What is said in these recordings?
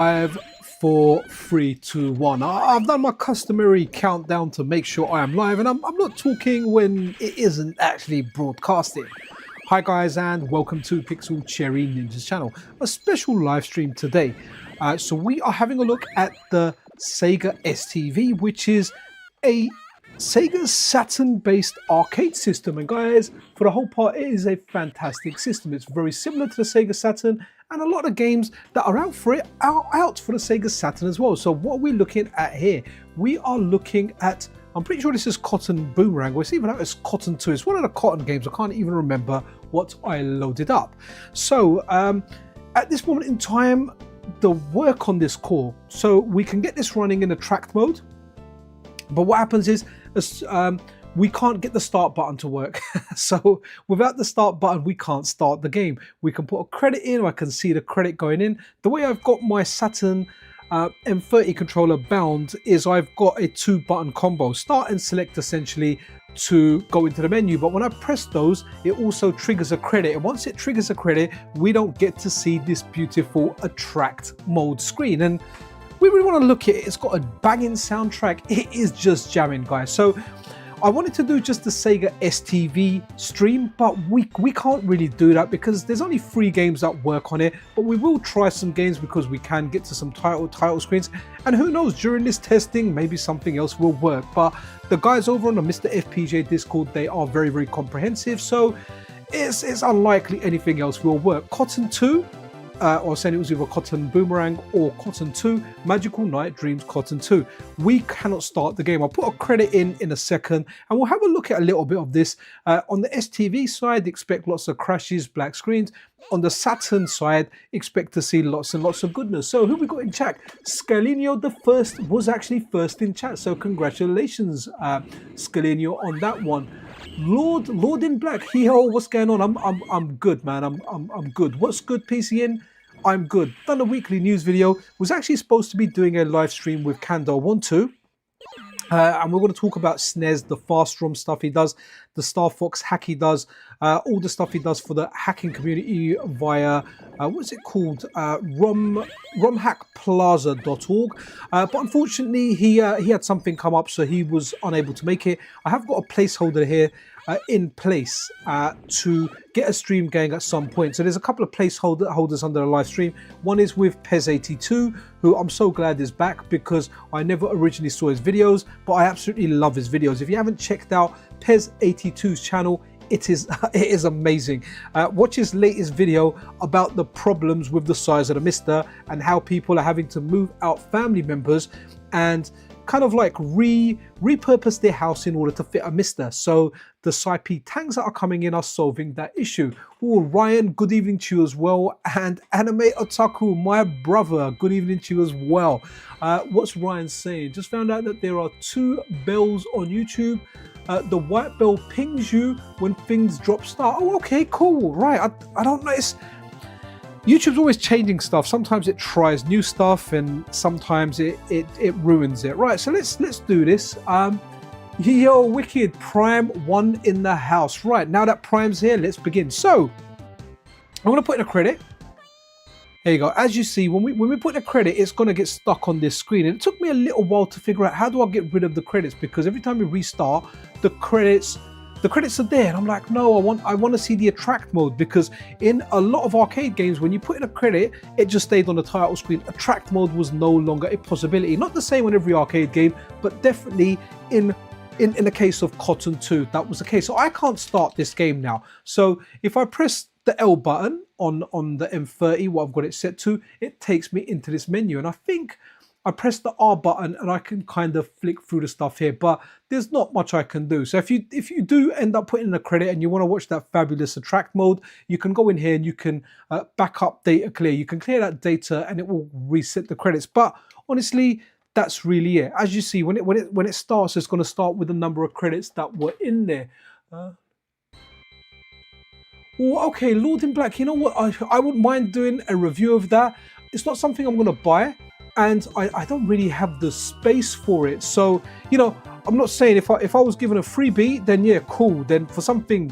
5, 4, 3, 2, 1. I've done my customary countdown to make sure I am live, and I'm not talking when it isn't actually broadcasting. Hi guys, and welcome to Pixel Cherry Ninja's channel. A special live stream today. So we are having a look at the Sega ST-V, which is a Sega Saturn based arcade system. And guys, for the whole part, it is a fantastic system. It's very similar to the Sega Saturn, and a lot of games that are out for it are out for the Sega Saturn as well. So what we're looking at here, we are looking at, I'm pretty sure this is Cotton Boomerang, or it's even out as Cotton 2. It's one of the Cotton games. I can't even remember what I loaded up. So at this moment in time, the work on this core, so we can get this running in a tracked mode. But what happens is we can't get the start button to work. So without the start button, we can't start the game. We can put a credit in, or I can see the credit going in. The way I've got my Saturn M30 controller bound is I've got a 2-button combo, start and select essentially, to go into the menu. But when I press those, it also triggers a credit. And once it triggers a credit, we don't get to see this beautiful attract mode screen. And we really want to look at it. It's got a banging soundtrack. It is just jamming, guys. So I wanted to do just the Sega ST-V stream, but we can't really do that because there's only 3 games that work on it. But we will try some games because we can get to some title screens. And who knows, during this testing, maybe something else will work. But the guys over on the MiSTer FPGA Discord, they are very, very comprehensive. So it's unlikely anything else will work. Cotton 2, or saying it was either Cotton Boomerang or Cotton 2, Magical Night Dreams Cotton 2. We cannot start the game. I'll put a credit in a second, and we'll have a look at a little bit of this. On the ST-V side, expect lots of crashes, black screens. On the Saturn side, expect to see lots and lots of goodness. So who we got in chat? Scalinio the First was actually first in chat, so congratulations, Scalinio, on that one. Lord in Black, yo, what's going on? I'm good, man. I'm good. What's good, PCN? I'm good. Done a weekly news video. Was actually supposed to be doing a live stream with Kando12. And we're going to talk about SNES, the fast ROM stuff he does, the Star Fox hack he does, all the stuff he does for the hacking community via, what's it called, romhackplaza.org. But unfortunately, he had something come up, so he was unable to make it. I have got a placeholder here in place to get a stream going at some point. So there's a couple of placeholders under the live stream. One is with Pez82, who I'm so glad is back because I never originally saw his videos, but I absolutely love his videos. If you haven't checked out Pez82's channel, it is amazing. Watch his latest video about the problems with the size of the MiSTer and how people are having to move out family members and kind of like repurpose their house in order to fit a MiSTer. So the Saipi tanks that are coming in are solving that issue. Oh, Ryan, good evening to you as well. And Anime Otaku, my brother, good evening to you as well. What's Ryan saying? Just found out that there are 2 bells on YouTube. The white bell pings you when things drop start. Oh, okay, cool. Right, I don't know. YouTube's always changing stuff. Sometimes it tries new stuff, and sometimes it ruins it. Right, so let's do this. Yo, Wicked Prime 1 in the house. Right, now that Prime's here, let's begin. So I'm gonna put in a credit. There you go. As you see, when we put in a credit, it's gonna get stuck on this screen. And it took me a little while to figure out how do I get rid of the credits, because every time we restart, the credits are there, and I'm like, no, I want to see the attract mode, because in a lot of arcade games, when you put in a credit, it just stayed on the title screen. Attract mode was no longer a possibility. Not the same on every arcade game, but definitely in the case of Cotton 2, that was the case. So I can't start this game now. So if I press the L button on the M30, what I've got it set to, it takes me into this menu, and I think I press the R button and I can kind of flick through the stuff here, but there's not much I can do. So if you do end up putting in a credit and you want to watch that fabulous attract mode, you can go in here and you can back up data clear. You can clear that data and it will reset the credits. But honestly, that's really it. As you see, when it starts, it's going to start with the number of credits that were in there. Oh, okay, Lord in Black. You know what? I wouldn't mind doing a review of that. It's not something I'm going to buy, and I don't really have the space for it. So, you know, I'm not saying if I was given a freebie, then yeah, cool. Then for something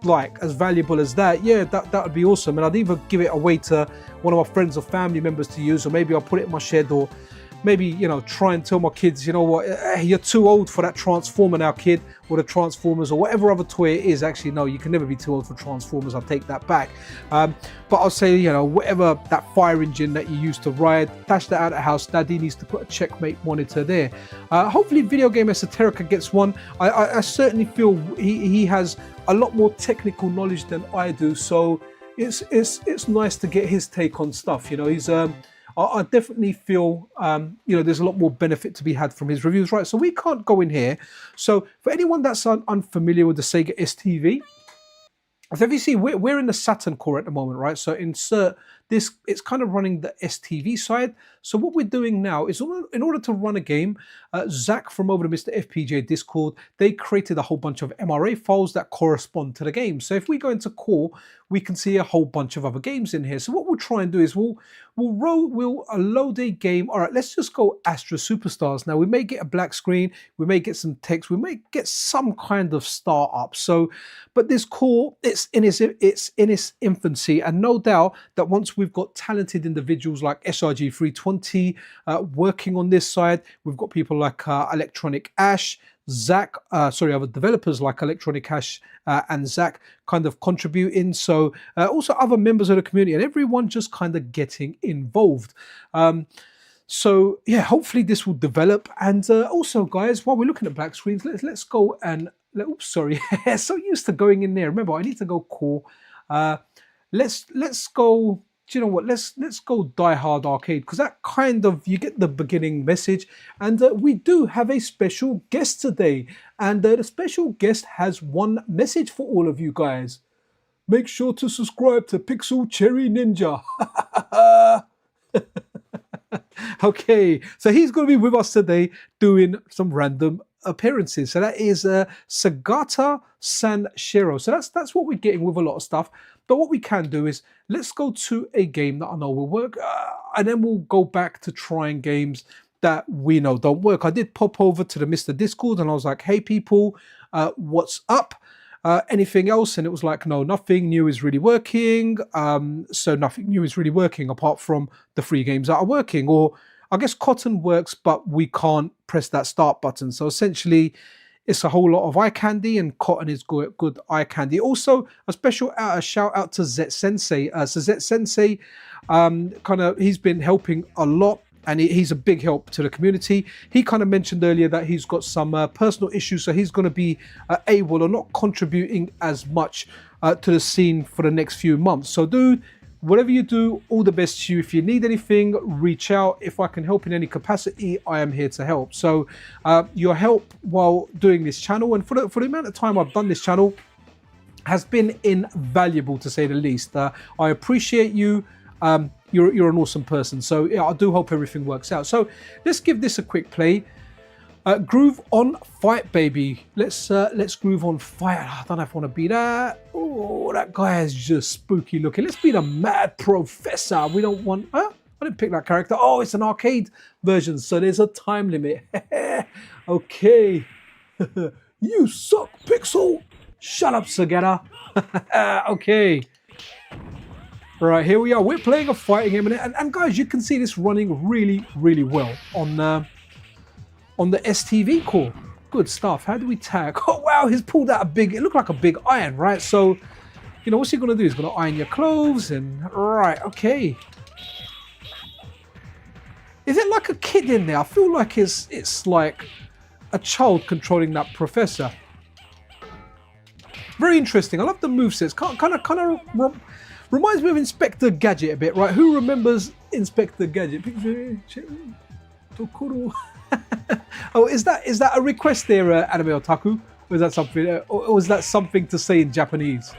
like as valuable as that, yeah, that would be awesome. And I'd either give it away to one of my friends or family members to use, or maybe I'll put it in my shed, or maybe, you know, try and tell my kids, you know what, you're too old for that Transformer now, kid, or the Transformers, or whatever other toy it is. Actually, no, you can never be too old for Transformers. I'll take that back. But I'll say, you know, whatever that fire engine that you used to ride, dash that out of the house. Daddy needs to put a checkmate monitor there. Hopefully Video Game Esoterica gets one. I certainly feel he has a lot more technical knowledge than I do, so it's nice to get his take on stuff. You know, he's I definitely feel, you know, there's a lot more benefit to be had from his reviews, right? So we can't go in here. So for anyone that's unfamiliar with the Sega ST-V, so if you see, we're in the Saturn core at the moment, right? So insert this, it's kind of running the ST-V side. So what we're doing now is, in order to run a game, Zach from over the MiSTer FPGA Discord, they created a whole bunch of MRA files that correspond to the game. So if we go into core, we can see a whole bunch of other games in here. So what we'll try and do is we'll load a game. All right, let's just go Astra Superstars. Now we may get a black screen, we may get some text, we may get some kind of startup. So, but this core, it's in its infancy, and no doubt that once we've got talented individuals like SRG320 working on this side, we've got people like Electronic Ash, Zach, other developers like Electronic Ash and Zach kind of contributing. So also other members of the community, and everyone just kind of getting involved. So yeah, hopefully this will develop. And also, guys, while we're looking at black screens, let's go and oops, sorry, so used to going in there. Remember, I need to go core. Let's go. Do you know what? Let's go Die Hard Arcade, because that kind of, you get the beginning message. And we do have a special guest today, and the special guest has one message for all of you guys. Make sure to subscribe to Pixel Cherry Ninja. Okay, so he's going to be with us today doing some random appearances. So that is Sagata Sanshiro. So that's what we're getting with a lot of stuff. But what we can do is, let's go to a game that I know will work, and then we'll go back to trying games that we know don't work. I did pop over to the MiSTer Discord, and I was like, hey people, what's up? Anything else? And it was like, no, nothing new is really working. So nothing new is really working apart from the 3 games that are working. Or I guess Cotton works, but we can't press that start button. So essentially, it's a whole lot of eye candy, and Cotton is good eye candy. Also, a special shout out to Zet Sensei. So Zet Sensei, he's been helping a lot, and he's a big help to the community. He kind of mentioned earlier that he's got some personal issues, so he's going to be able or not contributing as much to the scene for the next few months. So dude, whatever you do, all the best to you. If you need anything, reach out. If I can help in any capacity, I am here to help. So your help while doing this channel, and for the amount of time I've done this channel, has been invaluable, to say the least. I appreciate you. You're an awesome person. So yeah, I do hope everything works out. So let's give this a quick play. Groove on Fight, baby. Let's groove on Fight. I don't know if I want to be that. Oh, that guy is just spooky looking. Let's be the Mad Professor. We don't want... I didn't pick that character. Oh, it's an arcade version, so there's a time limit. Okay. You suck, Pixel. Shut up, Sagata. Okay. Right, here we are. We're playing a fighting game, and guys, you can see this running really, really well on the ST-V core. Good stuff. How do we tag? Oh wow, he's pulled out a big, it looked like a big iron, right? So, you know, what's he gonna do? He's gonna iron your clothes, and right, okay. Is it like a kid in there? I feel like it's like a child controlling that professor. Very interesting. I love the movesets. Kind of reminds me of Inspector Gadget a bit, right? Who remembers Inspector Gadget? Oh, is that a request there, Anime Otaku? Or is that something? Or was that something to say in Japanese?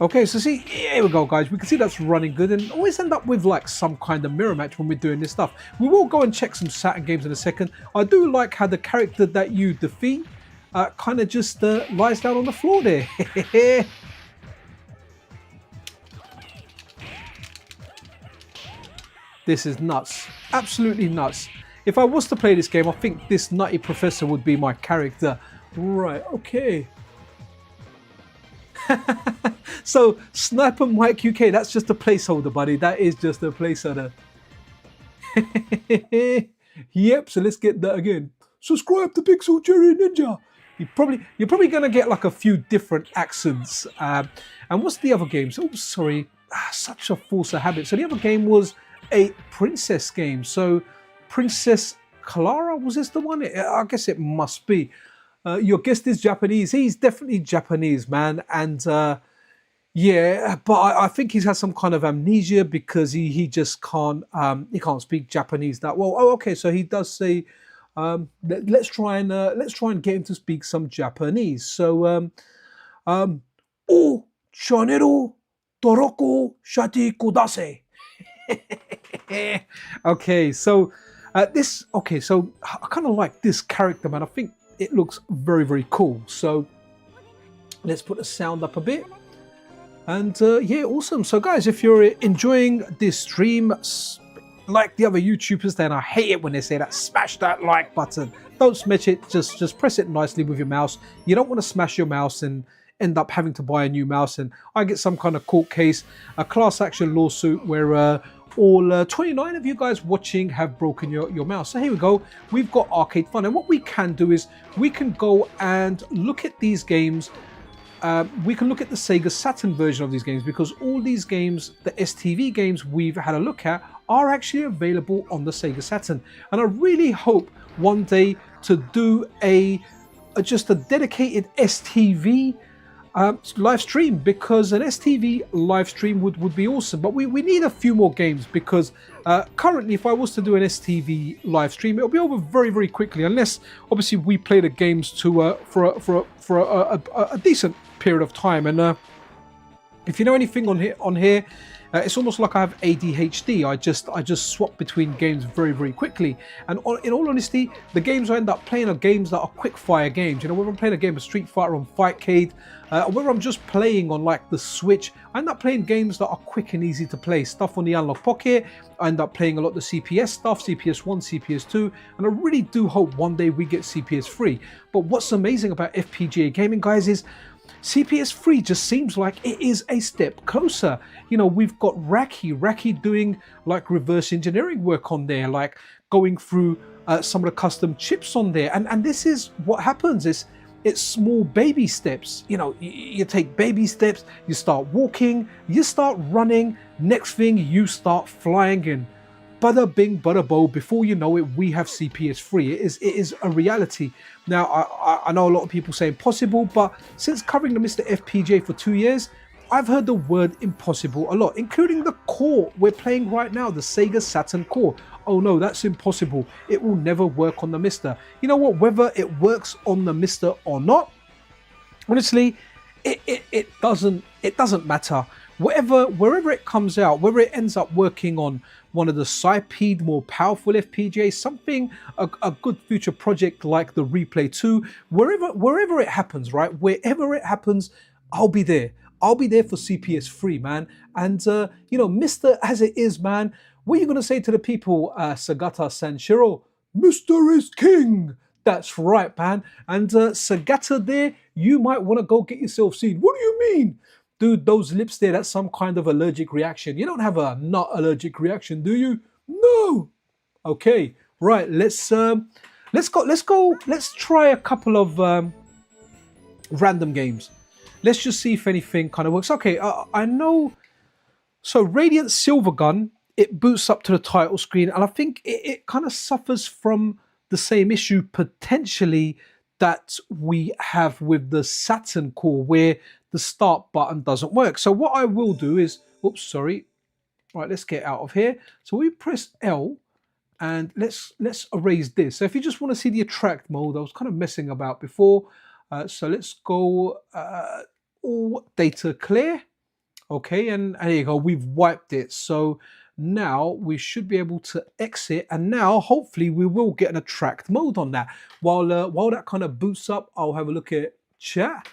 Okay, so see, here we go, guys. We can see that's running good, and always end up with like some kind of mirror match when we're doing this stuff. We will go and check some Saturn games in a second. I do like how the character that you defeat kind of just lies down on the floor there. This is nuts. Absolutely nuts. If I was to play this game, I think this nutty professor would be my character Right, okay. So Sniper Mike UK, that's just a placeholder, buddy. That is just a placeholder. Yep, so let's get that again. Subscribe to Pixel Cherry Ninja. You're probably gonna get like a few different accents. And what's the other game? So, oh, sorry, such a force of habit. So the other game was a princess game. So Princess Clara, was this the one? I guess it must be. Your guest is Japanese. He's definitely Japanese, man. And yeah, but I think he's had some kind of amnesia because he just can't he can't speak Japanese that well. Oh, okay, so he does say let's try and get him to speak some Japanese. So O chanero toroko shati kudase. Okay, so so I kind of like this character, man. I think it looks very, very cool. So let's put the sound up a bit. And yeah, awesome. So guys, if you're enjoying this stream, like the other YouTubers, then I hate it when they say that, smash that like button. Don't smash it, just press it nicely with your mouse. You don't want to smash your mouse and end up having to buy a new mouse. And I get some kind of court case, a class action lawsuit where all 29 of you guys watching have broken your mouse. So here we go. We've got Arcade Fun. And what we can do is we can go and look at these games. We can look at the Sega Saturn version of these games because all these games, the ST-V games we've had a look at, are actually available on the Sega Saturn. And I really hope one day to do just a dedicated ST-V live stream, because an ST-V live stream would be awesome. But we need a few more games because currently if I was to do an ST-V live stream, it'll be over very, very quickly, unless obviously we play the games to for a decent period of time. And if you know anything on here, it's almost like I have ADHD. I just swap between games very, very quickly. And in all honesty, the games I end up playing are games that are quick fire games. You know, whether I'm playing a game of Street Fighter on Fightcade, or whether I'm just playing on like the Switch, I end up playing games that are quick and easy to play. Stuff on the Analog Pocket, I end up playing a lot of the CPS stuff, CPS 1, CPS 2, and I really do hope one day we get CPS 3. But what's amazing about FPGA gaming, guys, is CPS 3 just seems like it is a step closer. You know, we've got Raki doing like reverse engineering work on there, like going through some of the custom chips on there. And this is what happens. It's small baby steps. You know, you take baby steps, you start walking, you start running, next thing you start flying in. Bada bing, bada bo, before you know it, we have CPS 3. It is a reality. Now, I know a lot of people say impossible, but since covering the MiSTer FPGA for 2 years, I've heard the word impossible a lot, including the core we're playing right now, the Sega Saturn core. Oh no, that's impossible. It will never work on the MiSTer. You know what, whether it works on the MiSTer or not, honestly, it doesn't matter. Wherever it comes out, whether it ends up working on one of the SiPed more powerful FPGAs, something, a good future project like the Replay 2, wherever it happens, right? Wherever it happens, I'll be there. I'll be there for CPS 3, man. And, you know, MiSTer as it is, man, what are you going to say to the people, Sagata Sanshiro? MiSTer is king. That's right, man. And Sagata there, you might want to go get yourself seen. What do you mean? Dude, those lips there, that's some kind of allergic reaction. You don't have a not allergic reaction, do you? No. Okay, right, let's try a couple of random games. Let's just see if anything kind of works. Okay, I know. So Radiant Silvergun, it boots up to the title screen, and I think it kind of suffers from the same issue potentially that we have with the Saturn core, where the start button doesn't work. So what I will do is, oops, sorry. Right, let's get out of here. So we press L, and let's erase this. So if you just want to see the attract mode, I was kind of messing about before. So let's go all data clear. Okay, and there you go, we've wiped it. So now we should be able to exit, and now hopefully we will get an attract mode on that. While that kind of boots up, I'll have a look at chat.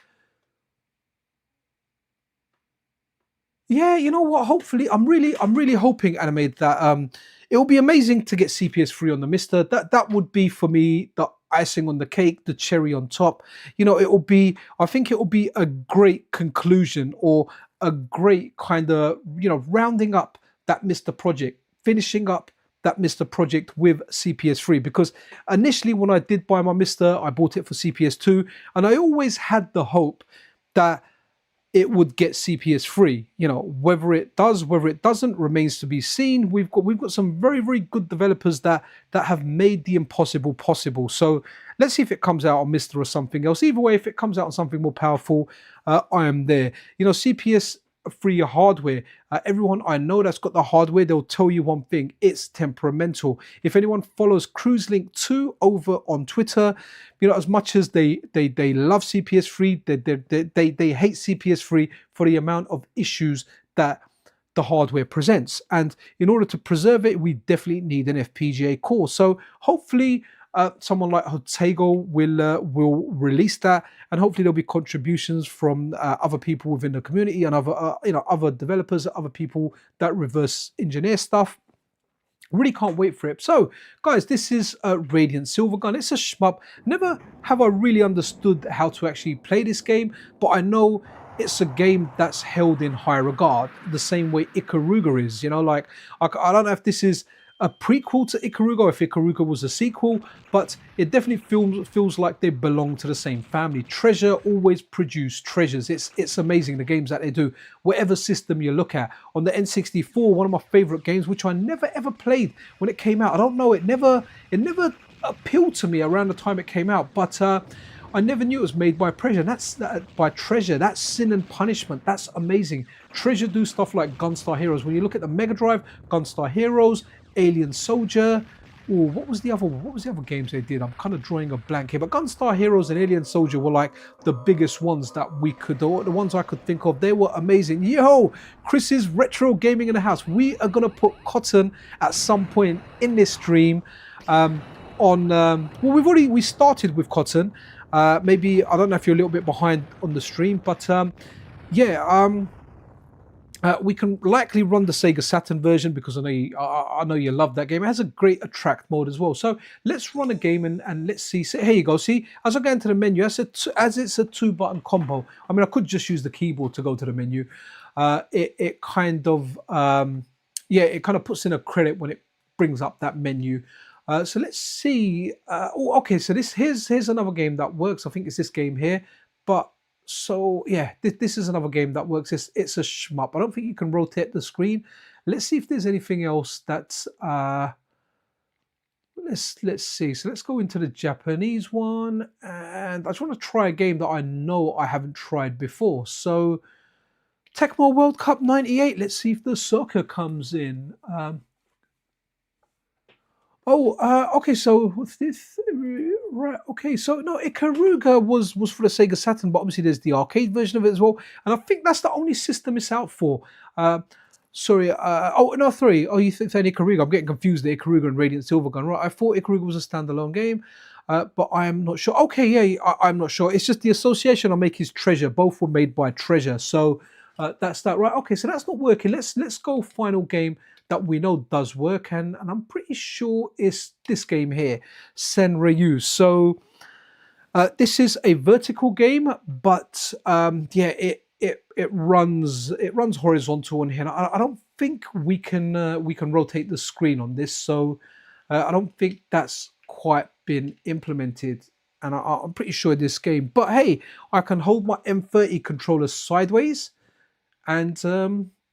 Yeah, you know what? Hopefully, I'm really hoping, Animate, that it will be amazing to get CPS 3 on the MiSTer. That would be for me the icing on the cake, the cherry on top. I think it will be a great conclusion, or a great kind of, rounding up that MiSTer project, finishing up that MiSTer project with CPS3. Because initially when I did buy my MiSTer, I bought it for CPS2, and I always had the hope that it would get CPS3. Whether it does, whether it doesn't, remains to be seen. We've got some very, very good developers that have made the impossible possible. So let's see if it comes out on MiSTer or something else. Either way, if it comes out on something more powerful, I am there. CPS3 hardware, everyone I know that's got the hardware, they'll tell you one thing: it's temperamental. If anyone follows CruiseLink2 over on Twitter, as much as they love CPS3, they hate CPS3 for the amount of issues that the hardware presents. And in order to preserve it, we definitely need an FPGA core. So hopefully someone like Hotego will release that, and hopefully there'll be contributions from other people within the community, and other developers, other people that reverse engineer stuff. Really can't wait for it. So guys, this is Radiant Silvergun. It's a shmup. Never have I really understood how to actually play this game, but I know it's a game that's held in high regard, the same way Ikaruga is. Like, I don't know if this is a prequel to Ikaruga, or if Ikaruga was a sequel, but it definitely feels like they belong to the same family. Treasure always produce treasures. It's amazing, the games that they do, whatever system you look at. On the N64, one of my favorite games, which I never ever played when it came out. I don't know, it never appealed to me around the time it came out, but I never knew it was made by Treasure. That's Sin and Punishment. That's amazing. Treasure do stuff like Gunstar Heroes. When you look at the Mega Drive, Gunstar Heroes, Alien Soldier. Ooh, what was the other games they did? I'm kind of drawing a blank here. But Gunstar Heroes and Alien Soldier were like the biggest ones that the ones I could think of. They were amazing. Yo, Chris's Retro Gaming in the House. We are gonna put Cotton at some point in this stream. Well, we started with Cotton. Maybe, I don't know if you're a little bit behind on the stream, but we can likely run the Sega Saturn version, because I know you love that game. It has a great attract mode as well. So let's run a game and let's see. So here you go. See, as I go into the menu, as it's a 2-button combo. I mean, I could just use the keyboard to go to the menu. It kind of puts in a credit when it brings up that menu. So let's see. Okay, so here's another game that works. I think it's this game here. But so yeah, this is another game that works. It's a shmup. I don't think you can rotate the screen. Let's see if there's anything else that's let's see. So let's go into the Japanese one, and I just want to try a game that I know I haven't tried before. So Tecmo World Cup 98. Let's see if the soccer comes in. Okay, so what's this? Right, okay, so no, Ikaruga was for the Sega Saturn, but obviously there's the arcade version of it as well, and I think that's the only system it's out for. Sorry, sorry, you think Ikaruga, I'm getting confused, the Ikaruga and Radiant Silvergun, right? I thought Ikaruga was a standalone game, but I am not sure. Okay, yeah, I'm not sure. It's just the association I make is Treasure. Both were made by Treasure, so that's that, right? Okay, so that's not working. Let's go final game that we know does work, and I'm pretty sure it's this game here, Senryu. So this is a vertical game, but yeah, it runs horizontal on here. I don't think we can rotate the screen on this, so I don't think that's quite been implemented, and I'm pretty sure this game. But hey, I can hold my M30 controller sideways, and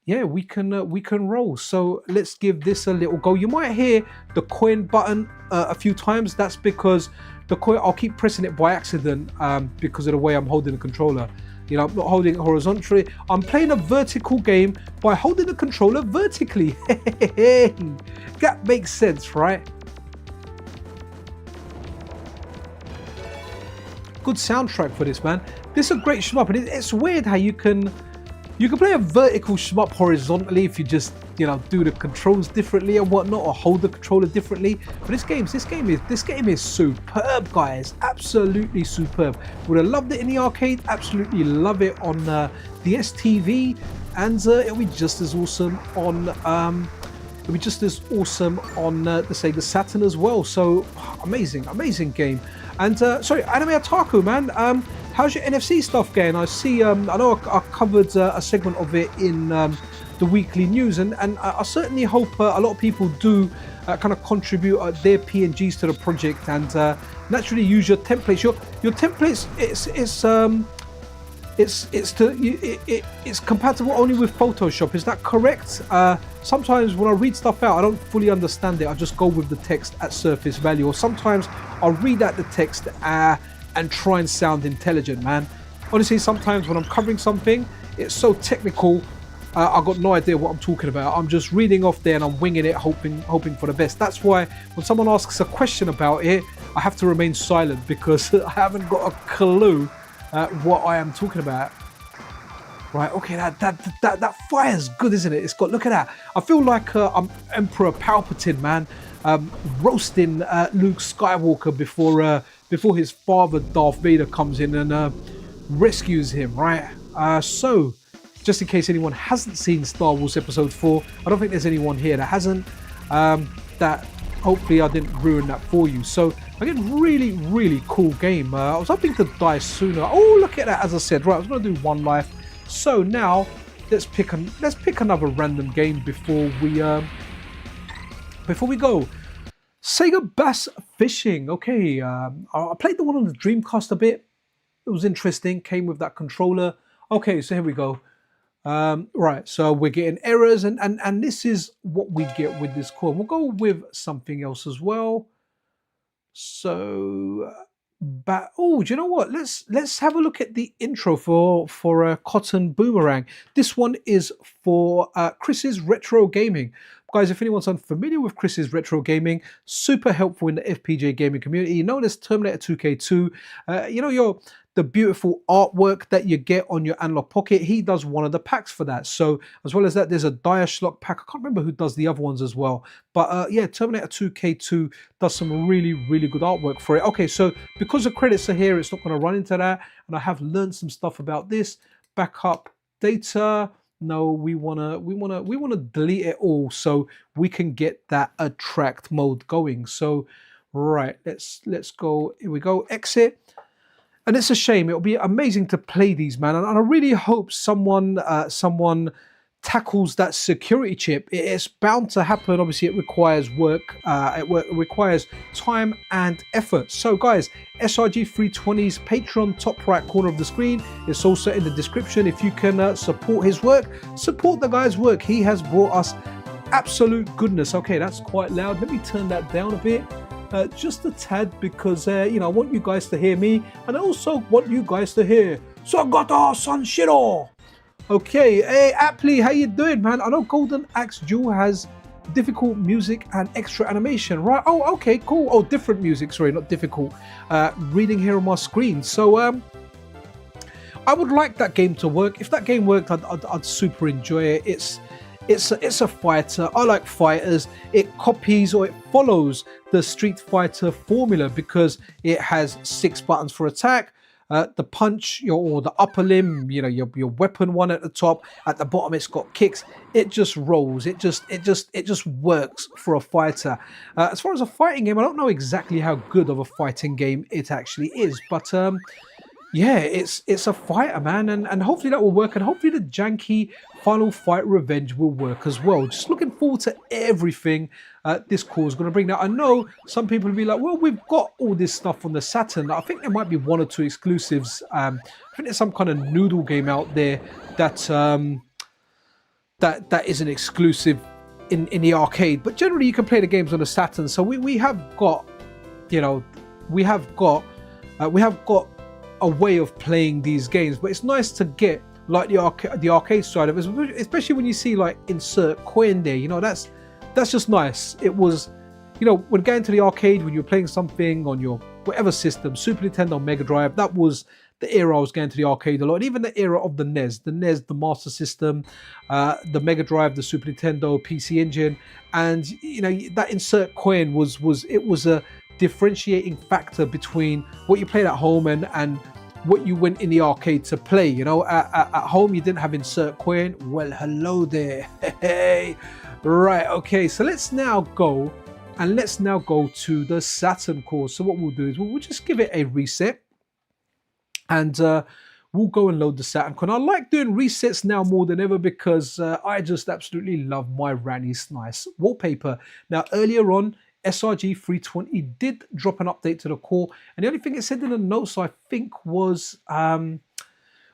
yeah, we can roll. So let's give this a little go. You might hear the coin button a few times. That's because the coin, I'll keep pressing it by accident because of the way I'm holding the controller. I'm not holding it horizontally. I'm playing a vertical game by holding the controller vertically. That makes sense, right? Good soundtrack for this, man. This is a great shmup, and it's weird how you can play a vertical shmup horizontally if you just, do the controls differently and whatnot, or hold the controller differently. But this game is superb, guys. Absolutely superb. Would have loved it in the arcade. Absolutely love it on the ST-V, and it'll be just as awesome on the Sega Saturn as well. So amazing game. And sorry, Anime Otaku, man. How's your NFC stuff going? I see. I know I covered a segment of it in the weekly news, and I certainly hope a lot of people do kind of contribute their PNGs to the project, and naturally use your templates. Your templates, it's compatible only with Photoshop. Is that correct? Sometimes when I read stuff out, I don't fully understand it. I just go with the text at surface value, or sometimes I'll read out the text and try and sound intelligent, man. Honestly, sometimes when I'm covering something, it's so technical, I've got no idea what I'm talking about. I'm just reading off there and I'm winging it, hoping for the best. That's why when someone asks a question about it, I have to remain silent, because I haven't got a clue what I am talking about. Right, okay, that fire's good, isn't it? It's got, look at that. I feel like I'm Emperor Palpatine, man, roasting Luke Skywalker before his father Darth Vader comes in and rescues him, right? So, just in case anyone hasn't seen Star Wars Episode 4, I don't think there's anyone here that hasn't, that hopefully I didn't ruin that for you. So, again, really cool game. I was hoping to die sooner. Oh, look at that, as I said. Right, I was going to do one life. So now, let's pick another random game before we go. Sega Bass Fishing. Okay, I played the one on the Dreamcast a bit. It was interesting, came with that controller. Okay, so here we go. Right, so we're getting errors, and this is what we get with this core. We'll go with something else as well. So, oh, do you know what? Let's have a look at the intro for Cotton Boomerang. This one is for Chris's Retro Gaming. Guys, if anyone's unfamiliar with Chris's Retro Gaming, super helpful in the FPGA gaming community, known as Terminator 2K2. You know, the beautiful artwork that you get on your Analog Pocket, he does one of the packs for that. So as well as that, there's a Diashlock pack. I can't remember who does the other ones as well. But yeah, Terminator 2K2 does some really good artwork for it. Okay, so because the credits are here, it's not going to run into that. And I have learned some stuff about this. Backup data. No, we wanna delete it all so we can get that attract mode going. So right, let's go. Here we go. Exit. And it's a shame. It'll be amazing to play these, man. And I really hope someone tackles that security chip. It's bound to happen. Obviously, it requires work. It requires time and effort. So, guys, SRG320's Patreon, top right corner of the screen. It's also in the description. If you can support his work, support the guy's work. He has brought us absolute goodness. Okay, that's quite loud. Let me turn that down a bit. Just a tad, because you know, I want you guys to hear me, and I also want you guys to hear Sagata Sanshiro. Okay, hey Appley, how you doing, man? I know Golden Axe Duel has difficult music and extra animation, right? Oh, okay, cool. Oh, different music, sorry, not difficult. Reading here on my screen. So I would like that game to work. If that game worked, I'd super enjoy it. It's a fighter. I like fighters. It copies or it follows the Street Fighter formula because it has 6 buttons for attack, the punch, or the upper limb, you know, your weapon one at the top. At the bottom, it's got kicks. It just rolls. It just works for a fighter. As far as a fighting game, I don't know exactly how good of a fighting game it actually is, but yeah, it's a fighter, man, and hopefully that will work, and hopefully the janky Final Fight Revenge will work as well. Just looking forward to everything this core is going to bring. Now, I know some people will be like, well, we've got all this stuff on the Saturn. I think there might be 1 or 2 exclusives. I think there's some kind of noodle game out there that that isn't exclusive in the arcade. But generally, you can play the games on the Saturn. So we have got, you know, we have got a way of playing these games, but it's nice to get like the arcade side of it, especially when you see like insert coin there. You know, that's just nice. It was, you know, when going to the arcade, when you're playing something on your whatever system, Super Nintendo, Mega Drive, that was the era I was going to the arcade a lot. And even the era of the NES, the Master System, the Mega Drive, the Super Nintendo, PC Engine, and you know, that insert coin was a differentiating factor between what you played at home and what you went in the arcade to play. You know, at home you didn't have insert coin. Well, hello there. Hey, right, okay, so let's now go And let's now go to the Saturn core. So what we'll do is we'll just give it a reset, and we'll go and load the Saturn core. And I like doing resets now more than ever because I just absolutely love my Ranny's nice wallpaper. Now earlier on, SRG 320 did drop an update to the core, and the only thing it said in the notes I think was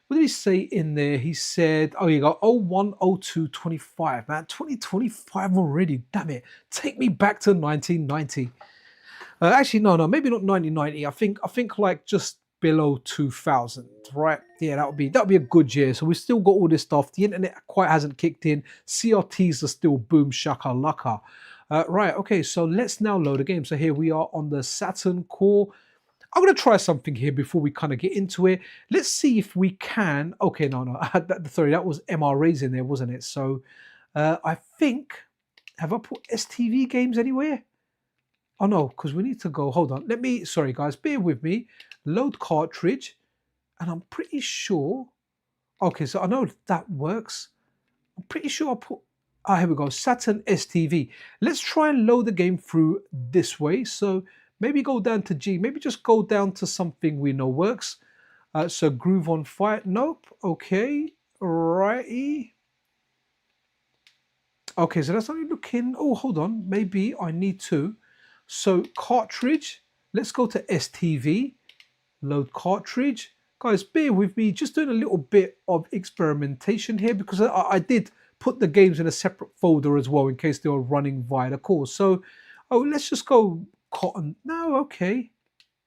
what did he say in there? He said, oh, you got 010225, man, 2025 already, damn it. Take me back to 1990. Actually, no, maybe not 1990. I think like just below 2000, right? Yeah, that would be a good year. So we've still got all this stuff. The internet quite hasn't kicked in. CRTs are still boom shaka laka. Right, okay, so let's now load a game. So here we are on the Saturn core. I'm going to try something here before we kind of get into it. Let's see if we can. Okay, no. Sorry, that was MRAs in there, wasn't it? So I think, have I put ST-V games anywhere? Oh, no, because we need to go. Hold on. Sorry, guys, bear with me. Load cartridge. And I'm pretty sure. Okay, so I know that works. I'm pretty sure I put. Here we go. Saturn ST-V. Let's try and load the game through this way. So maybe go down to G. Maybe just go down to something we know works. So Groove on Fire. Nope. Okay. Righty. Okay, so that's only looking. Oh, hold on. Maybe I need to. So cartridge. Let's go to ST-V. Load cartridge. Guys, bear with me. Just doing a little bit of experimentation here because I did put the games in a separate folder as well in case they were running via the core. So, let's just go Cotton. No, okay.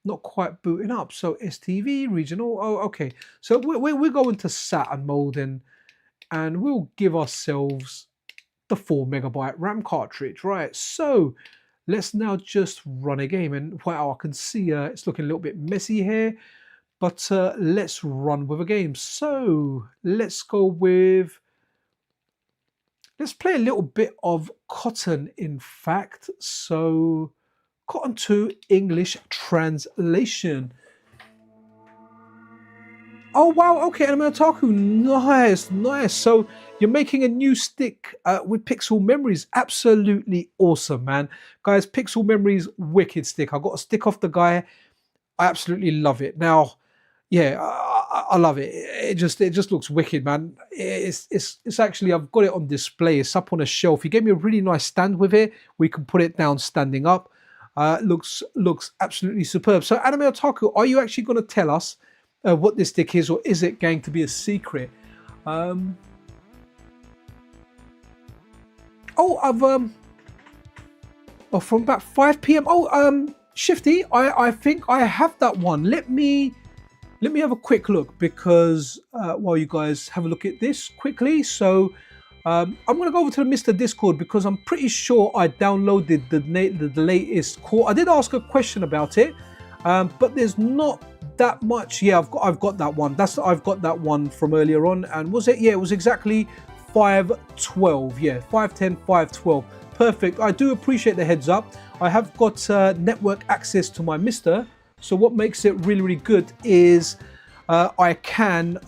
Not quite booting up. So ST-V, regional. Oh, okay. So we're going to Saturn mode and we'll give ourselves the 4 MB RAM cartridge. Right. So let's now just run a game. And wow, I can see it's looking a little bit messy here. But let's run with a game. So let's go with. Let's play a little bit of Cotton, in fact. So Cotton 2 English translation. Oh wow, okay, Anime Otaku, nice. So you're making a new stick with Pixel Memories. Absolutely awesome, man. Guys, Pixel Memories, wicked stick. I got a stick off the guy. I absolutely love it. Now, yeah, I love it. It just looks wicked, man. It's actually, I've got it on display. It's up on a shelf. He gave me a really nice stand with it. We can put it down standing up. Looks absolutely superb. So Anime Otaku, are you actually going to tell us what this stick is, or is it going to be a secret? From about 5 p.m. Shifty, I think I have that one. Let me have a quick look because while you guys have a look at this quickly. So I'm going to go over to the MiSTer Discord because I'm pretty sure I downloaded the latest core. I did ask a question about it, but there's not that much. Yeah, I've got that one. I've got that one from earlier on. And was it? Yeah, it was exactly 512. Yeah, 510, 512. Perfect. I do appreciate the heads up. I have got network access to my MiSTer. So what makes it really, really good is I can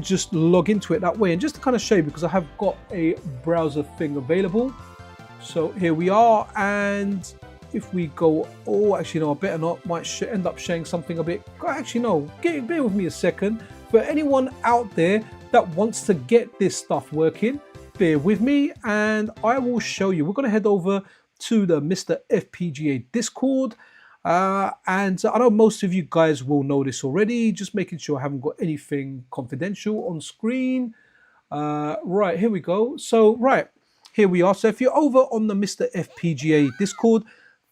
just log into it that way. And just to kind of show you, because I have got a browser thing available. So here we are. And if we go, oh, actually, no, I better not. Might end up showing something a bit. Actually, no, bear with me a second. For anyone out there that wants to get this stuff working, bear with me and I will show you. We're going to head over to the MiSTer FPGA Discord. And I know most of you guys will know this already, just making sure I haven't got anything confidential on screen. Right, here we go. So, right, here we are. So if you're over on the MiSTer FPGA Discord,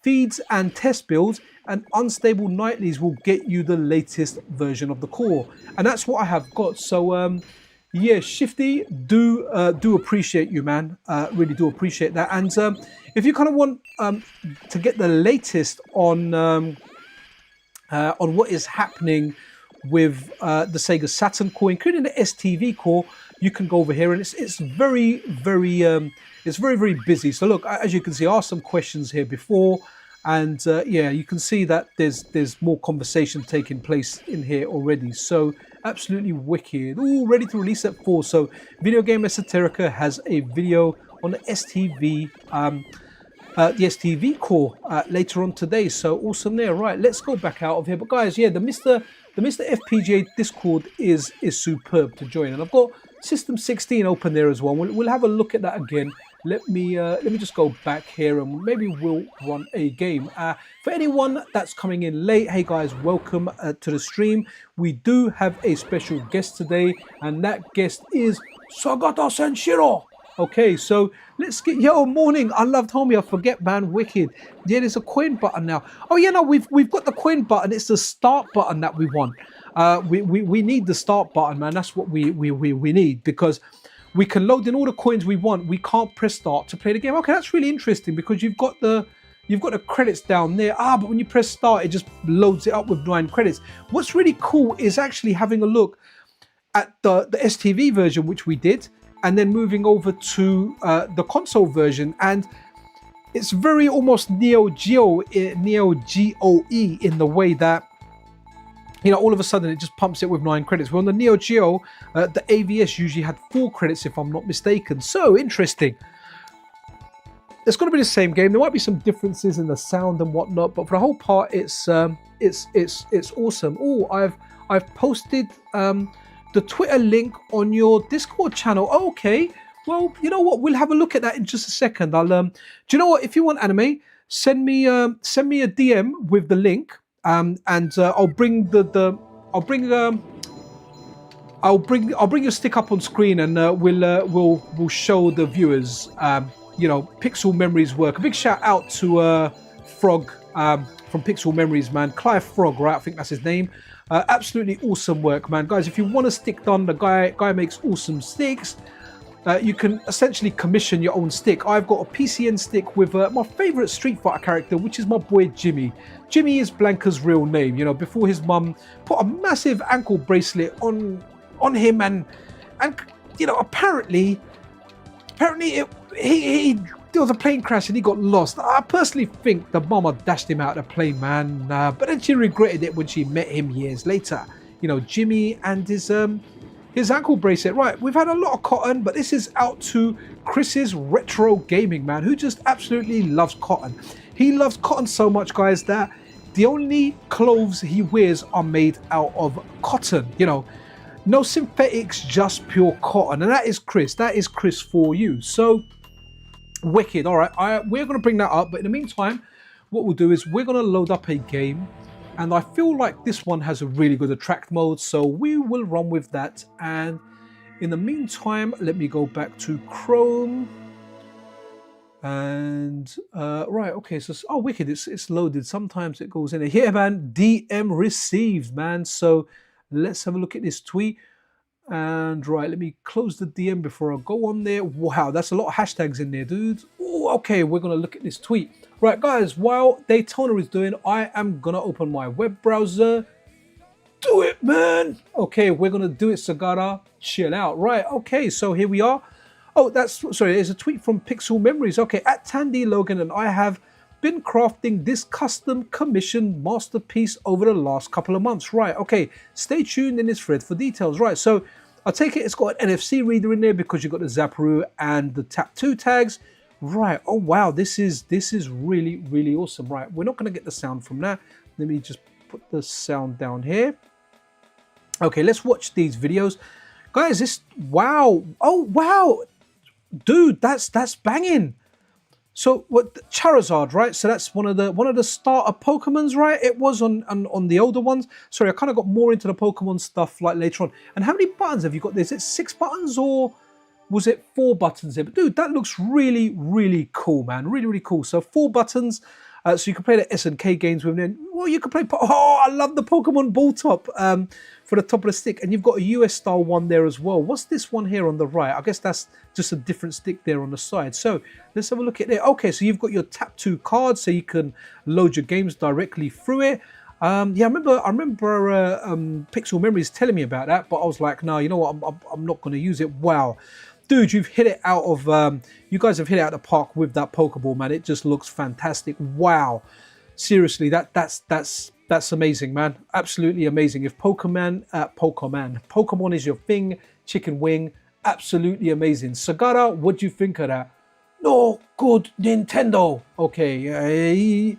feeds and test builds and unstable nightlies will get you the latest version of the core. And that's what I have got. So, yeah, Shifty, do appreciate you, man. Really do appreciate that. And if you kind of want to get the latest on what is happening with the Sega Saturn core, including the ST-V core, you can go over here, and it's very busy. So look, as you can see, I asked some questions here before, and yeah, you can see that there's more conversation taking place in here already. So absolutely wicked. All ready to release at 4. So Video Game Esoterica has a video on the ST-V the ST-V core later on today. So awesome there. Right, let's go back out of here. But guys, yeah, the MiSTer FPGA Discord is superb to join, and I've got System 16 open there as well. We'll have a look at that again. Let me just go back here and maybe we'll run a game. For anyone that's coming in late, hey guys, welcome to the stream. We do have a special guest today, and that guest is Sagata Senshiro. Okay, so let's get morning. I loved homie. I forget, man. Wicked. Yeah, there's a coin button now. Oh yeah, no, we've got the coin button. It's the start button that we want. We need the start button, man. That's what we need, because we can load in all the coins we want. We can't press start to play the game. Okay, that's really interesting, because you've got the credits down there. But when you press start, it just loads it up with 9 credits. What's really cool is actually having a look at the ST-V version, which we did, and then moving over to the console version, and it's very almost Neo Geo in the way that, you know, all of a sudden it just pumps it with 9 credits. Well, on the Neo Geo, the AVS usually had 4 credits, if I'm not mistaken. So interesting. It's going to be the same game. There might be some differences in the sound and whatnot, but for the whole part, it's awesome. Oh, I've posted the Twitter link on your Discord channel. Oh, okay. Well, you know what? We'll have a look at that in just a second. I'll do you know what? If you want anime, send me a DM with the link. And I'll bring I'll bring your stick up on screen, and we'll show the viewers you know, Pixel Memories work. A big shout out to Frog from Pixel Memories, man. Clive Frog, right? I think that's his name. Absolutely awesome work, man. Guys, if you want a stick done, the guy makes awesome sticks. You can essentially commission your own stick. I've got a PCN stick with my favorite Street Fighter character, which is my boy Jimmy. Jimmy is Blanca's real name. You know, before his mum put a massive ankle bracelet on him, and you know, apparently there was a plane crash and he got lost. I personally think the mama dashed him out of the plane, man. But then she regretted it when she met him years later. You know, Jimmy and his ankle bracelet. Right, we've had a lot of cotton, but this is out to Chris's Retro Gaming, man, who just absolutely loves cotton. He loves cotton so much, guys, that the only clothes he wears are made out of cotton. You know, no synthetics, just pure cotton. And that is Chris. That is Chris for you. So wicked. All right, we're going to bring that up. But in the meantime, what we'll do is we're going to load up a game. And I feel like this one has a really good attract mode, so we will run with that. And in the meantime, let me go back to Chrome. And right, okay, so oh, wicked, it's loaded. Sometimes it goes in there. Yeah, man, DM received, man. So let's have a look at this tweet. And right, let me close the DM before I go on there. Wow, that's a lot of hashtags in there, dude. Oh, okay, we're gonna look at this tweet. Right, guys, while Daytona is doing, I am gonna open my web browser. Do it, man. Okay, we're gonna do it, Sagara. Chill out. Right, okay, so here we are. Oh, sorry, there's a tweet from Pixel Memories. Okay, at Tandy Logan, and I have been crafting this custom commissioned masterpiece over the last couple of months. Right, okay, stay tuned in this thread for details. Right, so I take it it's got an NFC reader in there because you've got the Zapparoo and the Tap 2 tags. Right, oh wow, this is really, really awesome. Right, we're not going to get the sound from that. Let me just put the sound down here. Okay, let's watch these videos. Guys, this, wow, oh wow, dude, that's banging. So what, Charizard, right? So that's one of the starter Pokemons, right? It was on the older ones. Sorry, I kind of got more into the Pokemon stuff like later on. And how many buttons have you got? Is it 6 buttons or was it 4 buttons there? But dude, that looks really, really cool, man. Really, really cool. So 4 buttons. So you can play the SNK games with them. Well, you can play. Oh, I love the Pokemon ball top for the top of the stick, and you've got a US style one there as well. What's this one here on the right? I guess that's just a different stick there on the side. So let's have a look at it. Okay, so you've got your Tap 2 card, so you can load your games directly through it. Yeah, I remember Pixel Memories telling me about that, but I was like, no, you know what? I'm not going to use it. Wow. Dude, you've hit it out of, you guys have hit it out of the park with that Pokeball, man. It just looks fantastic. Wow. Seriously, that's amazing, man. Absolutely amazing. If Pokemon is your thing, chicken wing, absolutely amazing. Sagara, what do you think of that? No good Nintendo. Okay,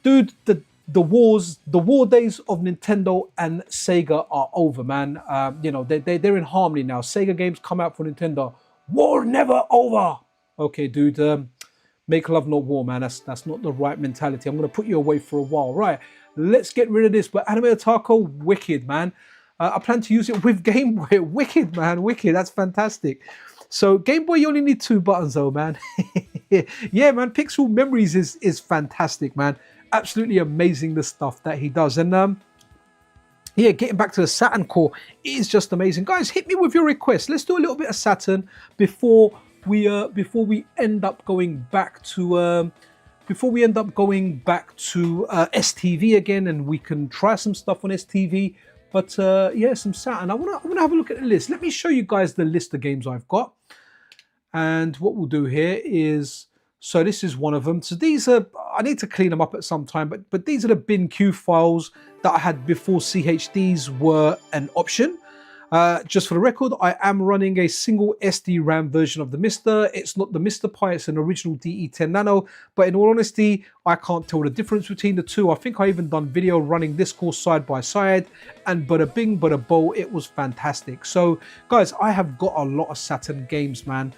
dude, the war days of Nintendo and Sega are over, man. You know, they're in harmony now. Sega games come out for Nintendo. War never over. Okay, dude. Make love, not war, man. That's not the right mentality. I'm gonna put you away for a while. Right. Let's get rid of this. But Anime Otaku, wicked, man. I plan to use it with Game Boy. Wicked, man. Wicked. That's fantastic. So Game Boy, you only need 2 buttons, though, man. Yeah, man. Pixel Memories is fantastic, man. Absolutely amazing, the stuff that he does. And yeah, getting back to the Saturn core is just amazing. Guys, hit me with your requests. Let's do a little bit of Saturn before we end up going back to ST-V again, and we can try some stuff on ST-V. But yeah, some Saturn. I wanna have a look at the list. Let me show you guys the list of games I've got. And what we'll do here is, so this is one of them. So these are, I need to clean them up at some time, but these are the bin Q files that I had before CHDs were an option. Just for the record, I am running a single SD-RAM version of the MiSTer. It's not the MiSTer Pi, it's an original DE10 Nano. But in all honesty, I can't tell the difference between the two. I think I even done video running this course side by side, and bada bing, bada bo, it was fantastic. So guys, I have got a lot of Saturn games, man.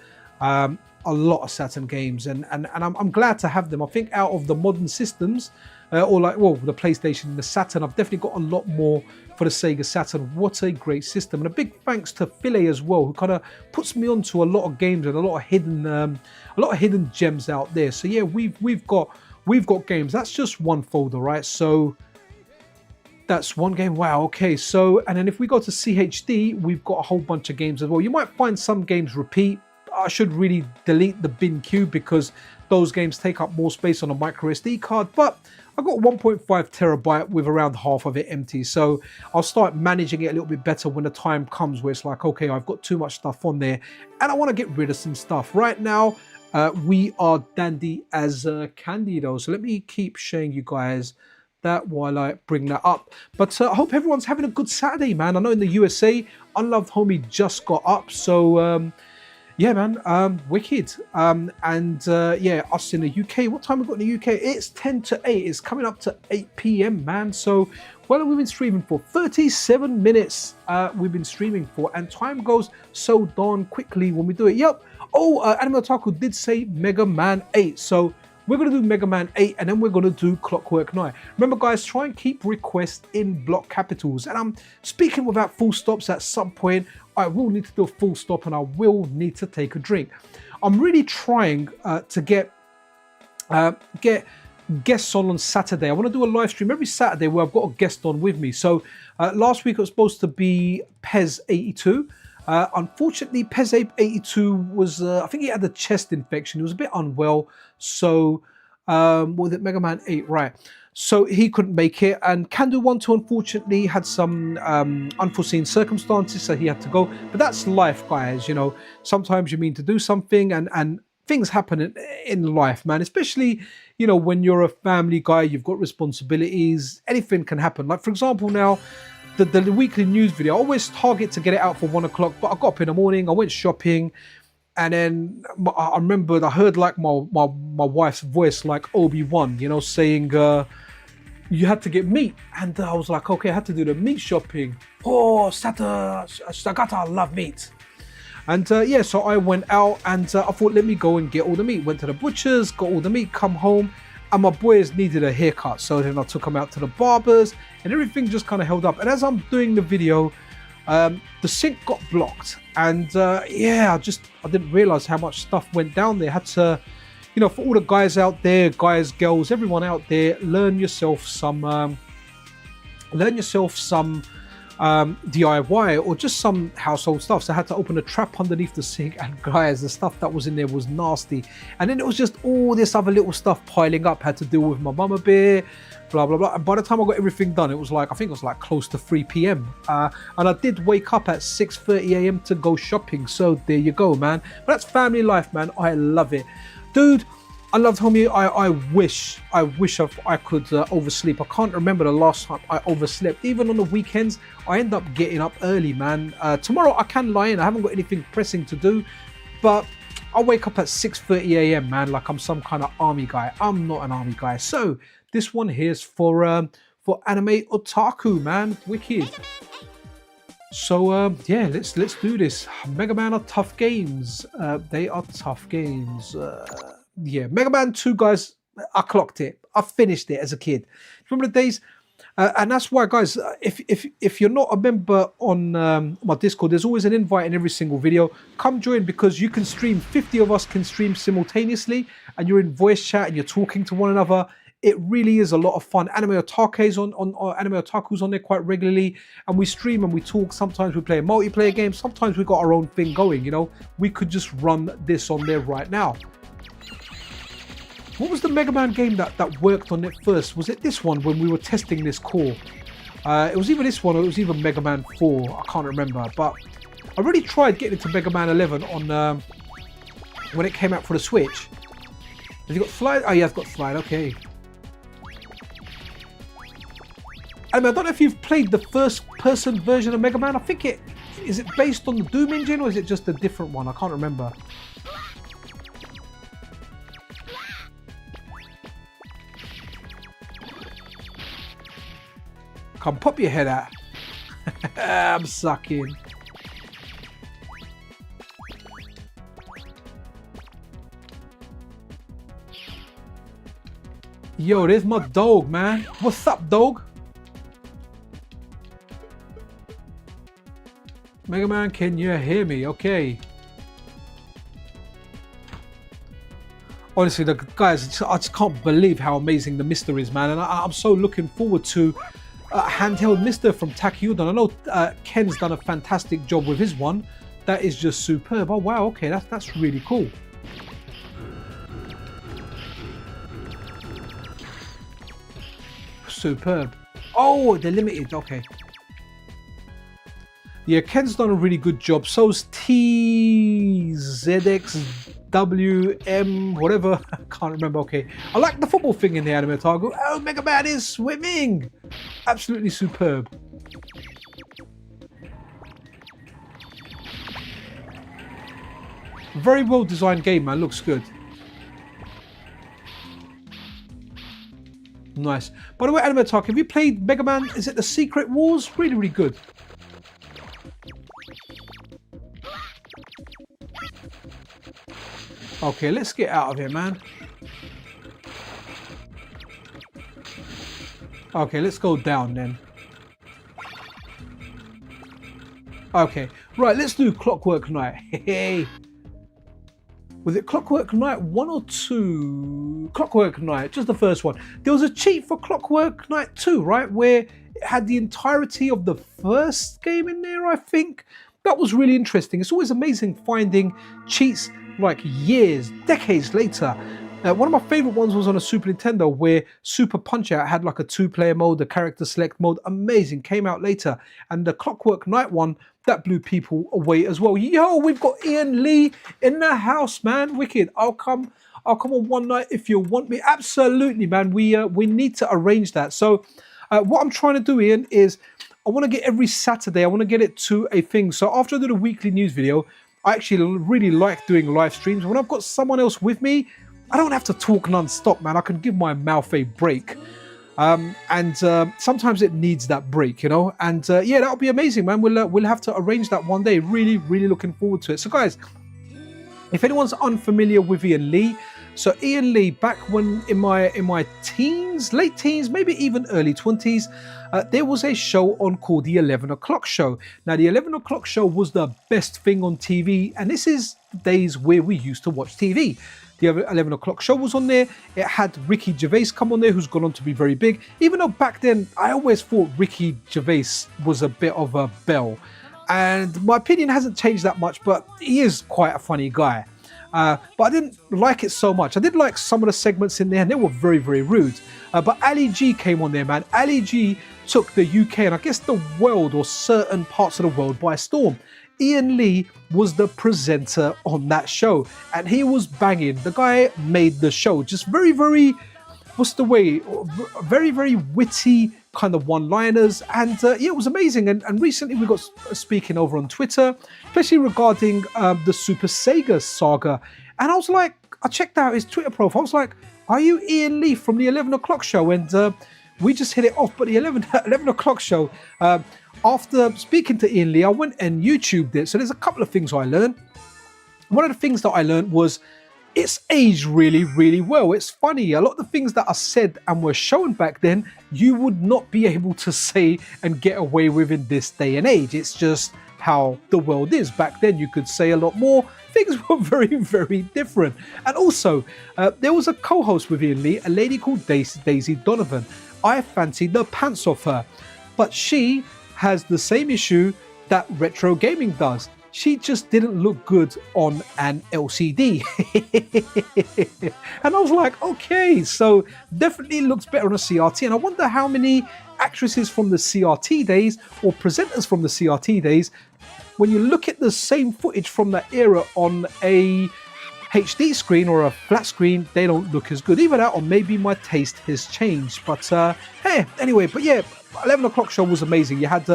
A lot of Saturn games, and I'm glad to have them. I think out of the modern systems, or like, well, the PlayStation and the Saturn, I've definitely got a lot more for the Sega Saturn. What a great system. And a big thanks to Philae as well, who kind of puts me onto a lot of games and a lot of hidden gems out there. So yeah, we've got games. That's just one folder, right? So that's one game. Wow, okay. So, and then if we go to CHD, we've got a whole bunch of games as well. You might find some games repeat. I should really delete the bin queue because those games take up more space on a micro SD card, but I've got 1.5 terabyte with around half of it empty. So I'll start managing it a little bit better when the time comes where it's like, okay, I've got too much stuff on there and I want to get rid of some stuff. Right now, we are dandy as candy though. So let me keep showing you guys that while I bring that up. But I hope everyone's having a good Saturday, man. I know in the USA, Unloved Homie just got up. So yeah, man, wicked. Yeah, us in the UK, what time we got in the UK? It's 10 to 8. It's coming up to 8 p.m, man. So, well, we've been streaming for 37 minutes. We've been streaming for, and time goes so darn quickly when we do it. Yep. Oh, Anime Otaku did say Mega Man 8. So we're going to do Mega Man 8, and then we're going to do Clockwork Knight. Remember, guys, try and keep requests in block capitals. And I'm speaking without full stops. At some point, I will need to do a full stop, and I will need to take a drink. I'm really trying to get guests on Saturday. I want to do a live stream every Saturday where I've got a guest on with me. So last week it was supposed to be Pez82. Unfortunately, Pez82 was, I think he had a chest infection. He was a bit unwell. So, was it Mega Man 8? Right. So he couldn't make it. And Candu12, unfortunately, had some unforeseen circumstances, so he had to go. But that's life, guys. You know, sometimes you mean to do something and things happen in life, man. Especially, you know, when you're a family guy, you've got responsibilities. Anything can happen. Like, for example, now, the weekly news video, I always target to get it out for 1 o'clock, but I got up in the morning, I went shopping, and then I remembered I heard like my wife's voice, like Obi-Wan, you know, saying you had to get meat, and I was like, okay, I had to do the meat shopping. Oh, Sagata, I love meat. And yeah, so I went out and I thought, let me go and get all the meat. Went to the butcher's, got all the meat, come home, and my boys needed a haircut. So then I took them out to the barbers, and everything just kind of held up. And as I'm doing the video, the sink got blocked. And yeah, I didn't realize how much stuff went down there. I had to, you know, for all the guys out there, guys, girls, everyone out there, learn yourself some DIY or just some household stuff. So I had to open a trap underneath the sink, and guys, the stuff that was in there was nasty. And then it was just all this other little stuff piling up. Had to deal with my mama bear, blah blah blah. And by the time I got everything done, it was like, I think it was like close to 3 p.m. And I did wake up at 6:30 a.m. to go shopping. So there you go, man. But that's family life, man. I love it, dude. I loved homie. I wish I could oversleep. I can't remember the last time I overslept. Even on the weekends, I end up getting up early, man. Tomorrow I can lie in. I haven't got anything pressing to do, but I wake up at 6:30 a.m. man, like I'm some kind of army guy. I'm not an army guy. So this one here's for anime otaku, man. Wicked. So yeah, let's do this. Mega Man are tough games. They are tough games. Yeah, Mega Man 2, guys. I clocked it. I finished it as a kid. Remember the days? And that's why, guys, if you're not a member on my Discord, there's always an invite in every single video. Come join, because you can stream. 50 of us can stream simultaneously, and you're in voice chat and you're talking to one another. It really is a lot of fun. Anime Otaku's on there quite regularly, and we stream and we talk. Sometimes we play a multiplayer game. Sometimes we got our own thing going. You know, we could just run this on there right now. What was the Mega Man game that worked on it first? Was it this one when we were testing this core? It was either this one or it was even Mega Man 4. I can't remember. But I really tried getting into Mega Man 11 on when it came out for the Switch. Has he got slide? Oh, yeah, it's got slide. Okay. I don't know if you've played the first-person version of Mega Man. I think is it based on the Doom engine, or is it just a different one? I can't remember. Come pop your head out. I'm sucking. Yo, there's my dog, man. What's up, dog? Mega Man, can you hear me? Okay. Honestly, the guys, I just can't believe how amazing the MiSTer is, man. And I'm so looking forward to handheld MiSTer from Takyudan. I know Ken's done a fantastic job with his one. That is just superb. Oh wow, okay, that's really cool. Superb. Oh, they're limited. Okay. Yeah, Ken's done a really good job. So's TZXWM, whatever. I can't remember. Okay. I like the football thing in the Anime Otaku. Oh, Mega Man is swimming. Absolutely superb. Very well designed game, man. Looks good. Nice. By the way, Anime Otaku, have you played Mega Man? Is it the Secret Wars? Really, really good. Okay, let's get out of here, man. Okay, let's go down then. Okay, right, let's do Clockwork Knight. Hey. Was it Clockwork Knight 1 or 2? Clockwork Knight, just the first one. There was a cheat for Clockwork Knight 2, right? Where it had the entirety of the first game in there, I think. That was really interesting. It's always amazing finding cheats like years, decades later. One of my favorite ones was on a Super Nintendo where Super Punch-Out had like a 2-player mode, the character select mode. Amazing, came out later. And the Clockwork Knight one, that blew people away as well. Yo, we've got Ian Lee in the house, man. Wicked. I'll come on one night if you want me. Absolutely, man. We need to arrange that. So what I'm trying to do, Ian, is I want to get every Saturday, I want to get it to a thing. So after I do the weekly news video, I actually really like doing live streams. When I've got someone else with me, I don't have to talk non-stop, man. I can give my mouth a break. Sometimes it needs that break, you know. And yeah, that'll be amazing, man. We'll have to arrange that one day. Really, really looking forward to it. So guys, if anyone's unfamiliar with Ian Lee, so Ian Lee, back when in my teens, late teens, maybe even early 20s, there was a show on called the 11 O'Clock Show. Now, the 11 O'Clock Show was the best thing on TV, and this is the days where we used to watch TV. The 11 O'Clock Show was on there. It had Ricky Gervais come on there, who's gone on to be very big. Even though back then, I always thought Ricky Gervais was a bit of a belle. And my opinion hasn't changed that much, but he is quite a funny guy. But I didn't like it so much. I did like some of the segments in there, and they were very, very rude. But Ali G came on there, man. Ali G took the UK and I guess the world, or certain parts of the world, by storm. Ian Lee was the presenter on that show, and he was banging. The guy made the show just very, very, what's the way, very, very witty kind of one-liners, and yeah, it was amazing. And recently we got speaking over on Twitter, especially regarding the Super Sega saga, and I was like, I checked out his Twitter profile. I was like, are you Ian Lee from the 11 o'clock show? And we just hit it off. But the 11 o'clock show, after speaking to Ian Lee, I went and YouTubed it. So there's a couple of things I learned. One of the things that I learned was it's aged really, really well. It's funny. A lot of the things that are said and were shown back then, you would not be able to say and get away with in this day and age. It's just how the world is. Back then, you could say a lot more. Things were very, very different. And also, there was a co-host with Ian Lee, a lady called Daisy Donovan. I fancied the pants off her, but she has the same issue that retro gaming does. She just didn't look good on an LCD. And I was like, okay, so definitely looks better on a CRT. And I wonder how many actresses from the CRT days or presenters from the CRT days, when you look at the same footage from that era on a HD screen or a flat screen, they don't look as good. Either that or maybe my taste has changed. But hey, anyway, but yeah, 11 o'clock show was amazing. You had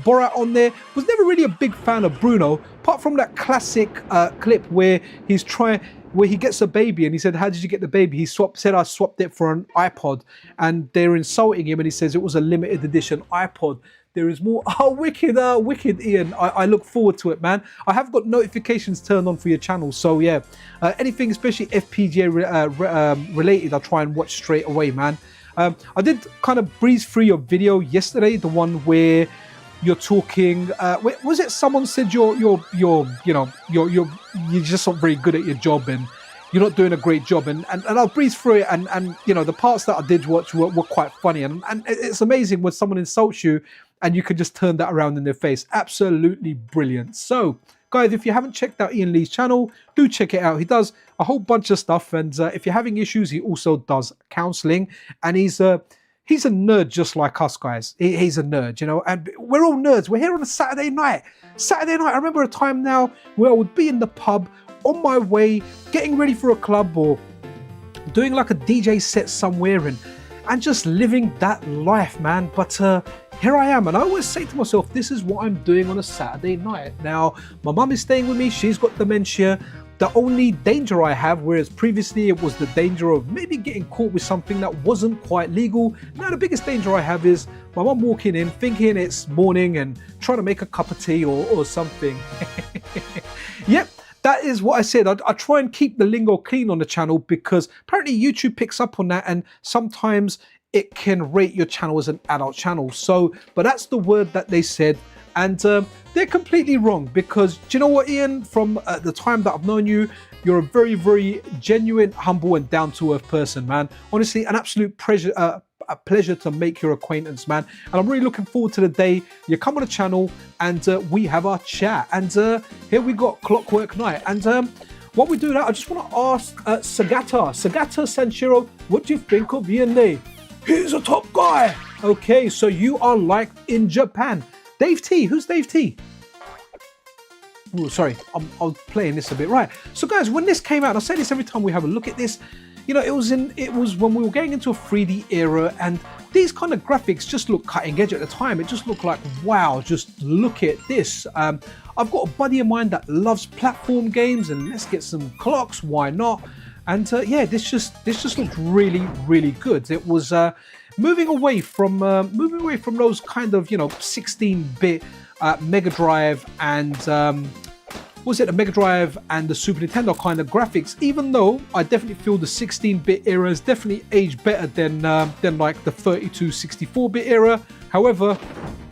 Borat on there. Was never really a big fan of Bruno, apart from that classic clip where he gets a baby and he said, how did you get the baby? He said, I swapped it for an iPod, and they're insulting him and he says it was a limited edition iPod. There is more. Oh, wicked, Ian. I look forward to it, man. I have got notifications turned on for your channel. So yeah, anything especially FPGA related, I'll try and watch straight away, man. I did kind of breeze through your video yesterday, the one where you're talking. Was it someone said you're just not very good at your job and you're not doing a great job, and I'll breeze through it, and you know, the parts that I did watch were quite funny, and it's amazing when someone insults you and you can just turn that around in their face. Absolutely brilliant. So guys, if you haven't checked out Ian Lee's channel, do check it out. He does a whole bunch of stuff, and if you're having issues, he also does counseling, and he's a nerd just like us, guys. He's a nerd, you know, and we're all nerds. We're here on a Saturday night. I remember a time now where I would be in the pub on my way, getting ready for a club or doing like a DJ set somewhere and just living that life, man. But here I am, and I always say to myself, this is what I'm doing on a Saturday night. Now, my mum is staying with me. She's got dementia. The only danger I have, whereas previously it was the danger of maybe getting caught with something that wasn't quite legal, now the biggest danger I have is my mum walking in thinking it's morning and trying to make a cup of tea or something. Yep, that is what I said. I try and keep the lingo clean on the channel because apparently YouTube picks up on that, and sometimes it can rate your channel as an adult channel. So, but that's the word that they said. And they're completely wrong, because do you know what, Ian? From the time that I've known you, you're a very, very genuine, humble and down-to-earth person, man. Honestly, an absolute pleasure to make your acquaintance, man. And I'm really looking forward to the day you come on the channel and we have our chat. And here we got Clockwork Night. And what we do now, I just want to ask Sagata Sanshiro, what do you think of Ian Lee? He's a top guy. Okay, so you are like in Japan. Dave T, who's Dave T? Oh, sorry, I'm playing this a bit. Right, so guys, when this came out, and I say this every time we have a look at this, you know, it was when we were getting into a 3D era, and these kind of graphics just look cutting edge at the time. It just looked like, wow, just look at this. I've got a buddy of mine that loves platform games, and let's get some clocks, why not? And yeah, this just looked really, really good. It was moving away from those kind of, you know, 16-bit Mega Drive and was it a Mega Drive and the Super Nintendo kind of graphics, even though I definitely feel the 16-bit era has definitely aged better than like the 32, 64-bit era. However,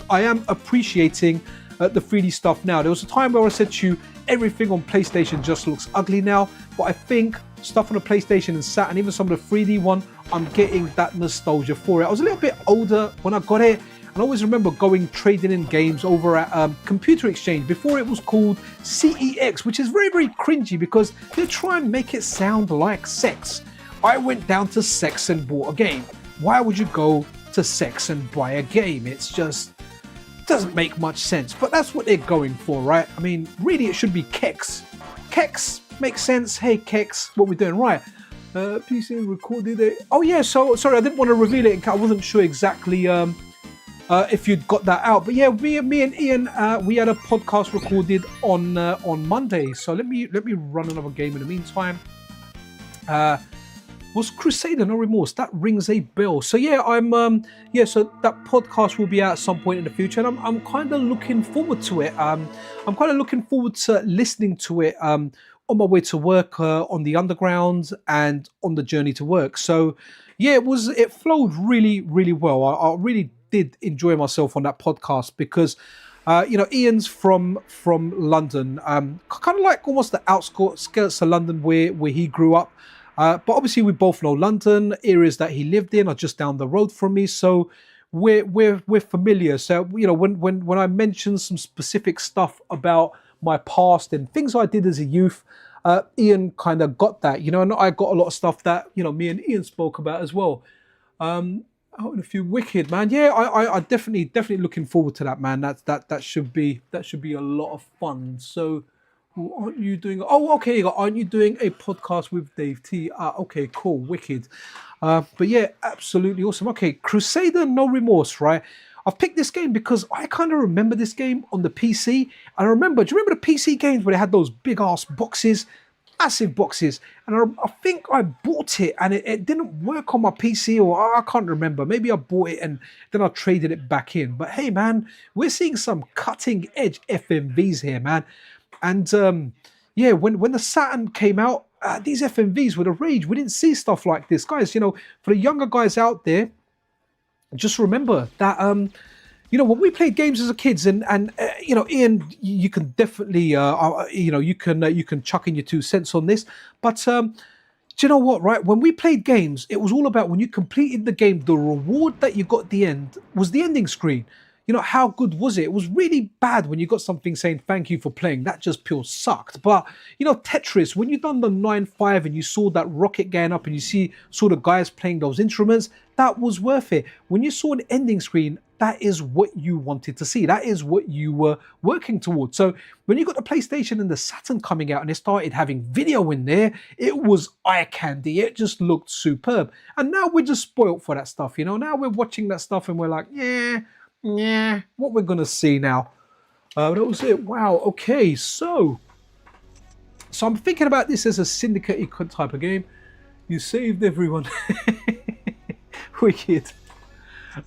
I am appreciating the 3D stuff now. There was a time where I said to you, everything on PlayStation just looks ugly now, but I think stuff on the PlayStation and Saturn, even some of the 3D one, I'm getting that nostalgia for it. I was a little bit older when I got it, and I always remember going trading in games over at Computer Exchange before it was called CEX, which is very, very cringy because they try and make it sound like sex. I went down to Sex and bought a game. Why would you go to Sex and buy a game? It's just doesn't make much sense, but that's what they're going for, right? I mean, really, it should be Kex. Kex makes sense. Hey, Kex, what we're doing, right? PC recorded it. Oh yeah, so sorry, I didn't want to reveal it. I wasn't sure exactly if you'd got that out. But yeah, me and Ian, we had a podcast recorded on Monday. So let me run another game in the meantime. Was Crusader No Remorse? That rings a bell. So yeah, so that podcast will be out at some point in the future, and I'm kind of looking forward to it. I'm kind of looking forward to listening to it on my way to work, on the underground, and on the journey to work. So yeah, it flowed really, really well. I really did enjoy myself on that podcast because Ian's from London, kind of like almost the outskirts of London where he grew up. But obviously, we both know London. Areas that he lived in are just down the road from me, so we're familiar. So when I mention some specific stuff about my past and things I did as a youth, Ian kind of got that, and I got a lot of stuff that me and Ian spoke about as well. Out in a few wicked, man. Yeah, I definitely looking forward to that, man. That should be a lot of fun. So. Aren't you doing? Oh, okay. Aren't you doing a podcast with Dave T? Okay, cool, wicked. But yeah, absolutely awesome. Okay, Crusader No Remorse, right? I've picked this game because I kind of remember this game on the PC. And do you remember the PC games where they had those big ass boxes, massive boxes? And I think I bought it and it didn't work on my PC, or I can't remember. Maybe I bought it and then I traded it back in. But hey, man, we're seeing some cutting edge FMVs here, man. And when the Saturn came out, these FMVs were the rage. We didn't see stuff like this, guys. For the younger guys out there, just remember that when we played games as a kids, and Ian, you can definitely you can chuck in your 2 cents on this, but do you know what, right? When we played games, it was all about when you completed the game, the reward that you got at the end was the ending screen. How good was it? It was really bad when you got something saying thank you for playing. That just pure sucked. But Tetris, when you done the 9-5 and you saw that rocket going up and you saw the guys playing those instruments, that was worth it. When you saw an ending screen, that is what you wanted to see. That is what you were working towards. So when you got the PlayStation and the Saturn coming out and it started having video in there, it was eye candy. It just looked superb. And now we're just spoiled for that stuff. Now we're watching that stuff and we're like, yeah, what we're gonna see now. That was it. Wow. Okay, so I'm thinking about this as a syndicate type of game. You saved everyone. Wicked.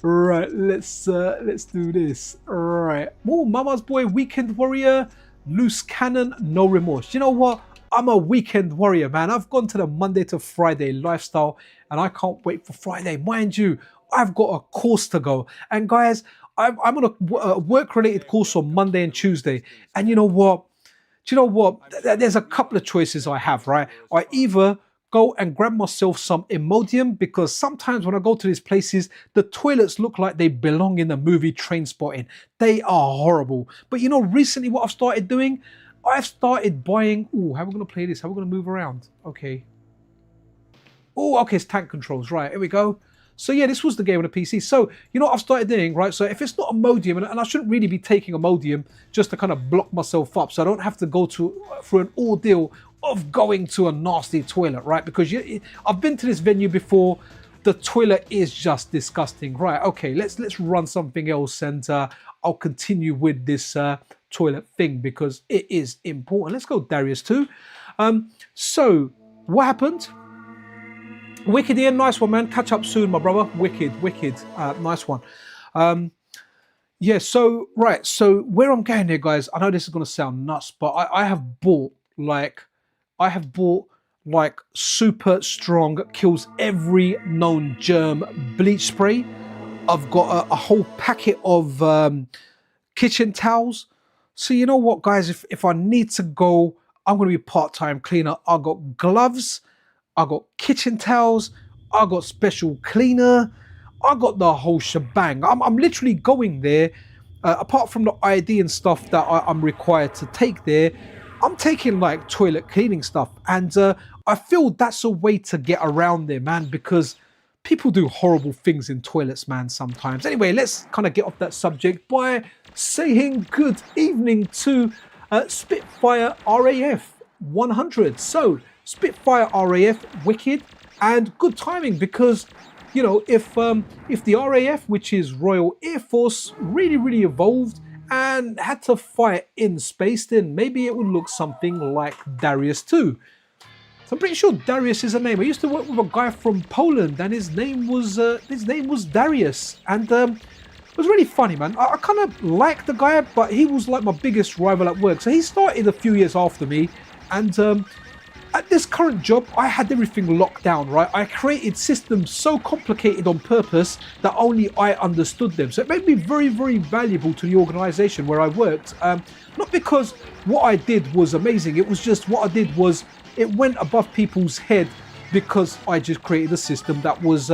Right, let's do this. Right. Oh, Mama's Boy, Weekend Warrior, Loose Cannon, No Remorse. You know what? I'm a weekend warrior, man. I've gone to the Monday to Friday lifestyle, and I can't wait for Friday. Mind you, I've got a course to go, and guys, I'm on a work-related course on Monday and Tuesday. And you know what? There's a couple of choices I have, right? I either go and grab myself some Imodium, because sometimes when I go to these places, the toilets look like they belong in the movie Trainspotting. They are horrible. But recently what I've started doing, I've started buying... Ooh, how are we going to play this? How are we going to move around? Okay. Oh, okay, it's tank controls. Right, here we go. So yeah, this was the game on the PC. So what I've started doing, right? So if it's not Imodium, and I shouldn't really be taking Imodium just to kind of block myself up, so I don't have to go through an ordeal of going to a nasty toilet, right? Because I've been to this venue before. The toilet is just disgusting, right? Okay, let's run something else, and I'll continue with this toilet thing because it is important. Let's go Darius 2. So what happened? Wicked Ian, nice one, man. Catch up soon, my brother. Wicked, nice one. Yeah, so where I'm going here, guys, I know this is gonna sound nuts, but I have bought super strong, kills every known germ bleach spray. I've got a whole packet of kitchen towels. So you know what, guys, if I need to go, I'm gonna be part-time cleaner. I got gloves, I got kitchen towels, I got special cleaner, I got the whole shebang. I'm literally going there. Apart from the ID and stuff that I'm required to take there, I'm taking like toilet cleaning stuff. And I feel that's a way to get around there, man, because people do horrible things in toilets, man, sometimes. Anyway, let's kind of get off that subject by saying good evening to Spitfire RAF 100. So Spitfire RAF, wicked, and good timing because, you know, if the RAF, which is Royal Air Force, really evolved and had to fight in space, then maybe it would look something like Darius 2. So I'm pretty sure Darius is a name. I used to work with a guy from Poland, and his name was Darius, and it was really funny, man. I kind of liked the guy, but he was like my biggest rival at work. So he started a few years after me, and at this current job, I had everything locked down, right? I created systems so complicated on purpose that only I understood them. So it made me very valuable to the organization where I worked. Not because what I did was amazing. It was just what I did was it went above people's head because I just created a system that was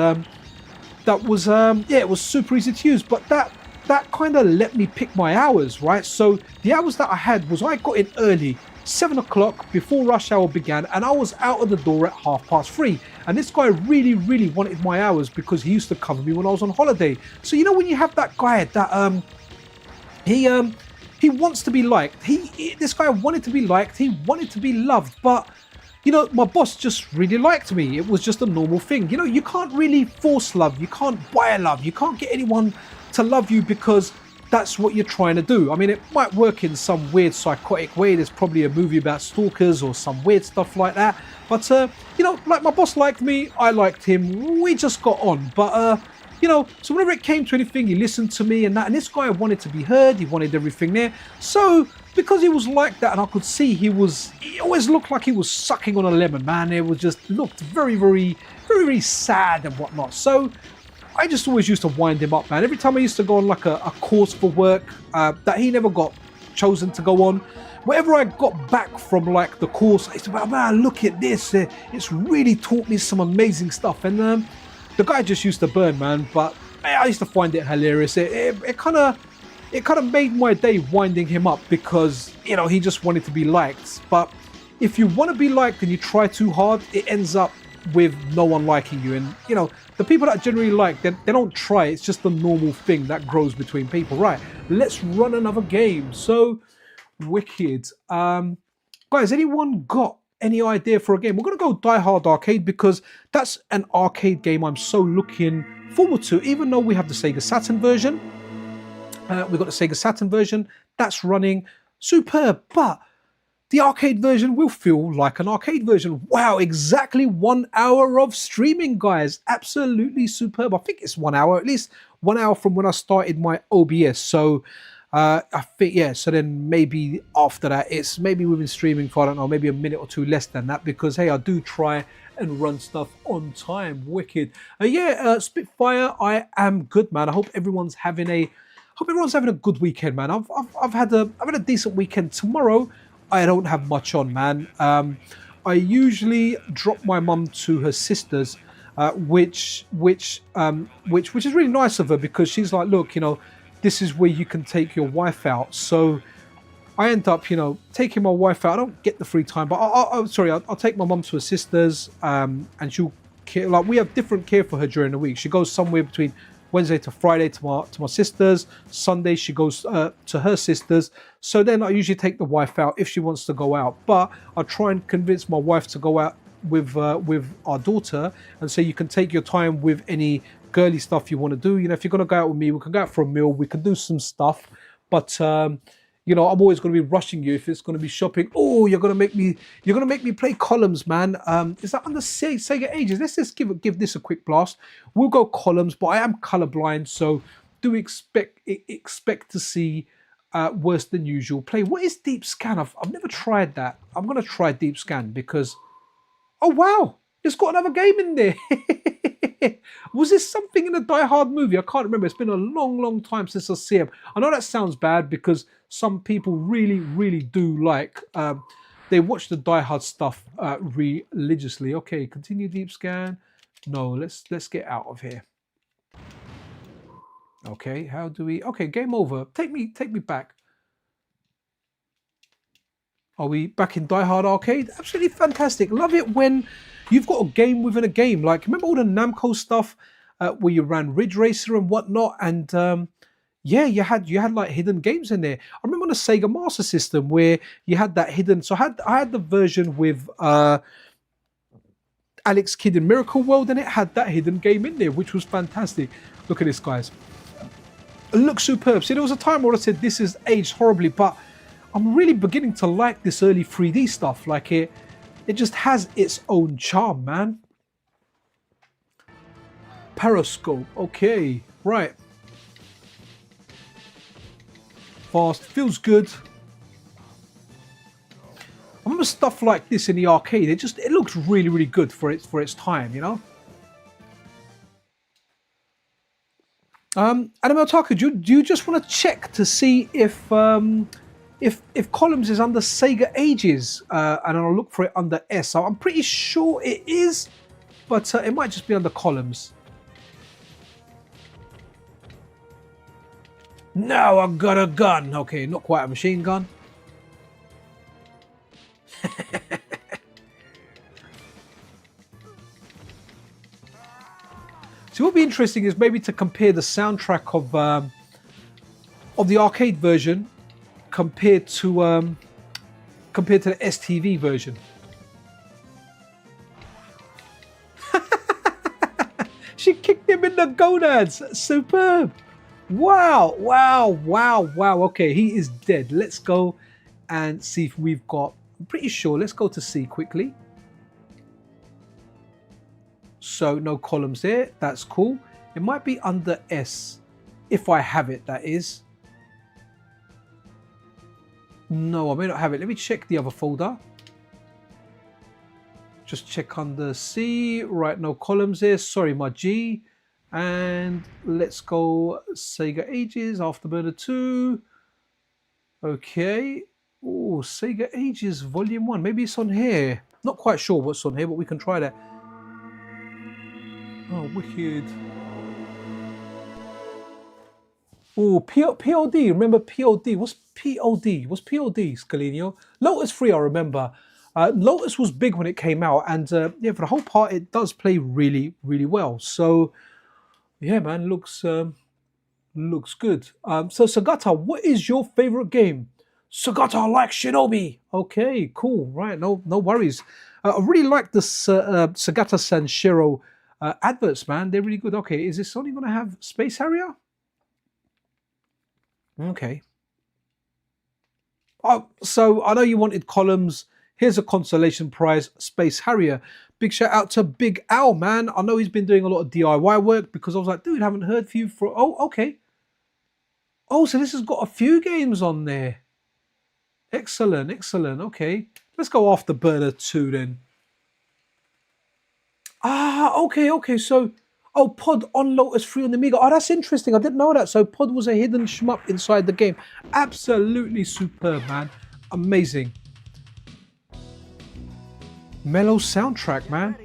it was super easy to use. But that kind of let me pick my hours, right? So the hours that I had was I got in early, 7 o'clock before rush hour began, and I was out of the door at 3:30. And this guy really wanted my hours because he used to cover me when I was on holiday. So you know when you have that guy that he wants to be liked. This guy wanted to be liked. He wanted to be loved, but you know, my boss just really liked me. It was just a normal thing. You know, you can't really force love. You can't buy love. You can't get anyone to love you because that's what you're trying to do. I mean, it might work in some weird psychotic way. There's probably a movie about stalkers or some weird stuff like that. But, you know, like my boss liked me, I liked him. We just got on. But, you know, so whenever it came to anything, he listened to me and that. And this guy wanted to be heard. He wanted everything there. So because he was like that, and I could see he always looked like he was sucking on a lemon, man. It was just looked very sad and whatnot. So I just always used to wind him up, man. Every time I used to go on like a course for work that he never got chosen to go on, whenever I got back from like the course, I used to be like, man, look at this. It's really taught me some amazing stuff. And the guy just used to burn, man. But I used to find it hilarious. It kind of made my day winding him up because, you know, he just wanted to be liked. But if you want to be liked and you try too hard, it ends up with no one liking you. And, you know, the people that generally like, they don't try. It's just the normal thing that grows between people. Right, let's run another game. So, wicked. Guys, anyone got any idea for a game? We're going to go Die Hard Arcade because that's an arcade game I'm so looking forward to. Even though we have the Sega Saturn version, we've got the Sega Saturn version that's running superb, but the arcade version will feel like an arcade version. Wow, exactly 1 hour of streaming, guys. Absolutely superb. I think it's 1 hour, at least 1 hour from when I started my OBS. So I think, yeah, so then maybe after that, it's maybe we've been streaming for, I don't know, maybe a minute or two less than that because, hey, I do try and run stuff on time. Wicked. Spitfire, I am good, man. I hope everyone's having a good weekend, man. I've had a decent weekend. Tomorrow, I don't have much on, man. I usually drop my mum to her sister's, which is really nice of her because she's like, look, you know, this is where you can take your wife out. So I end up, you know, taking my wife out. I don't get the free time, but I'll take my mum to her sister's, and she'll care. Like we have different care for her during the week. She goes somewhere between Wednesday to Friday to my sister's. Sunday she goes to her sister's. So then I usually take the wife out if she wants to go out. But I try and convince my wife to go out with our daughter and say you can take your time with any girly stuff you want to do. You know, if you're going to go out with me, we can go out for a meal. We can do some stuff. But you know, I'm always going to be rushing you if it's going to be shopping. Oh, you're going to make me play columns, man. Is that under Sega Ages? Let's just give this a quick blast. We'll go columns, but I am colorblind, so do expect to see worse than usual play. What is deep scan? I've never tried that. I'm going to try deep scan because, oh wow, it's got another game in there. Was this something in a Die Hard movie? I can't remember. It's been a long time since I see him. I know that sounds bad because some people really do like, they watch the Die Hard stuff religiously. Okay, continue deep scan. No, let's get out of here. Okay, how do we? Okay, game over. Take me back. Are we back in Die Hard Arcade? Absolutely fantastic. Love it when you've got a game within a game. Like, remember all the Namco stuff where you ran Ridge Racer and whatnot? And yeah, you had like hidden games in there. I remember on the Sega Master System where you had that hidden. So I had the version with Alex Kidd in Miracle World, and it had that hidden game in there, which was fantastic. Look at this, guys. It looks superb. See, there was a time where I said this is aged horribly, but I'm really beginning to like this early 3D stuff. Like it just has its own charm, man. Periscope. Okay, right. Fast, feels good. I remember stuff like this in the arcade. It looks really, really good for its time, you know. Animal Taka, do you just want to check to see if columns is under Sega Ages, and I'll look for it under S. So I'm pretty sure it is, but it might just be under columns. Now I got a gun. Okay, not quite a machine gun. So what would be interesting is maybe to compare the soundtrack of the arcade version compared to the ST-V version. She kicked him in the gonads. Superb. Wow, wow, wow, wow. Okay, he is dead. Let's go and see if we've got, I'm pretty sure, let's go to C quickly. So no columns there, that's cool. It might be under S, if I have it, that is. No, I may not have it. Let me check the other folder. Just check under C, right, no columns there. Sorry, my G. And let's go Sega Ages, Afterburner 2. Okay. Oh, Sega Ages Volume 1. Maybe it's on here. Not quite sure what's on here, but we can try that. Oh, wicked. Oh, POD. Remember POD? What's POD? What's POD, Scalino? Lotus 3, I remember. Lotus was big when it came out, and yeah, for the whole part, it does play really, really well. So, yeah, man, looks good. So, Sagata, what is your favorite game? Sagata, I like Shinobi. Okay, cool. Right, no worries. I really like the Sagata Sanshiro adverts, man. They're really good. Okay, is this only going to have Space Harrier? Okay. Oh, so I know you wanted columns. Here's a consolation prize, Space Harrier. Big shout out to Big Al, man. I know he's been doing a lot of DIY work because I was like, dude, haven't heard from you for... Oh, okay. Oh, so this has got a few games on there. Excellent, excellent. Okay. Let's go Afterburner 2 then. Ah, okay. So, oh, Pod on Lotus 3 on the Amiga. Oh, that's interesting. I didn't know that. So Pod was a hidden shmup inside the game. Absolutely superb, man. Amazing. Mellow soundtrack, man.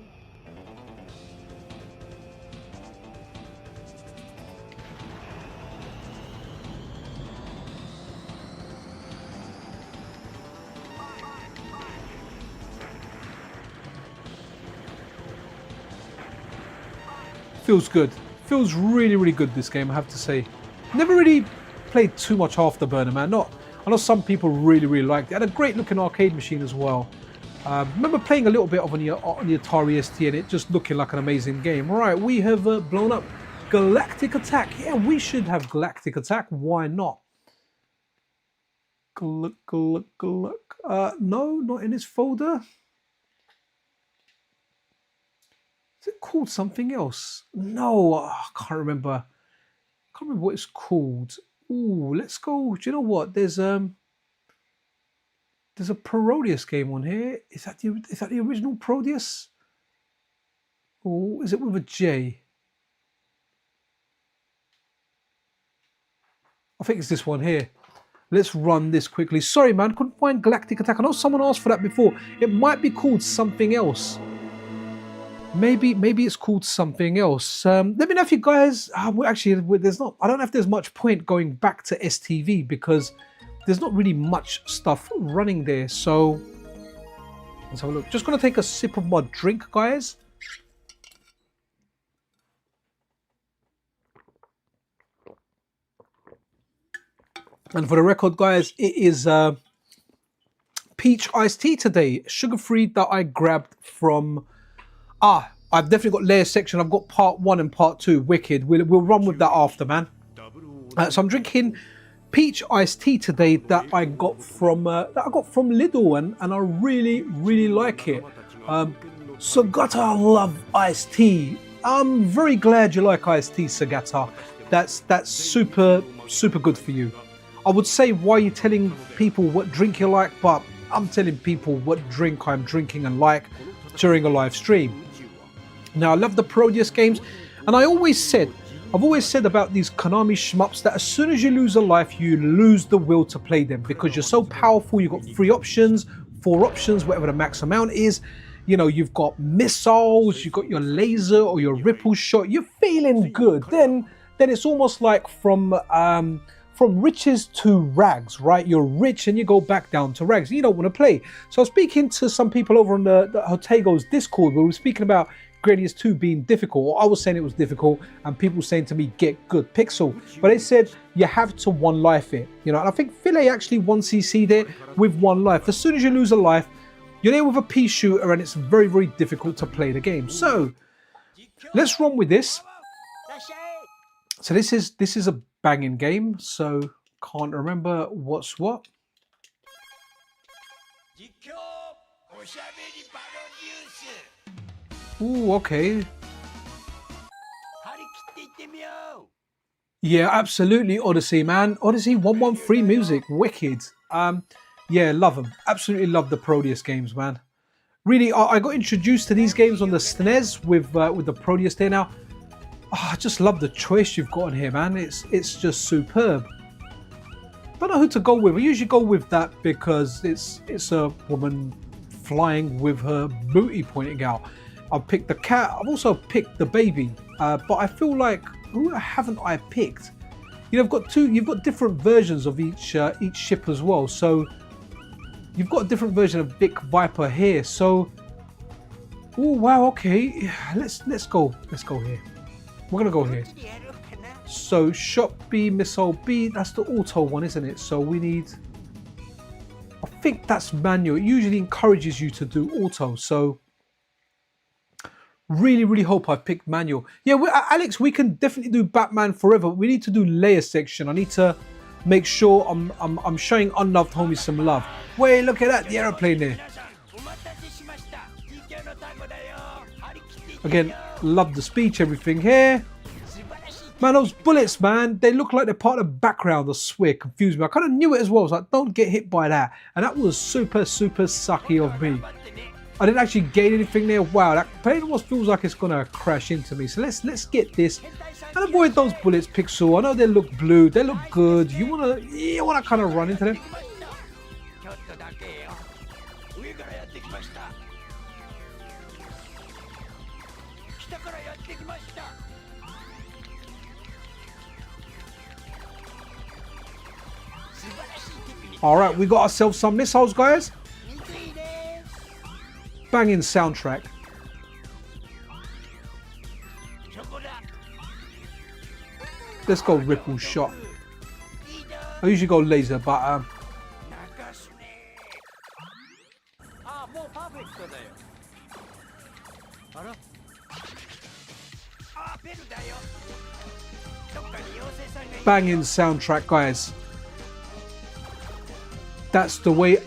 Feels good. Feels really, really good, this game, I have to say. Never really played too much Afterburner, man. I know some people really, really liked it. It had a great looking arcade machine as well. Remember playing a little bit of on the Atari ST and it just looking like an amazing game. Right, we have blown up Galactic Attack. Yeah, we should have Galactic Attack. Why not? No, not in this folder. Is it called something else? No, I can't remember. I can't remember what it's called. Ooh, let's go. Do you know what? There's a Parodius game on here. Is that the original Proteus? Or is it with a J? I think it's this one here. Let's run this quickly. Sorry, man, couldn't find Galactic Attack. I know someone asked for that before. It might be called something else. Maybe it's called something else. Let me know if you guys. Actually, there's not. I don't know if there's much point going back to ST-V because there's not really much stuff running there. So let's have a look. Just gonna take a sip of my drink, guys. And for the record, guys, it is peach iced tea today, sugar-free, that I grabbed from Ah, I've definitely got layer section. I've got part 1 and part 2. Wicked. We'll run with that after, man. So I'm drinking peach iced tea today that I got from Lidl, and I really like it. Sagata love iced tea. I'm very glad you like iced tea, Sagata. That's super good for you. I would say, why are you telling people what drink you like? But I'm telling people what drink I'm drinking and like during a live stream. Now, I love the Proteus games, and I've always said about these Konami shmups that as soon as you lose a life, you lose the will to play them because you're so powerful. You've got 3 options, 4 options, whatever the max amount is. You know, you've got missiles, you've got your laser or your ripple shot. You're feeling good. Then it's almost like from riches to rags, right? You're rich and you go back down to rags. You don't want to play. So I was speaking to some people over on the Hotego's Discord where we were speaking about Gradius 2 being difficult. I was saying it was difficult, and people saying to me, get good pixel. But they said you have to 1 life it. You know, and I think Philae actually 1cc'd it with 1 life. As soon as you lose a life, you're there with a pea shooter, and it's very difficult to play the game. So let's run with this. So this is a banging game. So can't remember what's what. Ooh, okay. Yeah, absolutely, Odyssey, man. Odyssey 113 music, wicked. Yeah, love them. Absolutely love the Proteus games, man. Really, I got introduced to these games on the SNES with the Proteus there. Now, I just love the choice you've got on here, man. It's just superb. Don't know who to go with. I usually go with that because it's a woman flying with her booty pointing out. I've picked the cat. I've also picked the baby. But I feel like, who haven't I picked? You know, you've got different versions of each ship as well. So you've got a different version of Vic Viper here. So, oh wow, okay. Let's go here. We're gonna go here. So shot B, missile B. That's the auto one, isn't it? So we need. I think that's manual. It usually encourages you to do auto. So. Really hope I picked manual. Yeah, Alex, we can definitely do Batman Forever. We need to do layer section. I need to make sure I'm showing unloved homies some love. Wait, look at that, the aeroplane there. Again, love the speech, everything here. Man, those bullets, man, they look like they're part of the background. I swear, confused me. I kind of knew it as well. I was like, don't get hit by that. And that was super sucky of me. I didn't actually gain anything there. Wow, that plane almost feels like it's gonna crash into me. So let's get this and avoid those bullets, Pixel. I know they look blue, they look good. You wanna kind of run into them. All right, we got ourselves some missiles, guys. Banging soundtrack. Let's go ripple shot. I usually go laser, but banging soundtrack, guys. That's the way.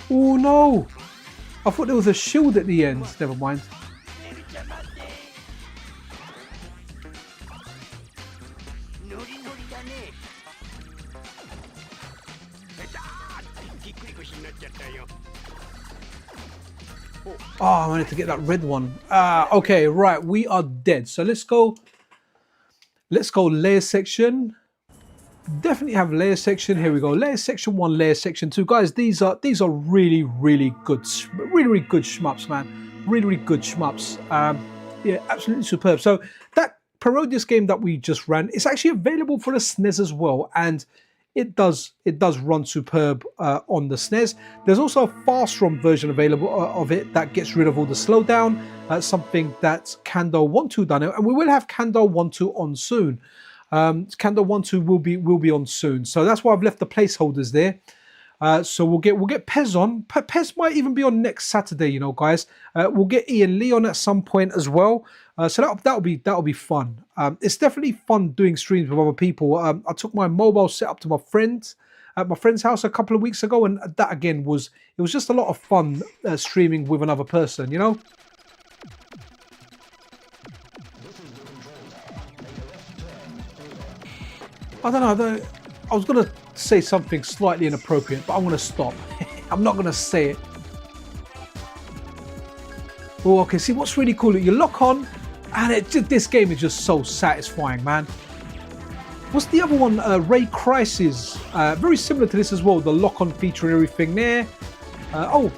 Oh no! I thought there was a shield at the end. Never mind. Oh, I wanted to get that red one. Okay, right. We are dead. So let's go. Let's go layer section. Definitely have layer section. Here we go. Layer section 1, layer section 2. Guys, these are really good. Really good shmups, man. Really good shmups. Yeah, absolutely superb. So that Parodius game that we just ran is actually available for the SNES as well, and it does run superb on the SNES. There's also a fast ROM version available of it that gets rid of all the slowdown. Something that Kando 1-2 done, and we will have Kando 1-2 on soon. Kando 1-2 will be on soon, so that's why I've left the placeholders there. So we'll get Pez on. Pez might even be on next Saturday, you know, guys. We'll get Ian Lee on at some point as well. So that'll be fun. It's definitely fun doing streams with other people. I took my mobile set up to my friends at my friend's house a couple of weeks ago, and that again was just a lot of fun streaming with another person, you know. I don't know. I was gonna say something slightly inappropriate, but I'm gonna stop. I'm not gonna say it. Oh, okay. See, what's really cool? You lock on, and this game is just so satisfying, man. What's the other one? Ray Crisis. Very similar to this as well. The lock-on feature and everything there. Oh,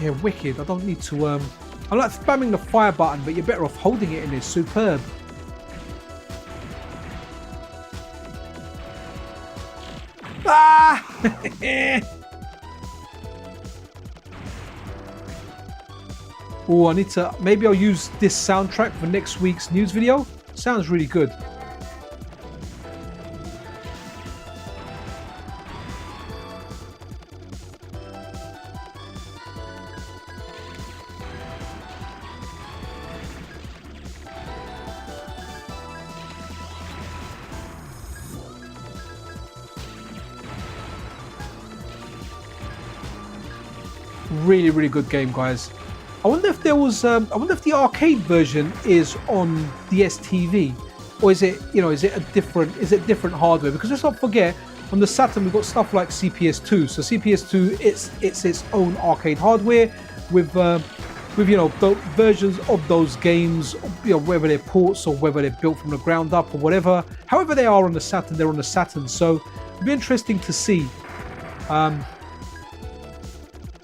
yeah, wicked. I don't need to. I like spamming the fire button, but you're better off holding it in this. Superb. Ah! Oh, I need to. Maybe I'll use this soundtrack for next week's news video. Sounds really good. Really, really good game, guys. I wonder if there was. I wonder if the arcade version is on the ST-V, or is it? You know, is it a different? Is it different hardware? Because let's not forget, on the Saturn we've got stuff like CPS2. So CPS2, it's its own arcade hardware with you know the versions of those games. You know, whether they're ports or whether they're built from the ground up or whatever. However they are on the Saturn, they're on the Saturn. So it'll be interesting to see.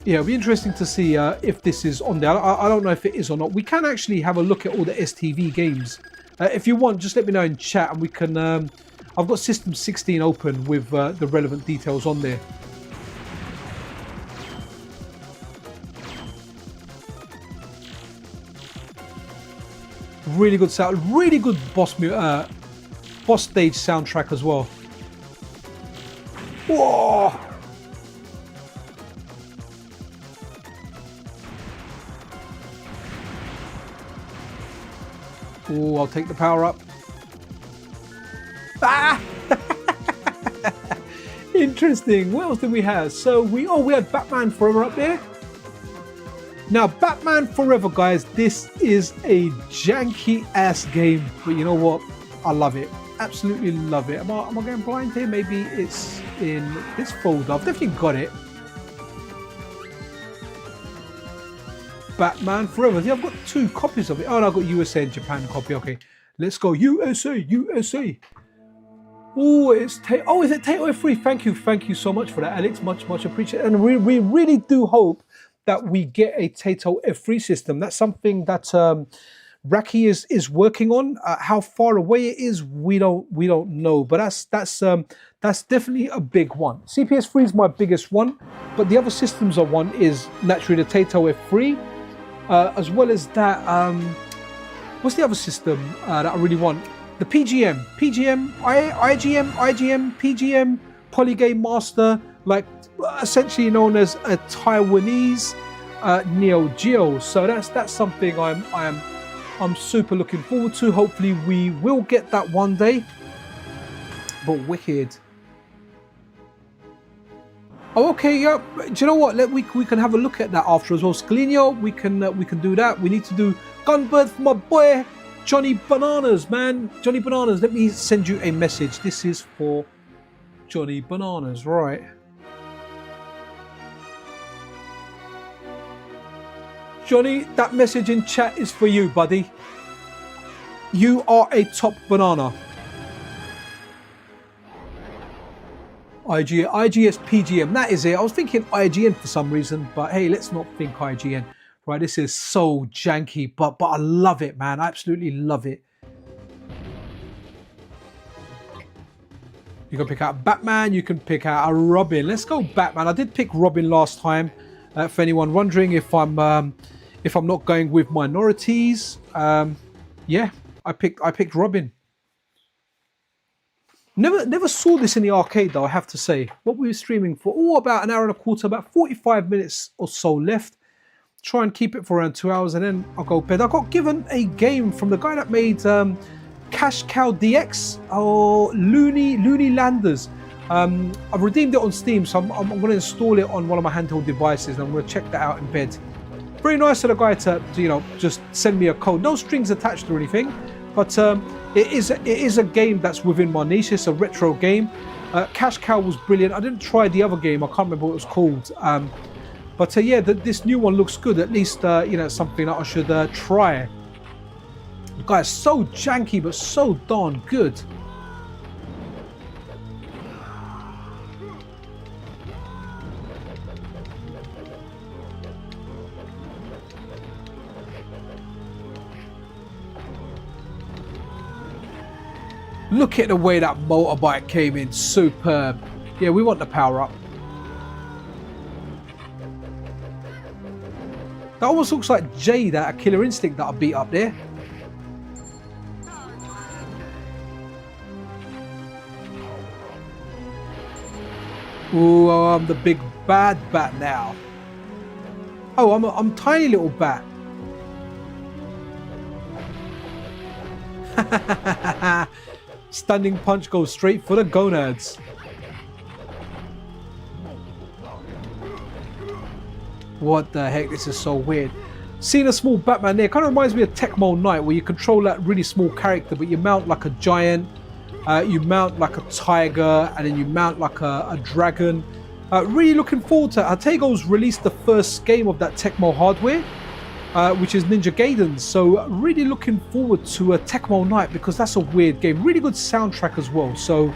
Yeah, it'll be interesting to see if this is on there. I don't know if it is or not. We can actually have a look at all the ST-V games. If you want, just let me know in chat and we can... I've got System 16 open with the relevant details on there. Really good sound. Really good boss stage soundtrack as well. Whoa! Oh, I'll take the power up. Ah! Interesting. What else did we have? So we had Batman Forever up there. Now, Batman Forever, guys, this is a janky ass game, but you know what? I love it. Absolutely love it. Am I going blind here? Maybe it's in this folder. I've definitely got it. Batman Forever. Yeah, I've got 2 copies of it. Oh, no, I've got USA and Japan copy. Okay, let's go. USA, USA. Oh, is it Tato F3? Thank you so much for that, Alex. Much appreciated. And we really do hope that we get a Tato F3 system. That's something that Raki is working on. How far away it is, we don't know. But that's definitely a big one. CPS3 is my biggest one, but the other systems I want is naturally the Tato F3. As well as that, what's the other system that I really want? The PGM, IGM, PGM, Polygame Master, like essentially known as a Taiwanese Neo Geo. So that's something I'm super looking forward to. Hopefully we will get that one day. But wicked. Oh, okay, yeah. Do you know what? We can have a look at that after as well. Scalino, we can do that. We need to do Gunbird for my boy Johnny Bananas, man. Johnny Bananas. Let me send you a message. This is for Johnny Bananas, right? Johnny, that message in chat is for you, buddy. You are a top banana. IGS PGM, that is it. I was thinking IGN for some reason, but hey, let's not think IGN. Right, this is so janky, but I love it, man. I absolutely love it. You can pick out Batman, you can pick out a Robin. Let's go Batman. I did pick Robin last time. For anyone wondering if I'm not going with minorities, yeah, I picked Robin. Never saw this in the arcade though, I have to say. What we were streaming for, about an hour and a quarter, about 45 minutes or so left. Try and keep it for around 2 hours and then I'll go bed. I got given a game from the guy that made Cash Cow DX or Looney Landers. I've redeemed it on Steam, so I'm going to install it on one of my handheld devices and I'm going to check that out in bed. Very nice of the guy to just send me a code. No strings attached or anything, but it is a game that's within my niche. It's a retro game. Cash Cow was brilliant. I didn't try the other game. I can't remember what it was called. But yeah, this new one looks good. At least, something that I should try. The guy's so janky, but so darn good. Look at the way that motorbike came in. Superb. Yeah, we want the power up. That almost looks like Jay, that Killer Instinct that I beat up there. Ooh, I'm the big bad bat now. Oh, I'm tiny little bat. Standing punch goes straight for the gonads. What the heck, this is so weird. Seeing a small Batman there kind of reminds me of Tecmo Knight, where you control that really small character, but you mount like a giant, you mount like a tiger, and then you mount like a dragon. Really looking forward to it. Artego's released the first game of that Tecmo hardware, which is Ninja Gaiden. So really looking forward to a Tecmo Knight, because that's a weird game. Really good soundtrack as well. So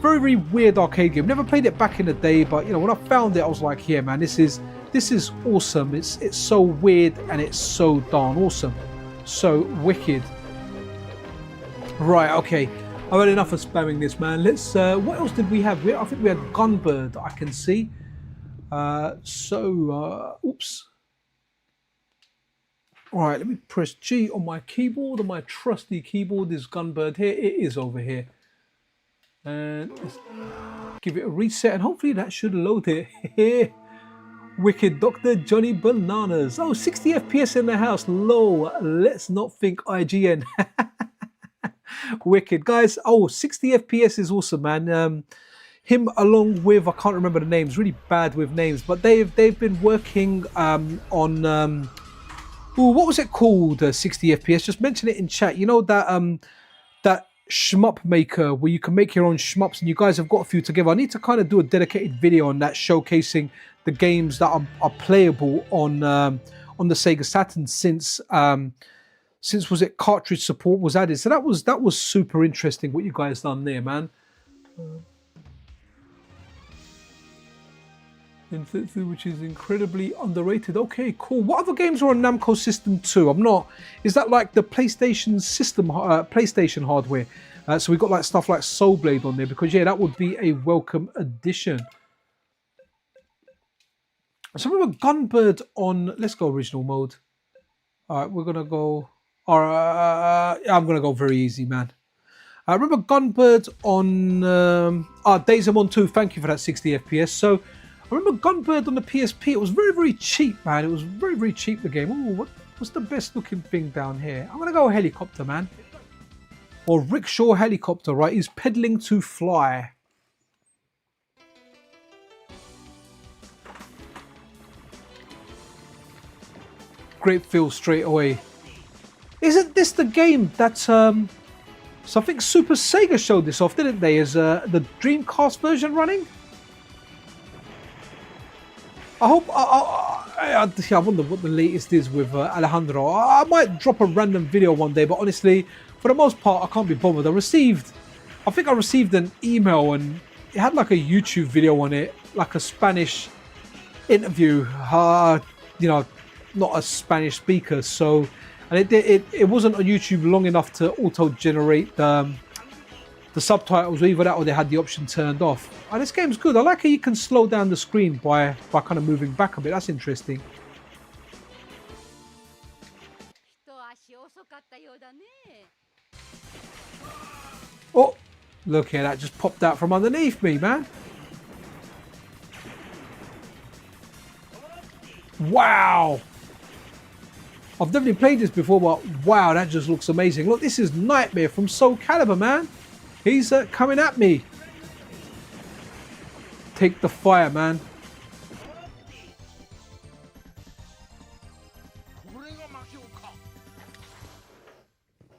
very, very weird arcade game. Never played it back in the day, but when I found it, I was like, yeah, man, this is awesome. It's so weird and it's so darn awesome. So wicked. Right, okay. I've had enough of spamming this, man. Let's what else did we have? I think we had Gunbird, I can see. Oops. Alright, let me press G on my keyboard, on my trusty keyboard. There's Gunbird here. It is over here. And let's give it a reset and hopefully that should load it. Wicked Dr. Johnny Bananas. Oh, 60 FPS in the house. Low. Let's not think IGN. Wicked. Guys, 60 FPS is awesome, man. Him along with, I can't remember the names, really bad with names, but they've been working on, what was it called, 60 FPS? Just mention it in chat. You know that that shmup maker where you can make your own shmups, and you guys have got a few together. I need to kind of do a dedicated video on that, showcasing the games that are playable on the Sega Saturn since was it cartridge support was added. So that was super interesting what you guys done there, man. Which is incredibly underrated. Okay, cool. What other games are on Namco System 2? Is that like the PlayStation system, PlayStation hardware? So we've got like stuff like Soul Blade on there, because yeah, that would be a welcome addition. So remember Gunbird on, let's go original mode. All right, we're gonna go, I'm gonna go very easy, man. I remember Gunbird on, Days of Mon 2, thank you for that 60 FPS. So I remember Gunbird on the PSP, it was very, very cheap, man. It was very, very cheap, the game. Oh, what's the best looking thing down here? I'm gonna go helicopter, man. Or rickshaw helicopter, right? He's pedaling to fly. Great feel straight away. Isn't this the game that so I think Super Sega showed this off, didn't they? As the Dreamcast version running? I hope. I wonder what the latest is with Alejandro. I might drop a random video one day, but honestly, for the most part, I can't be bothered. I think I received an email and it had like a YouTube video on it, like a Spanish interview. Not a Spanish speaker, so, and it wasn't on YouTube long enough to auto-generate the the subtitles, or either that or they had the option turned off. And this game's good. I like how you can slow down the screen by kind of moving back a bit. That's interesting. Oh, look at that, just popped out from underneath me, man. Wow. I've definitely played this before, but wow, that just looks amazing. Look, this is Nightmare from Soul Calibur, man. He's coming at me. Take the fire, man.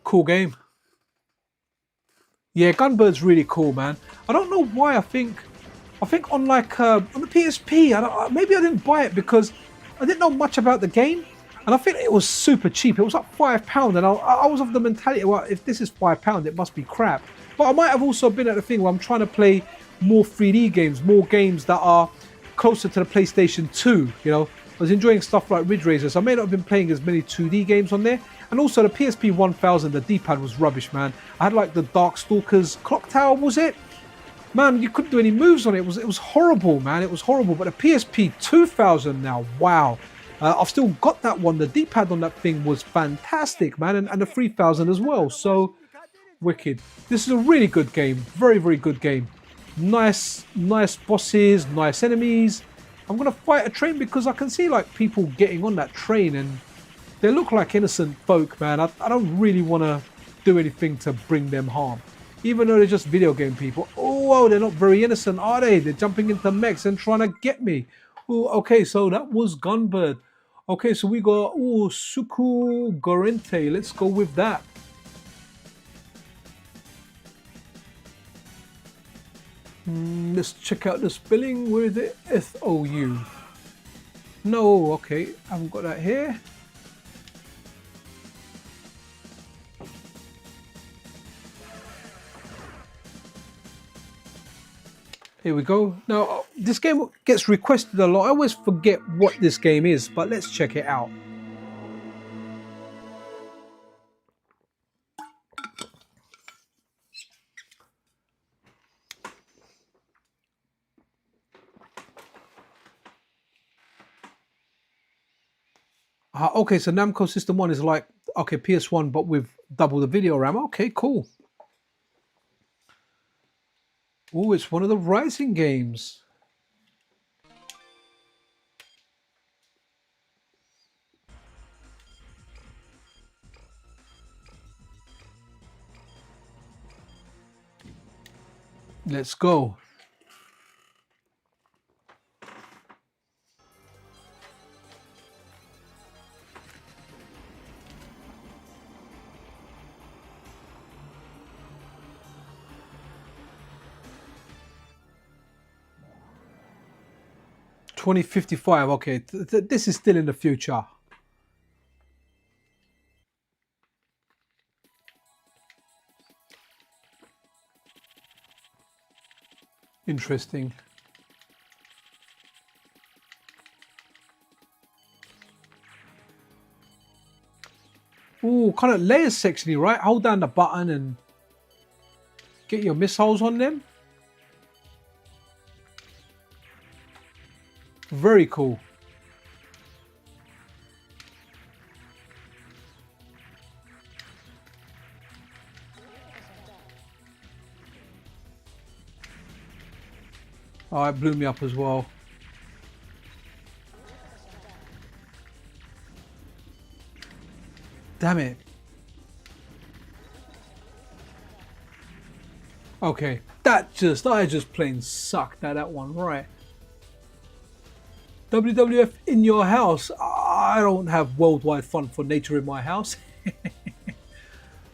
Cool game. Yeah, Gunbird's really cool, man. I don't know why. I think on like on the PSP, maybe I didn't buy it because I didn't know much about the game. And I think it was super cheap. It was like £5, and I was of the mentality, well, if this is £5, it must be crap. But I might have also been at the thing where I'm trying to play more 3D games, more games that are closer to the PlayStation 2. You know, I was enjoying stuff like Ridge Racer, so I may not have been playing as many 2D games on there. And also the PSP 1000, the D-pad was rubbish, man. I had like the Darkstalkers Clock Tower, was it? Man, you couldn't do any moves on it. It was horrible, man. It was horrible. But the PSP 2000 now, wow. I've still got that one. The D-pad on that thing was fantastic, man, and the 3000 as well. So wicked. This is a really good game. Very, very good game. Nice bosses, nice enemies. I'm gonna fight a train because I can see like people getting on that train and they look like innocent folk, man. I don't really want to do anything to bring them harm, even though they're just video game people. Oh, they're not very innocent, are they? They're jumping into mechs and trying to get me. Oh, okay, so that was Gunbird. Okay, so we got, Suku Gorente. Let's go with that. Let's check out the spelling. Where is it? S-O-U. No, okay. I haven't got that here. Here we go. Now, this game gets requested a lot. I always forget what this game is, but let's check it out. Okay, so Namco System 1 is like, okay, PS1, but with double the video RAM. Okay, cool. Oh, it's one of the Rising games. Let's go. $2055. Okay, this is still in the future. Interesting. Ooh, kind of layers sectiony, right? Hold down the button and get your missiles on them. Very cool. Oh, it blew me up as well. Damn it. Okay, I just plain sucked at that one, right? WWF in your house. I don't have worldwide fun for nature in my house.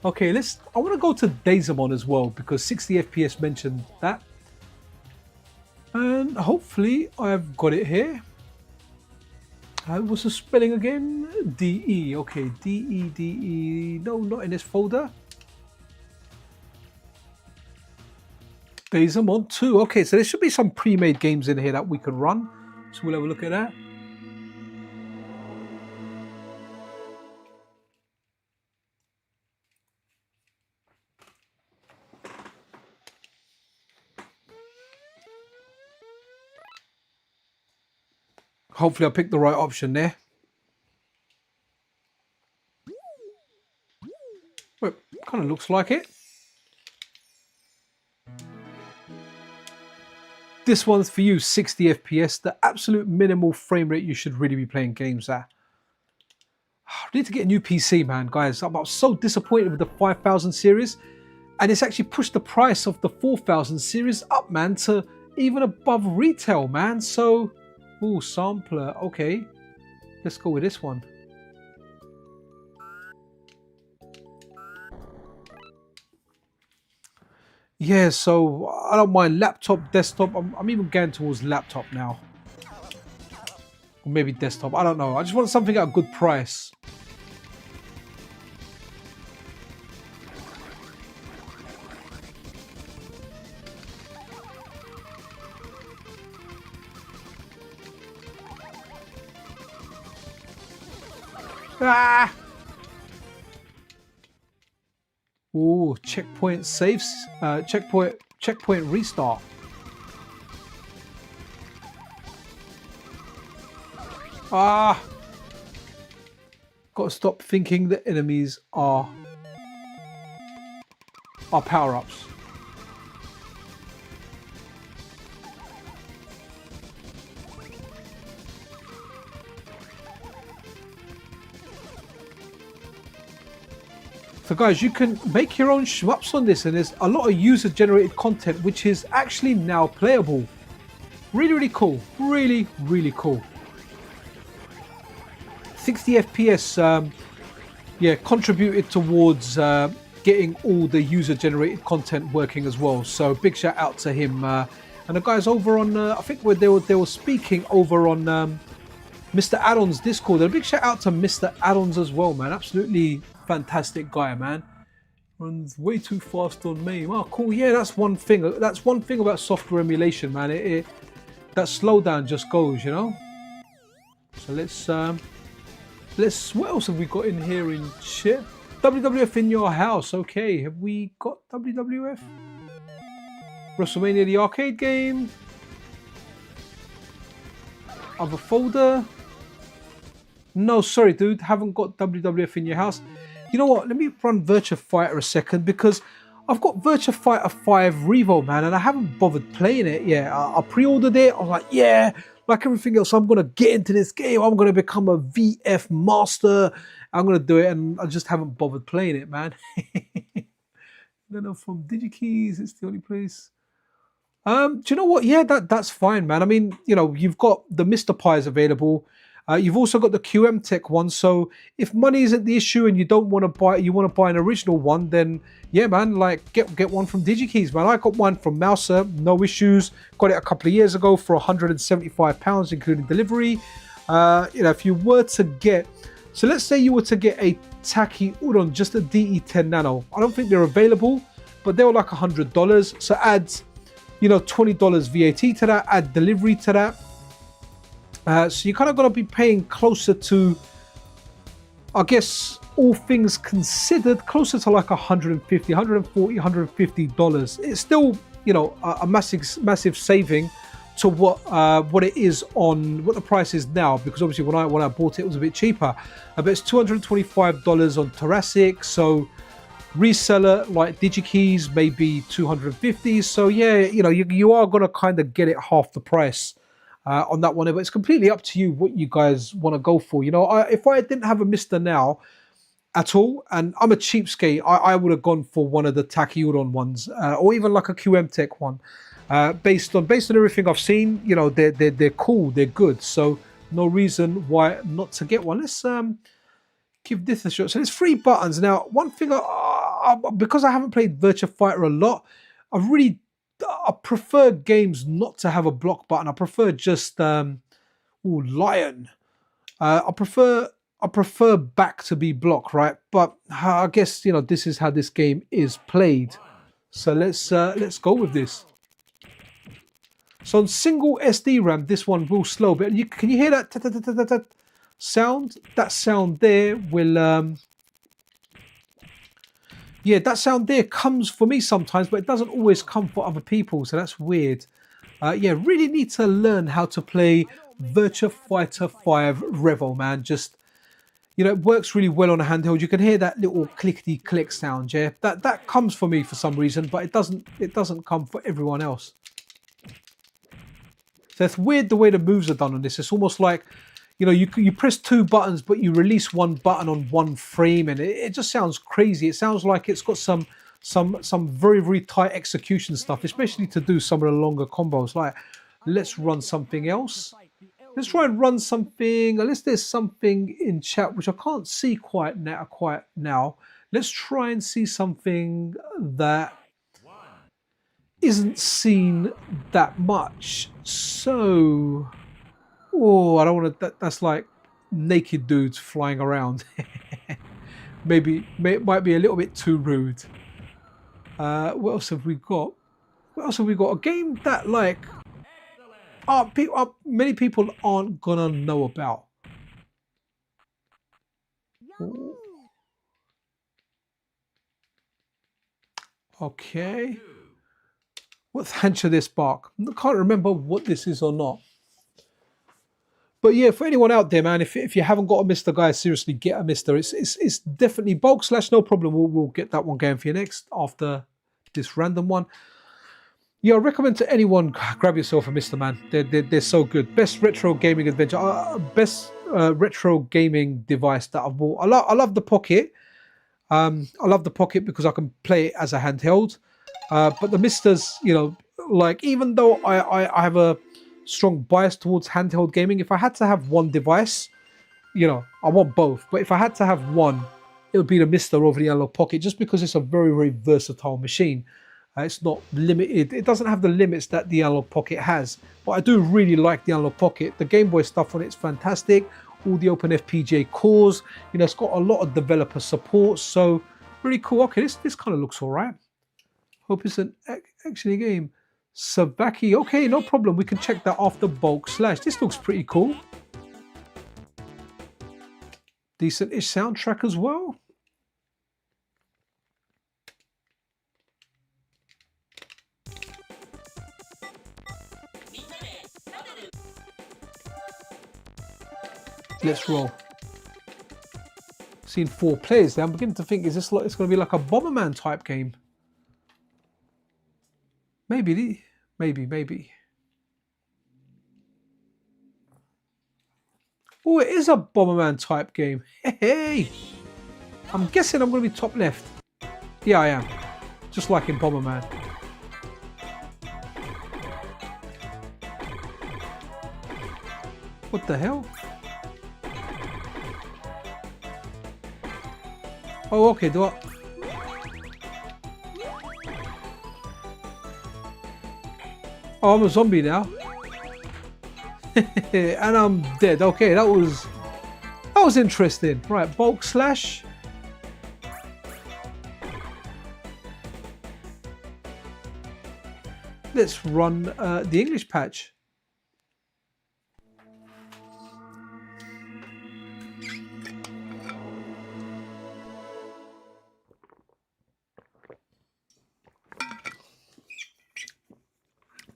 Okay, I want to go to Dazemon as well because 60 FPS mentioned that. And hopefully I've got it here. What's the spelling again? D-E. Okay, D-E, D-E. No, not in this folder. Dazemon 2. Okay, so there should be some pre-made games in here that we can run. So we'll have a look at that. Hopefully I picked the right option there. Well, kind of looks like it. This one's for you, 60 FPS, the absolute minimal frame rate you should really be playing games at. I need to get a new PC, man, guys. I'm so disappointed with the 5000 series, and it's actually pushed the price of the 4000 series up, man, to even above retail, man. So, ooh, sampler, okay. Let's go with this one. Yeah, so I don't mind laptop, desktop. I'm even going towards laptop now. Or maybe desktop, I don't know. I just want something at a good price. Ah! Ooh, checkpoint saves, checkpoint restart. Ah! Got to stop thinking that enemies are power-ups. So guys, you can make your own shmups on this, and there's a lot of user-generated content which is actually now playable. Really, really cool. Really, really cool. 60 FPS, yeah, contributed towards getting all the user-generated content working as well. So big shout out to him and the guys over on, I think where they were speaking over on MiSTer Addon's Discord. A big shout out to MiSTer Addons as well, man. Absolutely fantastic guy, man. Runs way too fast on MAME. Oh, cool. Yeah, that's one thing. That's one thing about software emulation, man. That slowdown just goes, you know. So let's. What else have we got in here in shit? WWF in your house. Okay, have we got WWF? WrestleMania the arcade game. Other folder. No, sorry, dude. Haven't got WWF in your house. You know what? Let me run Virtua Fighter a second, because I've got Virtua Fighter 5 Revo, man, and I haven't bothered playing it yet. I pre-ordered it. I was like, yeah, like everything else, I'm going to get into this game. I'm going to become a VF master. I'm going to do it, and I just haven't bothered playing it, man. Then from DigiKeys, it's the only place. Do you know what? Yeah, that's fine, man. I mean, you know, you've got the Mr. Pies available. You've also got the QM Tech one. So if money isn't the issue and you don't want to buy, you want to buy an original one, then yeah, man, like get one from DigiKeys, man. I got one from Mouser, no issues. Got it a couple of years ago for £175, including delivery. You know, if you were to get, so let's say you were to get a Taki Udon, just a DE10 Nano. I don't think they're available, but they were like $100. So add, you know, $20 VAT to that, add delivery to that. So you're kind of going to be paying closer to, I guess, all things considered, closer to like $150, $140, $150. It's still, you know, a massive saving to what it is on, what the price is now, because obviously when I bought it, it was a bit cheaper. But it's $225 on Thoracic, so reseller like DigiKeys maybe $250. So yeah, you know, you are going to kind of get it half the price on that one, but it's completely up to you what you guys want to go for. You know, if I didn't have a MiSTer now at all, and I'm a cheapskate, I would have gone for one of the Taki Udon ones, or even like a QM Tech one. Based on everything I've seen, you know, they're cool, they're good. So no reason why not to get one. Let's give this a shot. So there's 3 buttons now. One thing, because I haven't played Virtua Fighter a lot, I prefer games not to have a block button. I prefer just Lion. I prefer back to be block, right? But I guess, you know, this is how this game is played. So let's go with this. So on single SD RAM, this one will slow, but can you hear that sound? That sound there will yeah, that sound there comes for me sometimes, but it doesn't always come for other people, so that's weird. Yeah, really need to learn how to play Virtua Fighter 5 Revo, man. Just, you know, it works really well on a handheld. You can hear that little clickety click sound, yeah. That comes for me for some reason, but it doesn't come for everyone else. So it's weird the way the moves are done on this. It's almost like, you know, you press 2 buttons, but you release 1 button on 1 frame, and it just sounds crazy. It sounds like it's got some very, very tight execution stuff, especially to do some of the longer combos. Like, let's run something else. Let's try and run something, unless there's something in chat which I can't see quite now. Let's try and see something that isn't seen that much. So, oh, I don't want to. That's like naked dudes flying around. Maybe it might be a little bit too rude. What else have we got? What else have we got? A game that like many people aren't gonna know about. Ooh. Okay. What's Hancha this bark? I can't remember what this is or not. But yeah, for anyone out there, man, if you haven't got a MiSTer, guys, seriously get a MiSTer. It's definitely bulk slash no problem. We'll get that one going for you next after this random one. Yeah, I recommend to anyone, grab yourself a MiSTer, man. They're so good. Best retro gaming adventure, best retro gaming device that I've bought. I love the Pocket. I love the Pocket because I can play it as a handheld. But the MiSTers, you know, like, even though I have a strong bias towards handheld gaming, if I had to have one device, you know, I want both. But if I had to have one, it would be the MiSTer over the Analog Pocket, just because it's a very, very versatile machine. It's not limited. It doesn't have the limits that the Analog Pocket has. But I do really like the Analog Pocket. The Game Boy stuff on it's fantastic. All the open FPGA cores. You know, it's got a lot of developer support. So really cool. Okay, this kind of looks all right. Hope it's an actually game. Savaki. Okay, no problem. We can check that after bulk slash. This looks pretty cool. Decent-ish soundtrack as well. Let's roll. Seen 4 players there. I'm beginning to think, is this like, it's going to be like a Bomberman type game? Maybe. Oh, it is a Bomberman type game. Hey! I'm guessing I'm going to be top left. Yeah, I am. Just like in Bomberman. What the hell? Oh, okay, do I... Oh, I'm a zombie now. And I'm dead. Okay, that was interesting. Right, bulk slash. Let's run the English patch.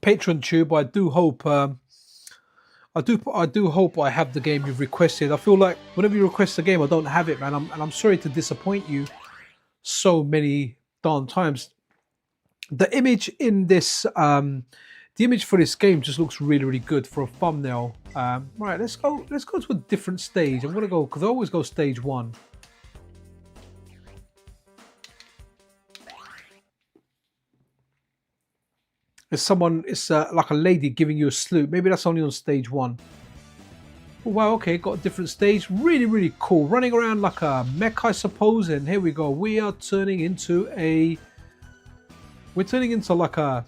Patron tube. I do hope. I do hope I have the game you've requested. I feel like whenever you request a game, I don't have it, man. And I'm sorry to disappoint you so many darn times. The image in this, the image for this game just looks really, really good for a thumbnail. Right, let's go to a different stage. I'm gonna go, because I always go stage 1. It's someone, it's like a lady giving you a salute. Maybe that's only on stage 1. Oh, wow, okay, got a different stage. Really, really cool. Running around like a mech, I suppose. And here we go. We are turning into a... We're turning into like a,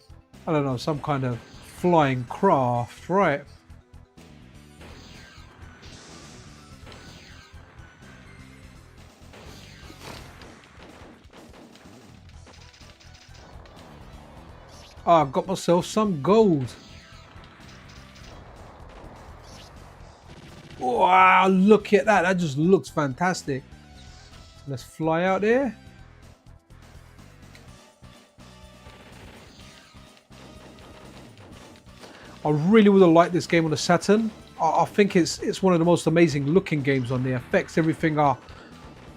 I don't know, some kind of flying craft, right? Oh, I got myself some gold. Wow, look at that. That just looks fantastic. Let's fly out there. I really would have liked this game on the Saturn. I think it's one of the most amazing looking games on there. Effects, everything are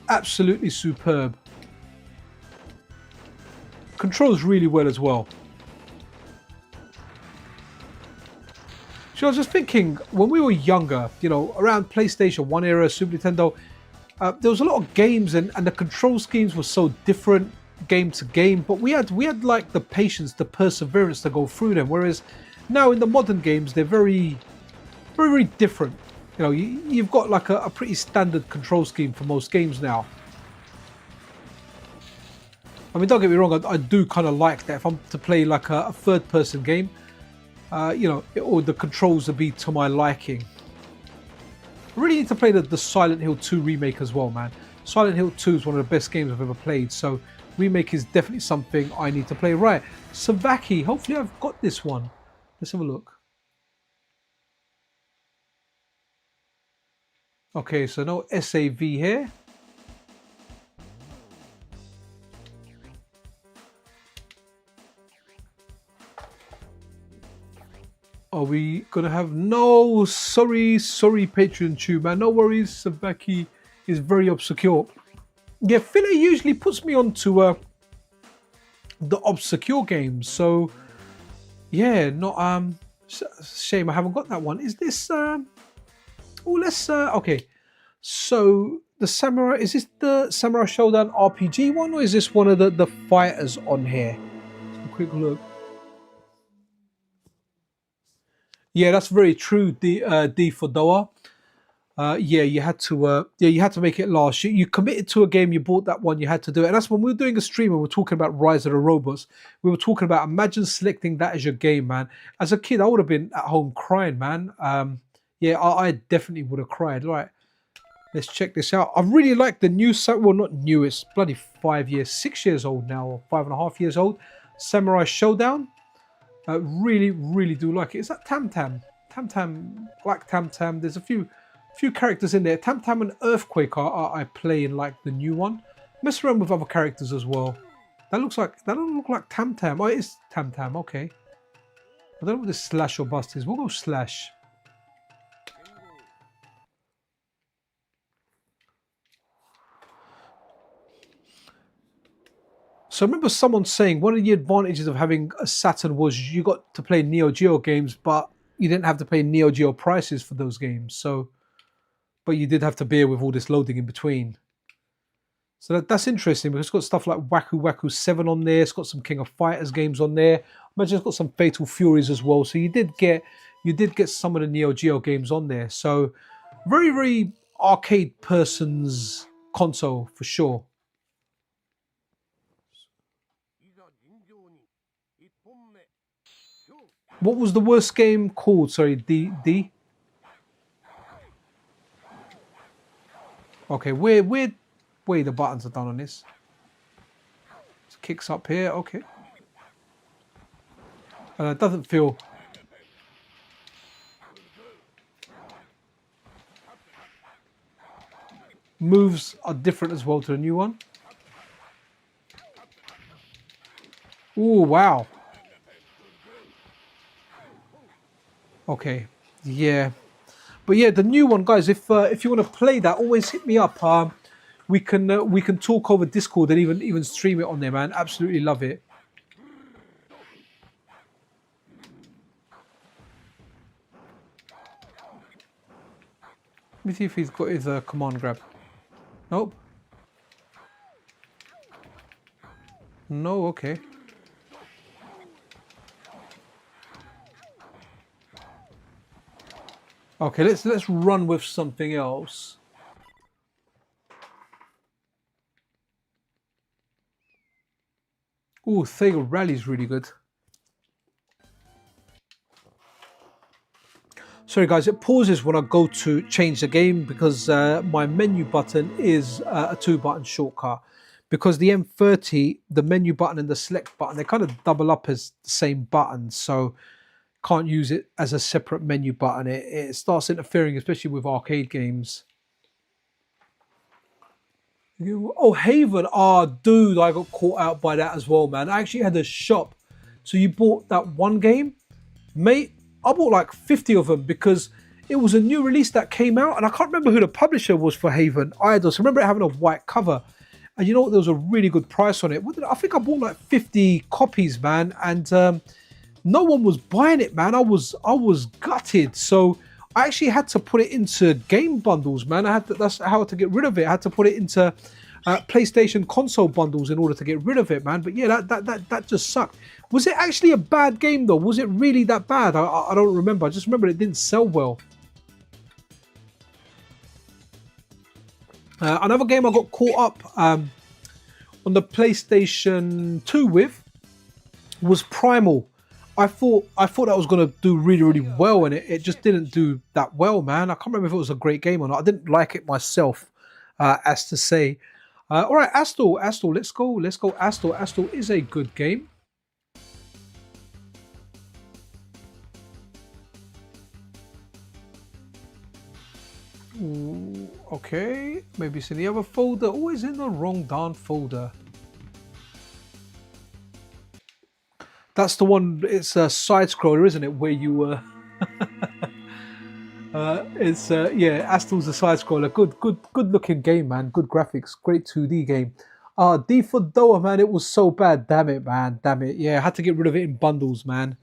absolutely superb. Controls really well as well. So I was just thinking, when we were younger, you know, around PlayStation 1 era, Super Nintendo, there was a lot of games and the control schemes were so different game to game, but we had like the patience, the perseverance to go through them. Whereas now in the modern games, they're very, very, very different. You know, you've got like a pretty standard control scheme for most games now. I mean, don't get me wrong, I do kind of like that. If I'm to play like a third-person game, you know, or the controls would be to my liking. I really need to play the Silent Hill 2 remake as well, man. Silent Hill 2 is one of the best games I've ever played, so remake is definitely something I need to play. Right, Savaki, hopefully I've got this one. Let's have a look. Okay, so no SAV here. Are we gonna have no? Sorry, Patreon tube, man. No worries. Savaki is very obscure. Yeah, Philly usually puts me onto the obscure games. So yeah, not shame I haven't got that one. Is this oh, let's okay. So the Samurai, is this the Samurai Showdown RPG one, or is this one of the fighters on here? Let's have a quick look. Yeah, that's very true. D for Doa. Yeah, you had to make it last. You committed to a game, you bought that one, you had to do it. And that's when we were doing a stream and we were talking about Rise of the Robots. We were talking about, imagine selecting that as your game, man. As a kid, I would have been at home crying, man. Yeah, I definitely would have cried. All right, let's check this out. I really like the new, well, not new, it's bloody 6 years old now, or 5.5 years old. Samurai Showdown. Really, really do like it. Is that Tam Tam? Tam Tam, Black Tam Tam. There's a few characters in there. Tam Tam and Earthquake I play in like the new one. Mess around with other characters as well. That doesn't look like Tam Tam. Oh, it is Tam Tam. Okay. I don't know what this slash or bust is. We'll go slash. So I remember someone saying one of the advantages of having a Saturn was you got to play Neo Geo games, but you didn't have to pay Neo Geo prices for those games. So, but you did have to bear with all this loading in between. So that's interesting because it's got stuff like Waku Waku 7 on there. It's got some King of Fighters games on there. Imagine it's got some Fatal Furies as well. So you did get some of the Neo Geo games on there. So very, very arcade person's console for sure. What was the worst game called? Sorry, D? Okay, where the buttons are done on this. It kicks up here, okay. It doesn't feel... Moves are different as well to the new one. Oh, wow. Okay, yeah, but yeah, the new one, guys. If you want to play that, always hit me up. We can talk over Discord and even stream it on there, man. Absolutely love it. Let me see if he's got his command grab. Nope. No. Okay. Okay, let's run with something else. Ooh, Sega Rally's really good. Sorry guys, it pauses when I go to change the game because my menu button is a 2-button shortcut. Because the M30, the menu button and the select button, they kind of double up as the same button. So can't use it as a separate menu button. It starts interfering, especially with arcade games. Oh, Haven. Oh, dude, I got caught out by that as well, man. I actually had a shop. So you bought that one game? Mate, I bought like 50 of them because it was a new release that came out, and I can't remember who the publisher was for Haven either. So I remember it having a white cover, and you know what? There was a really good price on it. I think I bought like 50 copies, man, and no one was buying it, man. I was gutted. So I actually had to put it into game bundles, man. That's how to get rid of it. I had to put it into PlayStation console bundles in order to get rid of it, man. But yeah, that just sucked. Was it actually a bad game though? Was it really that bad? I don't remember. I just remember it didn't sell well. Another game I got caught up on the PlayStation 2 with was Primal. I thought that was going to do really, really well, and it just didn't do that well, man. I can't remember if it was a great game or not. I didn't like it myself, as to say. All right, Astor, let's go, Astor. Astor is a good game. Ooh, okay, maybe it's in the other folder. Always in the wrong darn folder. That's the one. It's a side scroller, isn't it? Where you yeah, Astor's a side scroller. Good looking game, man. Good graphics. Great 2D game. D for Doa, man. It was so bad. Damn it, man. Damn it. Yeah, I had to get rid of it in bundles, man.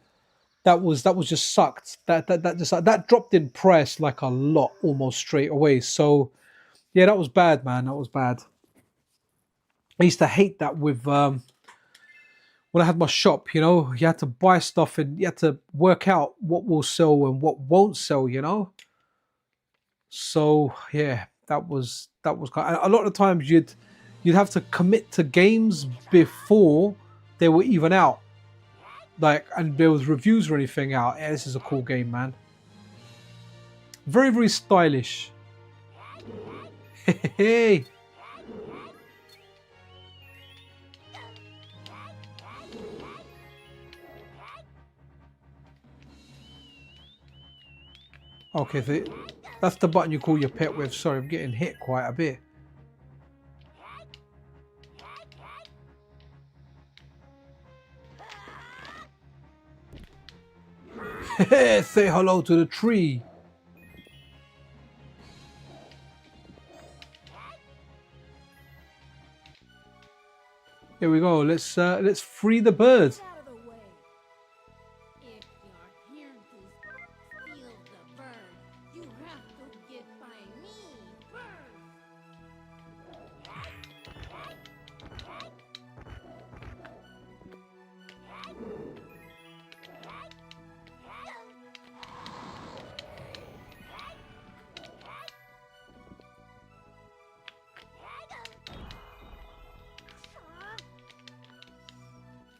That was just sucked. That dropped in price like a lot, almost straight away. So yeah, that was bad, man. That was bad. I used to hate that with when I had my shop. You know, you had to buy stuff and you had to work out what will sell and what won't sell. You know. So yeah, that was kind of, a lot of times you'd have to commit to games before they were even out. Like, and there was reviews or anything out. Yeah, this is a cool game, man. Very, very stylish. Hey. Okay, so that's the button you call your pet with. Sorry, I'm getting hit quite a bit. Say hello to the tree. Here we go. Let's free the bird.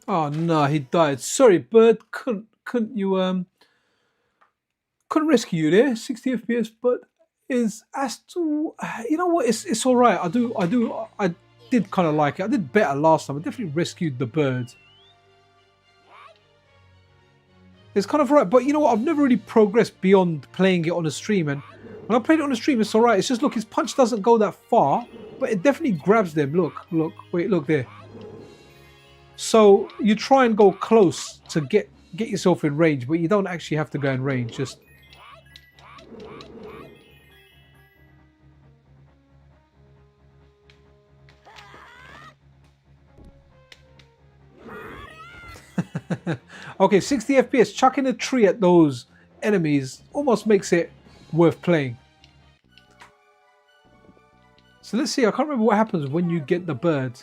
Oh no, he died. Sorry, bird. Couldn't you couldn't rescue you there. 60 FPS, but is Astor. You know what? It's all right. I did kind of like it. I did better last time. I definitely rescued the bird. It's kind of right, but you know what? I've never really progressed beyond playing it on a stream, and when I played it on a stream, it's all right. It's just, look, his punch doesn't go that far, but it definitely grabs them. Look, wait, look there. So you try and go close to get yourself in range, but you don't actually have to go in range. Just okay, 60 FPS. Chucking a tree at those enemies almost makes it worth playing. So let's see. I can't remember what happens when you get the bird.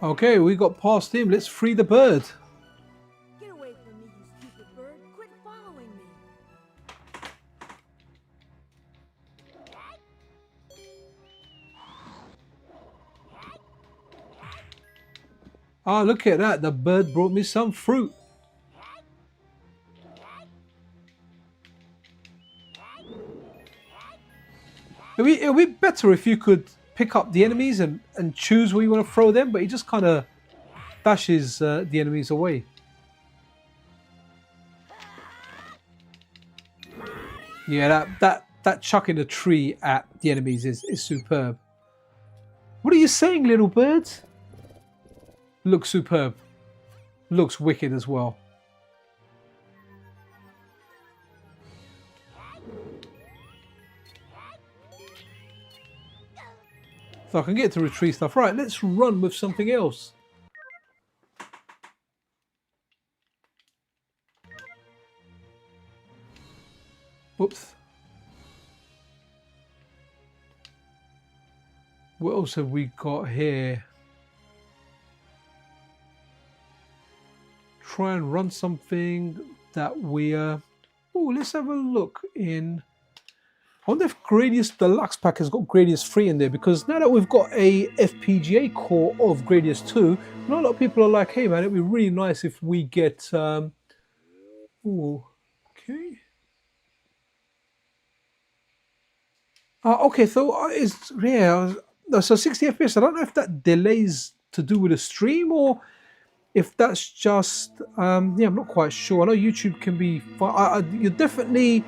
Okay, we got past him. Let's free the bird. Get away from me, you stupid bird. Quit following me. Ah, look at that. The bird brought me some fruit. It'd be better if you could pick up the enemies and choose where you want to throw them, but he just kind of bashes the enemies away. Yeah, that chucking a tree at the enemies is superb. What are you saying, little bird? Looks superb. Looks wicked as well. So I can get to retrieve stuff. Right, let's run with something else. Whoops. What else have we got here? Try and run something that we... Oh, let's have a look in... I wonder if Gradius Deluxe Pack has got Gradius 3 in there, because now that we've got a FPGA core of Gradius 2, a lot of people are like, hey man, it'd be really nice if we get... Oh, okay. Okay, so it's... Yeah, so 60 FPS, I don't know if that delays to do with the stream or if that's just... yeah, I'm not quite sure. I know YouTube can be... You're definitely...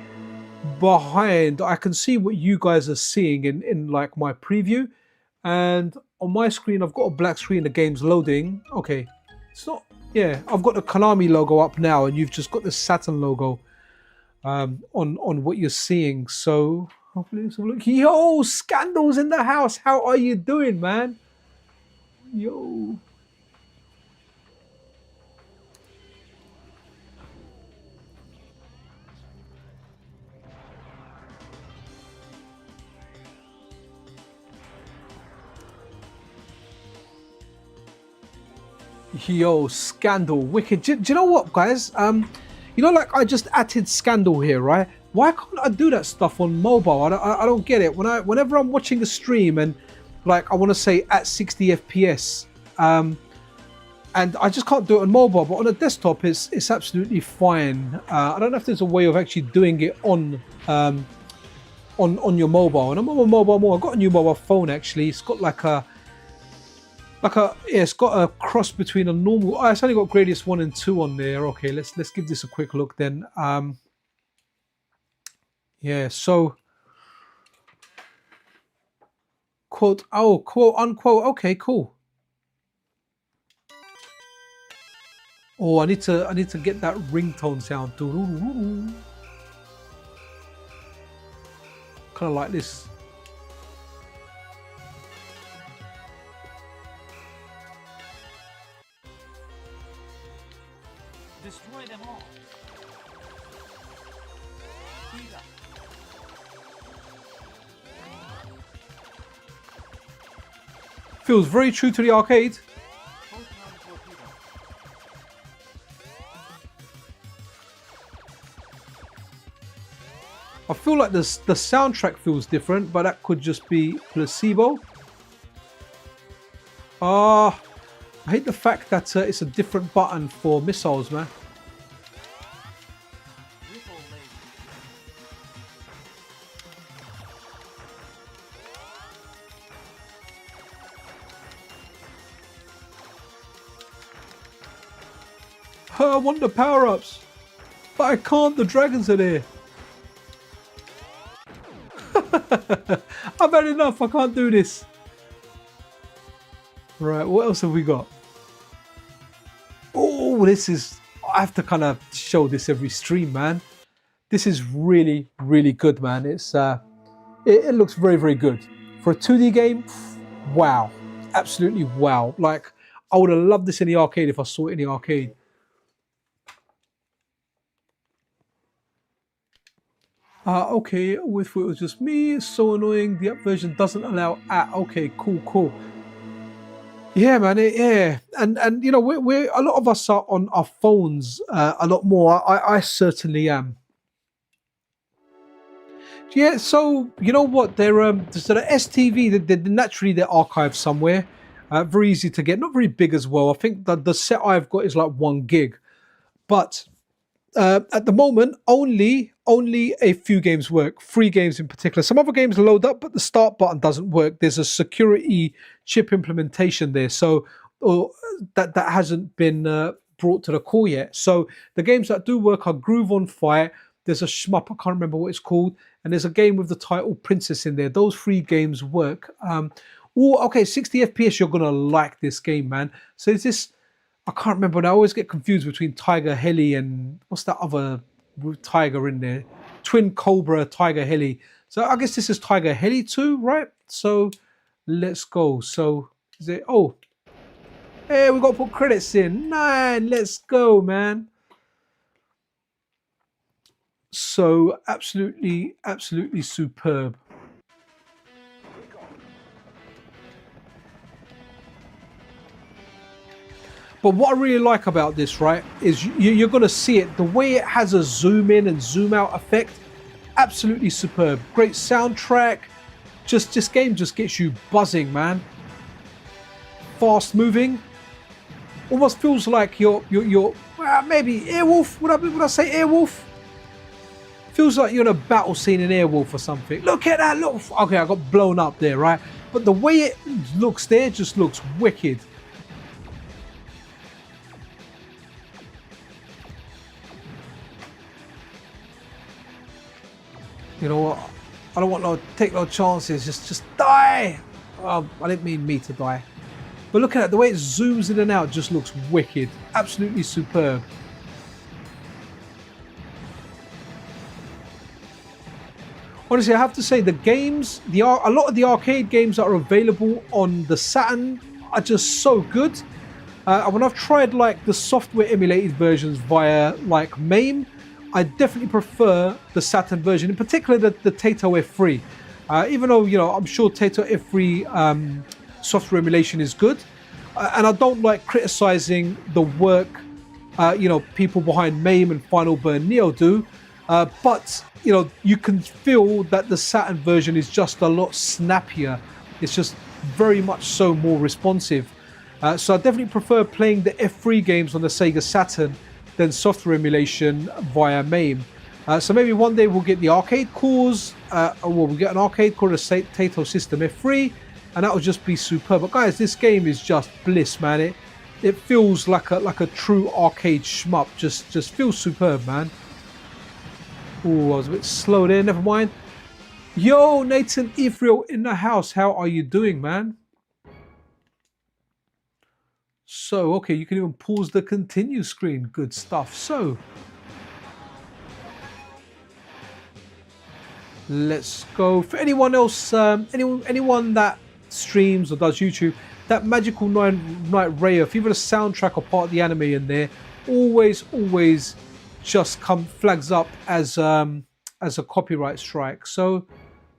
behind. I can see what you guys are seeing in like my preview, and on my screen I've got a black screen, the game's loading. Okay, it's not, yeah, I've got the Konami logo up now and you've just got the Saturn logo on what you're seeing. So hopefully let's have a look. Yo, Scandal's in the house. How are you doing, man? Yo. Yo, Scandal, wicked. Do you know what, guys? You know, like I just added Scandal here, right? Why can't I do that stuff on mobile? I don't get it. Whenever I'm watching a stream and like I want to say at 60 FPS, and I just can't do it on mobile. But on a desktop, it's absolutely fine. I don't know if there's a way of actually doing it on your mobile. And I'm on my mobile more. I've got a new mobile phone actually. It's got yeah, it's got a cross between a normal... Oh, it's only got Gradius 1 and 2 on there. Okay, let's give this a quick look then. Yeah, so... Quote unquote. Okay, cool. Oh, I need to get that ringtone sound. Kind of like this. Destroy them all. Feels very true to the arcade. I feel like the soundtrack feels different, but that could just be placebo. I hate the fact that it's a different button for missiles, man. I want the power-ups, but I can't. The dragons are there. I've had enough. I can't do this. Right, what else have we got? Oh, this is... I have to kind of show this every stream, man. This is really, really good, man. It's it looks very, very good. For a 2D game, wow. Absolutely wow. Like, I would have loved this in the arcade if I saw it in the arcade. Okay, if it was just me, it's so annoying. The app version doesn't allow okay, cool. Yeah, man, yeah. And you know, we're a lot of us are on our phones a lot more. I certainly am. Yeah, so you know what? They're so the ST-V, they're naturally they're archived somewhere. Very easy to get, not very big as well. I think the set I've got is like 1 gig, but At the moment, only a few games work. 3 games in particular. Some other games load up, but the start button doesn't work. There's a security chip implementation there, so or that hasn't been brought to the core yet. So the games that do work are Groove on Fire. There's a shmup, I can't remember what it's called, and there's a game with the title Princess in there. Those 3 games work. Oh, okay, 60 FPS. You're gonna like this game, man. So is this? I can't remember. I always get confused between Tiger Heli and what's that other tiger in there? Twin Cobra Tiger Heli. So I guess this is Tiger Heli 2, right? So let's go. So is it? Oh, hey, we got to put credits in. 9. Let's go, man. So absolutely, absolutely superb. But what I really like about this, right, is you're going to see it. The way it has a zoom in and zoom out effect, absolutely superb. Great soundtrack. Just this game just gets you buzzing, man. Fast moving. Almost feels like you're maybe Airwolf. Would I say Airwolf? Feels like you're in a battle scene in Airwolf or something. Look at that. Look. Okay, I got blown up there, right? But the way it looks there just looks wicked. You know what? I don't want to take no chances. Just die. Oh, I didn't mean me to die. But look at it. The way it zooms in and out just looks wicked. Absolutely superb. Honestly, I have to say the games, a lot of the arcade games that are available on the Saturn are just so good. When I've tried like the software emulated versions via like MAME, I definitely prefer the Saturn version, in particular the Taito F3. Even though, I'm sure Taito F3 software emulation is good. And I don't like criticizing the work, people behind MAME and Final Burn Neo do. But, you can feel that the Saturn version is just a lot snappier. It's just very much so more responsive. So I definitely prefer playing the F3 games on the Sega Saturn than software emulation via MAME. So maybe one day we'll get the arcade cores, we'll get an arcade core of Taito System F3, and that will just be superb. But guys, this game is just bliss, man. It feels like a true arcade shmup. Just feels superb, man. Oh, I was a bit slow there. Never mind. Yo, Nathan Ephriel in the house. How are you doing, man? So, okay, you can even pause the continue screen. Good stuff. So, let's go. For anyone else, anyone that streams or does YouTube, that Magical Night Ray, if even a soundtrack or part of the anime in there, always just flags up as a copyright strike. So, do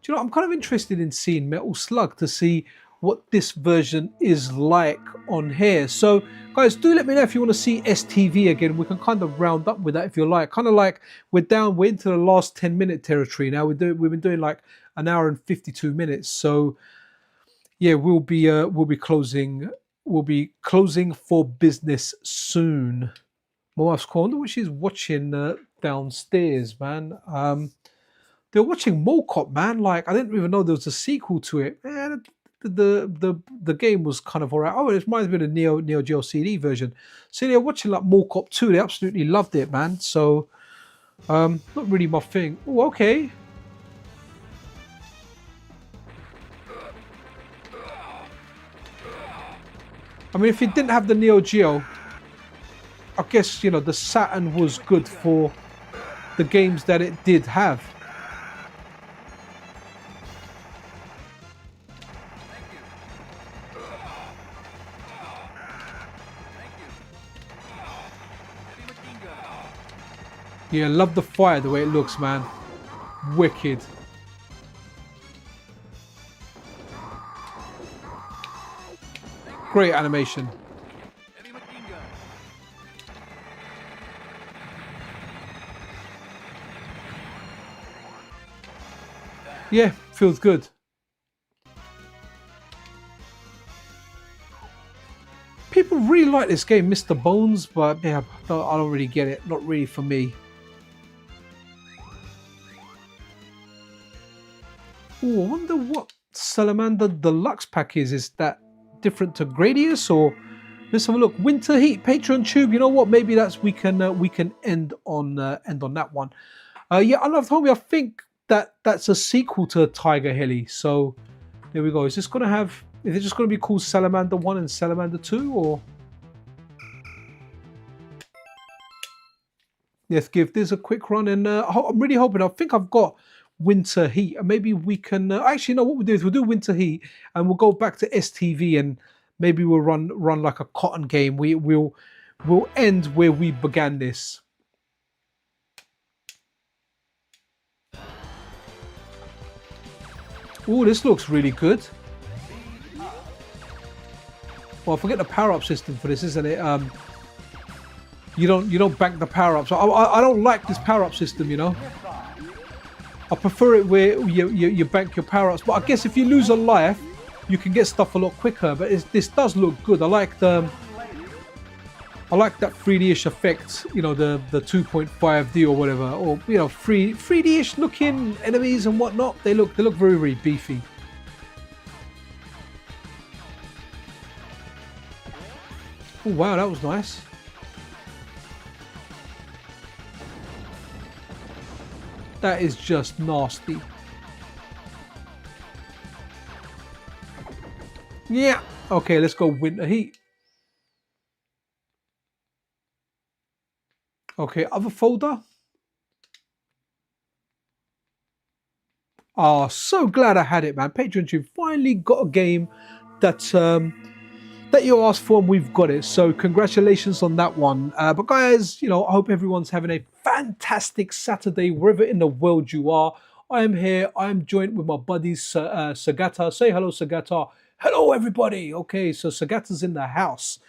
you know, I'm kind of interested in seeing Metal Slug to see what this version is like on here. So guys, do let me know if you want to see ST-V again. We can kind of round up with that if you like. Kind of like we're into the last 10-minute territory now. We've been doing like an hour and 52 minutes. So yeah, we'll be closing for business soon. My wife's calling, what she's watching downstairs, man. They're watching Mocop, man. Like, I didn't even know there was a sequel to it. Man, the game was kind of alright. Oh, it reminds me of the Neo Geo CD version. So they're watching like Mocop 2. They absolutely loved it, man. So, not really my thing. Oh, okay. I mean, if it didn't have the Neo Geo, I guess, the Saturn was good for the games that it did have. Yeah, love the fire, the way it looks, man. Wicked. Great animation. Yeah, feels good. People really really like this game, Mr. Bones, but yeah, I don't really get it. Not really for me. Ooh, I wonder what Salamander Deluxe pack is. Is that different to Gradius, or let's have a look. Winter Heat Patreon Tube. You know what? Maybe that's we can end on that one. Yeah, I love Homie. I think that's a sequel to Tiger Heli. So there we go. Is this gonna have? Is it just gonna be called Salamander 1 and Salamander 2, or? Let's give this a quick run, and I'm really hoping. I think I've got Winter Heat, and maybe we can actually know what we'll do is we'll do Winter Heat, and we'll go back to ST-V, and maybe we'll run like a cotton game. We'll end where we began this. Oh, this looks really good. Well, I forget the power-up system for this, isn't it? You don't bank the power-ups. I don't like this power-up system, you know. I prefer it where you bank your power-ups. But I guess if you lose a life, you can get stuff a lot quicker. But this does look good. I like that 3D-ish effect. You know, the 2.5D or whatever, or you know, 3D-ish looking enemies and whatnot. They look very, very beefy. Oh wow, that was nice. That is just nasty. Yeah. Okay, let's go Winter Heat. Okay, other folder. Oh, so glad I had it, man. Patreon Tube finally got a game that you asked for, and we've got it. So congratulations on that one. But guys, you know, I hope everyone's having a fantastic Saturday wherever in the world you are. I am here. I am joined with my buddies, Sagata. Say hello, Sagata. Hello, everybody. Okay, so Sagata's in the house.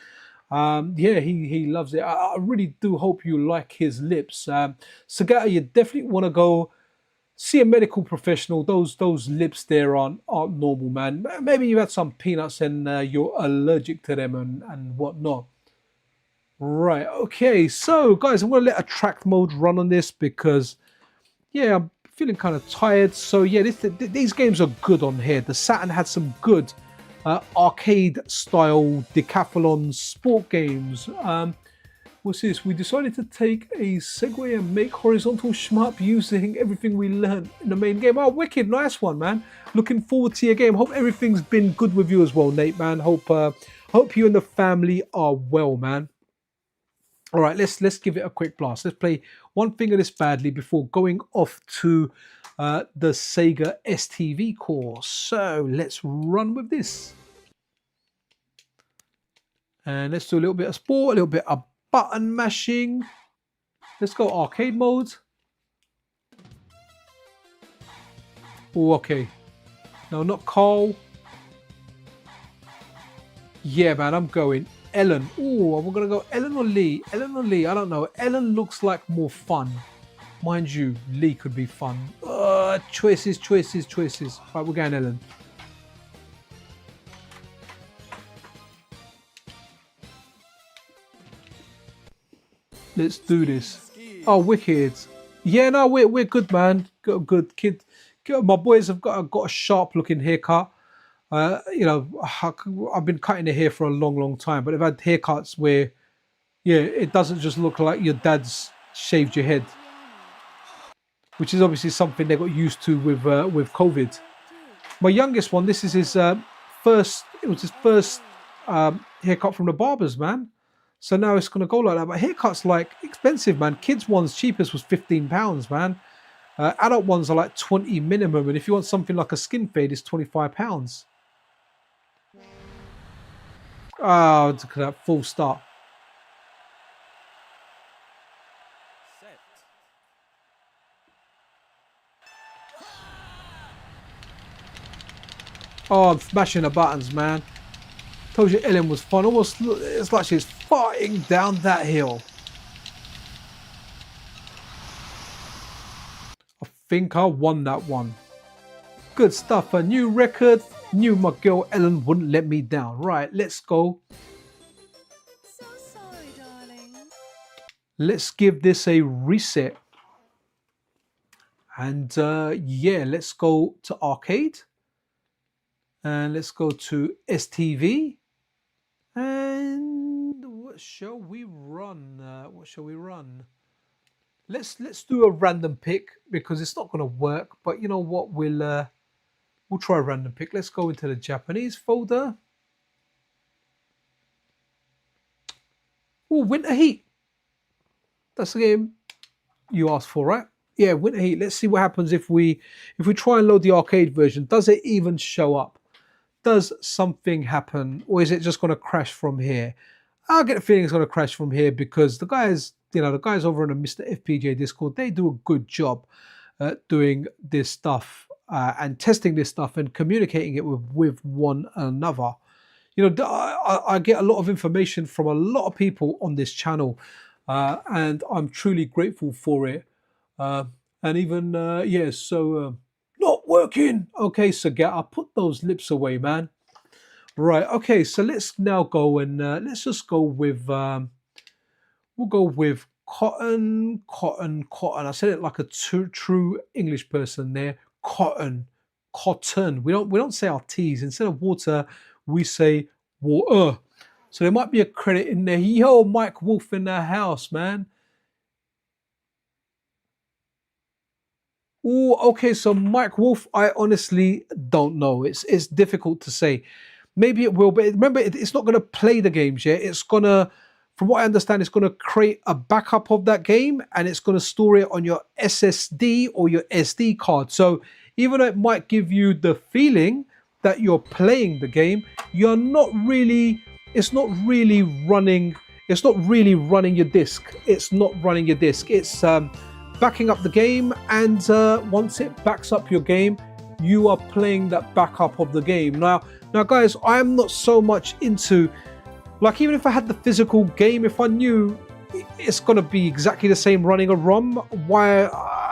Yeah, he loves it. I really do hope you like his lips. Sagata, you definitely want to go see a medical professional. Those lips there aren't normal, man. Maybe you had some peanuts and you're allergic to them and whatnot. Right, okay, so guys, I'm going to let attract mode run on this because, yeah, I'm feeling kind of tired. So yeah, these games are good on here. The Saturn had some good arcade-style decathlon sport games. What's this? We decided to take a segue and make horizontal shmup using everything we learned in the main game. Oh, wicked, nice one, man. Looking forward to your game. Hope everything's been good with you as well, Nate, man. Hope you and the family are well, man. All right, let's give it a quick blast. Let's play one thing of this badly before going off to the Sega ST-V course. So let's run with this. And let's do a little bit of sport, a little bit of button mashing. Let's go arcade mode. Oh, okay. No, not Carl. Yeah, man, I'm going Ellen. Oh, we're going to go Ellen or Lee? Ellen or Lee? I don't know. Ellen looks like more fun. Mind you, Lee could be fun. Choices. Right, we're going Ellen. Let's do this. Oh, wicked. Yeah, no, we're good, man. Got a good kid. My boys have got a sharp looking haircut. You know, I've been cutting the hair for a long time, but I've had haircuts where, yeah, it doesn't just look like your dad's shaved your head, which is obviously something they got used to with COVID. My youngest one, this is his first. It was his first haircut from the barbers, man. So now it's gonna go like that. But haircuts like expensive, man. Kids ones cheapest was £15, man. Adult ones are like 20 minimum, and if you want something like a skin fade, it's £25. Oh, look at that full start. Oh, I'm smashing the buttons, man. Told you Ellen was fun. Almost, it's like she's fighting down that hill. I think I won that one. Good stuff. A new record. Knew my girl Ellen wouldn't let me down. Right, let's go. Let's give this a reset. And yeah, let's go to arcade. And let's go to ST-V. And what shall we run? What shall we run? Let's do a random pick because it's not going to work. But you know what? We'll try a random pick. Let's go into the Japanese folder. Oh, Winter Heat. That's the game you asked for, right? Yeah, Winter Heat. Let's see what happens if we try and load the arcade version. Does it even show up? Does something happen, or is it just going to crash from here? I get the feeling it's going to crash from here because the guys, the guys over on the MiSTer FPGA Discord, they do a good job doing this stuff and testing this stuff and communicating it with one another. I get a lot of information from a lot of people on this channel, and I'm truly grateful for it. And even yeah, so not working. Okay, so I'll put those lips away, man. Right. Okay, so let's now go and let's just go with we'll go with cotton. I said it like a true English person there. Cotton. We don't say our T's. Instead of water, we say water. So there might be a credit in there. Yo, Mike Wolf in the house, man. Oh, okay. So Mike Wolf, I honestly don't know. It's difficult to say. Maybe it will, but remember, it's not going to play the games yet. It's going to, from what I understand, it's going to create a backup of that game and it's going to store it on your SSD or your SD card. So even though it might give you the feeling that you're playing the game, you're not really, it's not really running your disk. It's not running your disk. It's backing up the game, and once it backs up your game, you are playing that backup of the game. Now guys, I'm not so much into, like, even if I had the physical game, if I knew it's gonna be exactly the same running a ROM, why,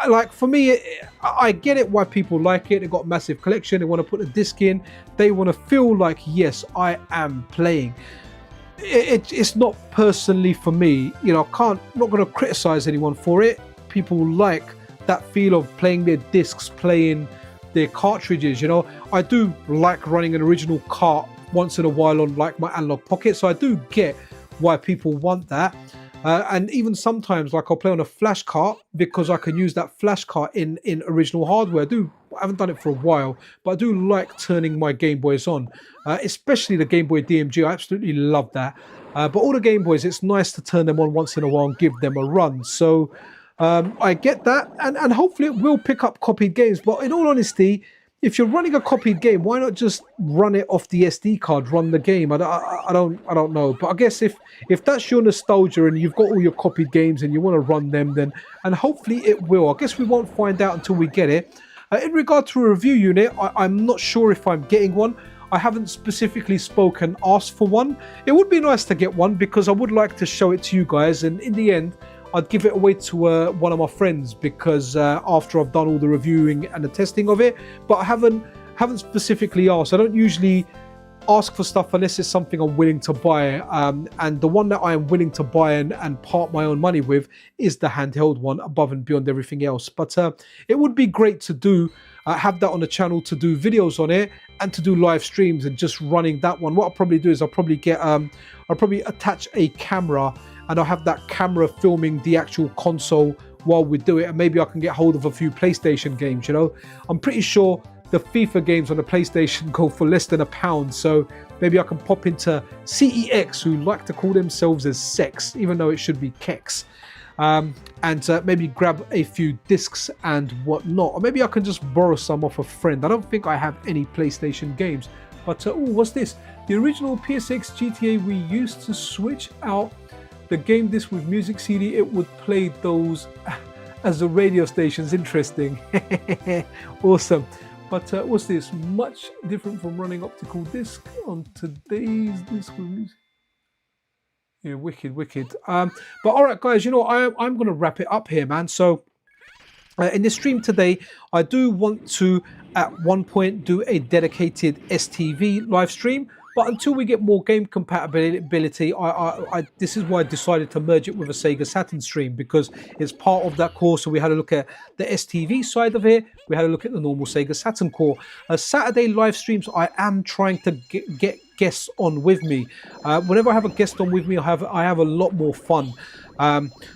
like, for me, I get it why people like it. They've got a massive collection, they want to put a disc in, they want to feel like, yes, I am playing. It's not personally for me, I'm not going to criticize anyone for it. People like that feel of playing their discs, playing their cartridges. I do like running an original cart once in a while on like my analog pocket, so I do get why people want that. And even sometimes, like, I'll play on a flash cart because I can use that flash cart in original hardware. I haven't done it for a while, but I do like turning my Game Boys on, especially the Game Boy DMG. I absolutely love that. But all the Game Boys, it's nice to turn them on once in a while and give them a run. So I get that, and hopefully it will pick up copied games. But in all honesty, if you're running a copied game, why not just run it off the SD card, run the game? I don't know. But I guess if that's your nostalgia and you've got all your copied games and you want to run them, then, and hopefully it will. I guess we won't find out until we get it. In regard to a review unit, I'm not sure if I'm getting one. I haven't specifically spoken, asked for one. It would be nice to get one because I would like to show it to you guys. And in the end, I'd give it away to one of my friends because after I've done all the reviewing and the testing of it, but I haven't specifically asked. I don't usually ask for stuff unless it's something I'm willing to buy. And the one that I am willing to buy and part my own money with is the handheld one, above and beyond everything else. But it would be great to do have that on the channel, to do videos on it and to do live streams and just running that one. What I'll probably do is I'll probably attach a camera, and I'll have that camera filming the actual console while we do it, and maybe I can get hold of a few PlayStation games. I'm pretty sure the FIFA games on the PlayStation go for less than £1, so maybe I can pop into CEX, who like to call themselves as sex, even though it should be kex, and maybe grab a few discs and whatnot, or maybe I can just borrow some off a friend. I don't think I have any PlayStation games, but oh, what's this? The original PSX GTA, we used to switch out the game disc with music CD. It would play those as the radio stations. Interesting. Awesome. But what's this? Much different from running optical disc on today's disc with music. Yeah, wicked. But all right, guys, I'm going to wrap it up here, man. So in this stream today, I do want to at one point do a dedicated ST-V live stream. But until we get more game compatibility, this is why I decided to merge it with a Sega Saturn stream, because it's part of that core. So we had a look at the ST-V side of it. We had a look at the normal Sega Saturn core. Saturday live streams, I am trying to get guests on with me. Whenever I have a guest on with me, I have a lot more fun.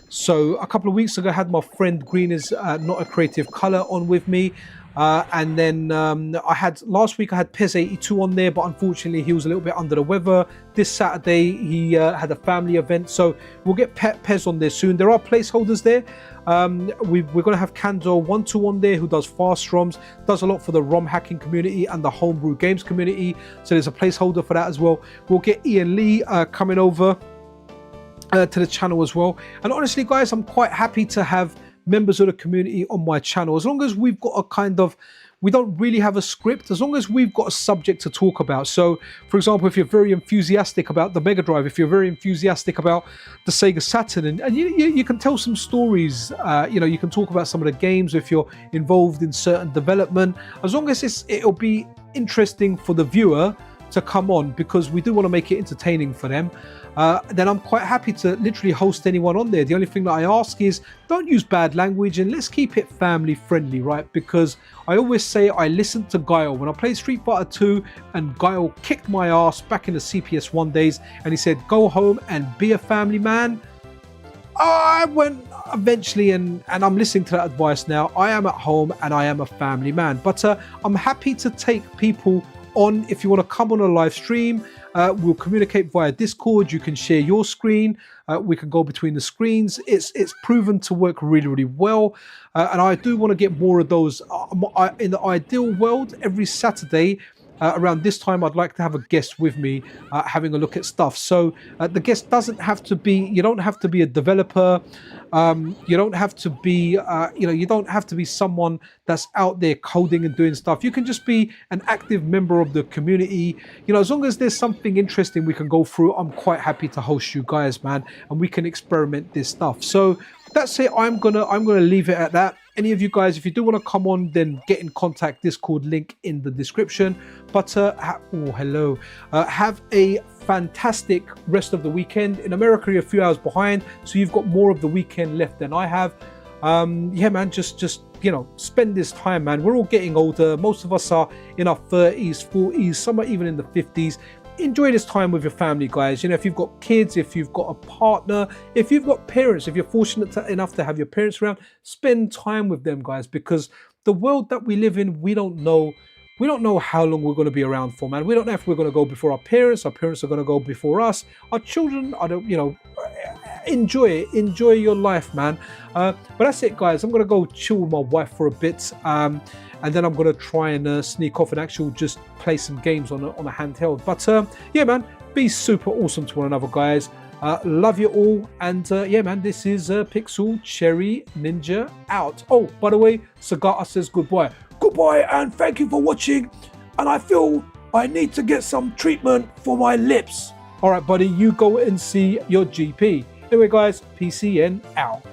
So a couple of weeks ago, I had my friend Green is Not a Creative Color on with me. And then last week I had Pez82 on there, but unfortunately he was a little bit under the weather. This Saturday he had a family event, so we'll get Pez on there soon. There are placeholders there. We're going to have Kanzo12 on there, who does fast ROMs, does a lot for the ROM hacking community and the homebrew games community, so there's a placeholder for that as well. We'll get Ian Lee coming over to the channel as well. And honestly guys, I'm quite happy to have members of the community on my channel, as long as we've got a kind of, we don't really have a script, as long as we've got a subject to talk about. So for example, if you're very enthusiastic about the Mega Drive, if you're very enthusiastic about the Sega Saturn, and you can tell some stories, you know, you can talk about some of the games, if you're involved in certain development, as long as it'll be interesting for the viewer to come on, because we do want to make it entertaining for them, then I'm quite happy to literally host anyone on there. The only thing that I ask is don't use bad language, and let's keep it family friendly, right? Because I always say I listened to Guile when I played Street Fighter 2, and Guile kicked my ass back in the CPS1 days, and he said go home and be a family man. I went eventually, and I'm listening to that advice now. I am at home and I am a family man, but I'm happy to take people on. If you want to come on a live stream, we'll communicate via Discord. You can share your screen, we can go between the screens. It's proven to work really well, and I do want to get more of those. In the ideal world, every Saturday around this time, I'd like to have a guest with me having a look at stuff. So the guest doesn't have to be, you don't have to be a developer, you don't have to be, you don't have to be someone that's out there coding and doing stuff. You can just be an active member of the community. You know, as long as there's something interesting we can go through, I'm quite happy to host you guys, man, and we can experiment this stuff. So that's it. I'm gonna leave it at that. Any of you guys, if you do want to come on, then get in contact. Discord link in the description. But hello. Have a fantastic rest of the weekend. In America, you're a few hours behind, so you've got more of the weekend left than I have. Yeah, man, just you know, spend this time, man. We're all getting older. Most of us are in our 30s, 40s, some are even in the 50s. Enjoy this time with your family, guys. You know, if you've got kids, if you've got a partner, if you've got parents, if you're fortunate enough to have your parents around, spend time with them, guys, because the world that we live in, we don't know how long we're going to be around for, man. We don't know if we're going to go before our parents are going to go before us, our children. I don't, you know, enjoy it, enjoy your life, man. But that's it, guys. I'm going to go chill with my wife for a bit, and then I'm going to try and sneak off and actually just play some games on a handheld. But yeah, man, be super awesome to one another, guys. Love you all. And yeah, man, this is Pixel Cherry Ninja out. Oh, by the way, Sagata says goodbye. Goodbye, and thank you for watching. And I feel I need to get some treatment for my lips. All right, buddy, you go and see your GP. Anyway, guys, PCN out.